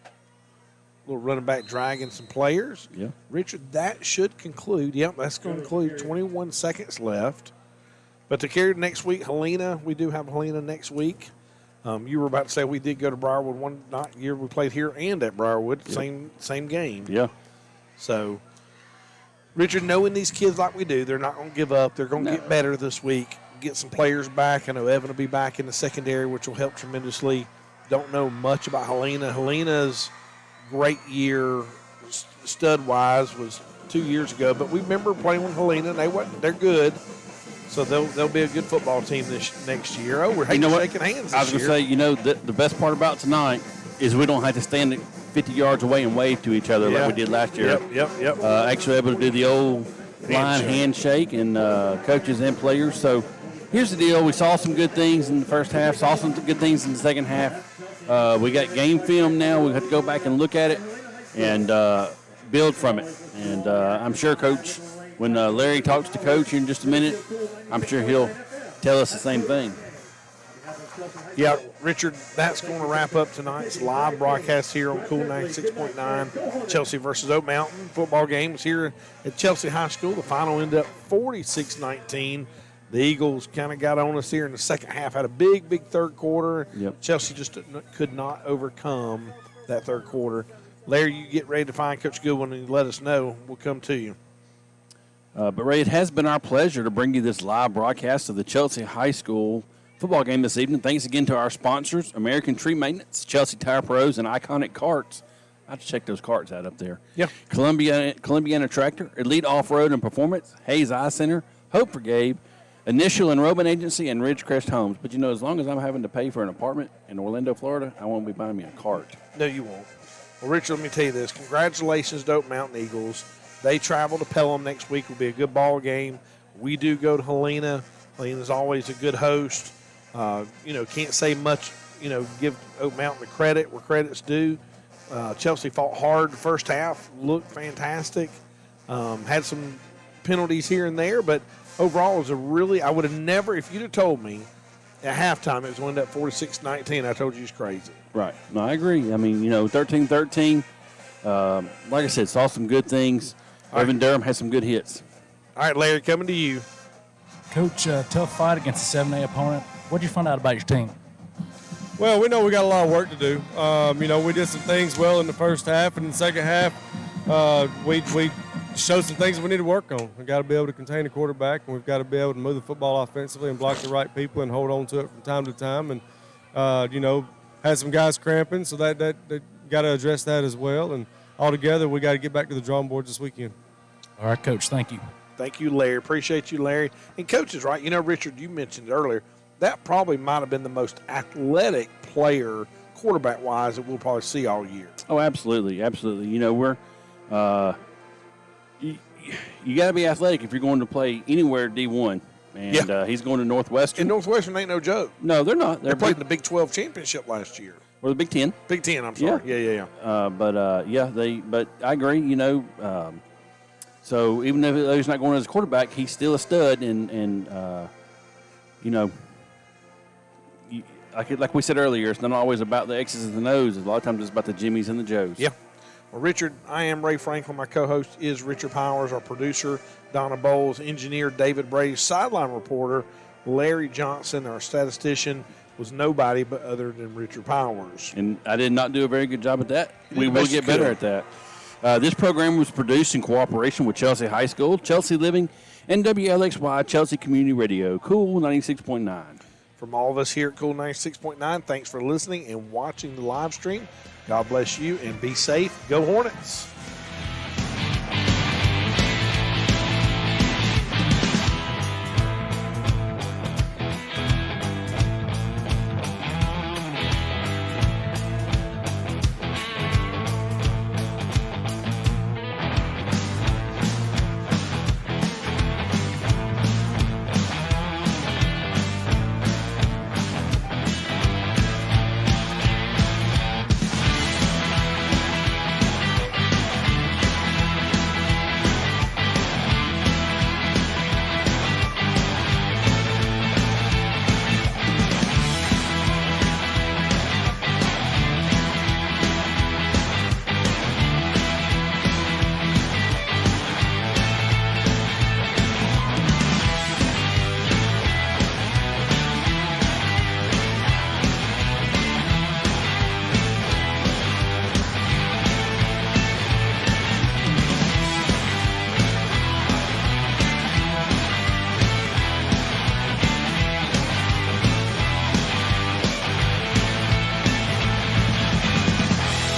A little running back dragging some players. Yeah. Richard, that should conclude. Yep, that's going to conclude. 21 seconds left. But to carry next week, Helena, we do have Helena next week. You were about to say we did go to Briarwood one year we played here and at Briarwood, Yep. same game. Yeah. So, Richard, knowing these kids like we do, they're not going to give up. They're going to get better this week, get some players back. I know Evan will be back in the secondary, which will help tremendously. don't know much about Helena. Helena's great year, stud-wise, was 2 years ago, but we remember playing with Helena, and they're good. So they'll be a good football team this next year. Oh, we're shaking hands this I was going to say, the best part about tonight is we don't have to stand 50 yards away and wave to each other like we did last year. Yep. Actually able to do the old line handshake and coaches and players. So here's the deal. We saw some good things in the first half, saw some good things in the second half. We got game film now. We have to go back and look at it and build from it. And I'm sure, Coach, when Larry talks to Coach in just a minute, I'm sure he'll tell us the same thing. Yeah, Richard, that's going to wrap up tonight's live broadcast here on Cool 96.9. Chelsea versus Oak Mountain football games here at Chelsea High School. The final ended up 46-19. The Eagles kind of got on us here in the second half, had a big third quarter. Yep. Chelsea just could not overcome that third quarter. Larry, you get ready to find Coach Goodwin and let us know. We'll come to you. But, Ray, it has been our pleasure to bring you this live broadcast of the Chelsea High School football game this evening. Thanks again to our sponsors, American Tree Maintenance, Chelsea Tire Pros, and Iconic Carts. I have to check those carts out up there. Yeah. Columbiana Tractor, Elite Off-Road and Performance, Hayes Eye Center, Hope for Gabe, Initial Enrollment Agency, and Ridgecrest Homes. But, as long as I'm having to pay for an apartment in Orlando, Florida, I won't be buying me a cart. No, you won't. Well, Richard, let me tell you this. Congratulations to Oak Mountain Eagles. They travel to Pelham next week. Will be a good ball game. We do go to Helena. Helena's always a good host. Can't say much, give Oak Mountain the credit where credit's due. Chelsea fought hard the first half, looked fantastic. Had some penalties here and there, but overall it was I would have never, if you'd have told me at halftime it was going to end up 46-19, I told you it's crazy. Right. No, I agree. I mean, 13-13. Like I said, saw some good things. Evan Durham had some good hits. All right, Larry, coming to you. Coach, tough fight against a 7A opponent. What did you find out about your team? Well, we know we got a lot of work to do. We did some things well in the first half, and in the second half, we showed some things that we need to work on. We've got to be able to contain the quarterback, and we've got to be able to move the football offensively and block the right people and hold on to it from time to time. And, had some guys cramping, so that got to address that as well. And altogether, we got to get back to the drawing board this weekend. All right, Coach, thank you. Thank you, Larry. Appreciate you, Larry. And Coach is right. Richard, you mentioned earlier, that probably might have been the most athletic player, quarterback-wise, that we'll probably see all year. Oh, absolutely, absolutely. We're you got to be athletic if you're going to play anywhere D1. And he's going to Northwestern. And Northwestern ain't no joke. No, they're not. They played in the Big 12 championship last year. Or the Big 10. Big 10, I'm sorry. Yeah. But I agree, so even though he's not going as a quarterback, he's still a stud. And like we said earlier, it's not always about the X's and the O's. A lot of times it's about the Jimmies and the Joes. Yeah. Well, Richard, I am Ray Franklin. My co-host is Richard Powers. Our producer, Donna Bowles. Engineer, David Brady. Sideline reporter, Larry Johnson. Our statistician was nobody but other than Richard Powers. And I did not do a very good job at that. We will get better at that. This program was produced in cooperation with Chelsea High School, Chelsea Living, and WLXY Chelsea Community Radio, Cool 96.9. From all of us here at Cool 96.9, thanks for listening and watching the live stream. God bless you and be safe. Go Hornets.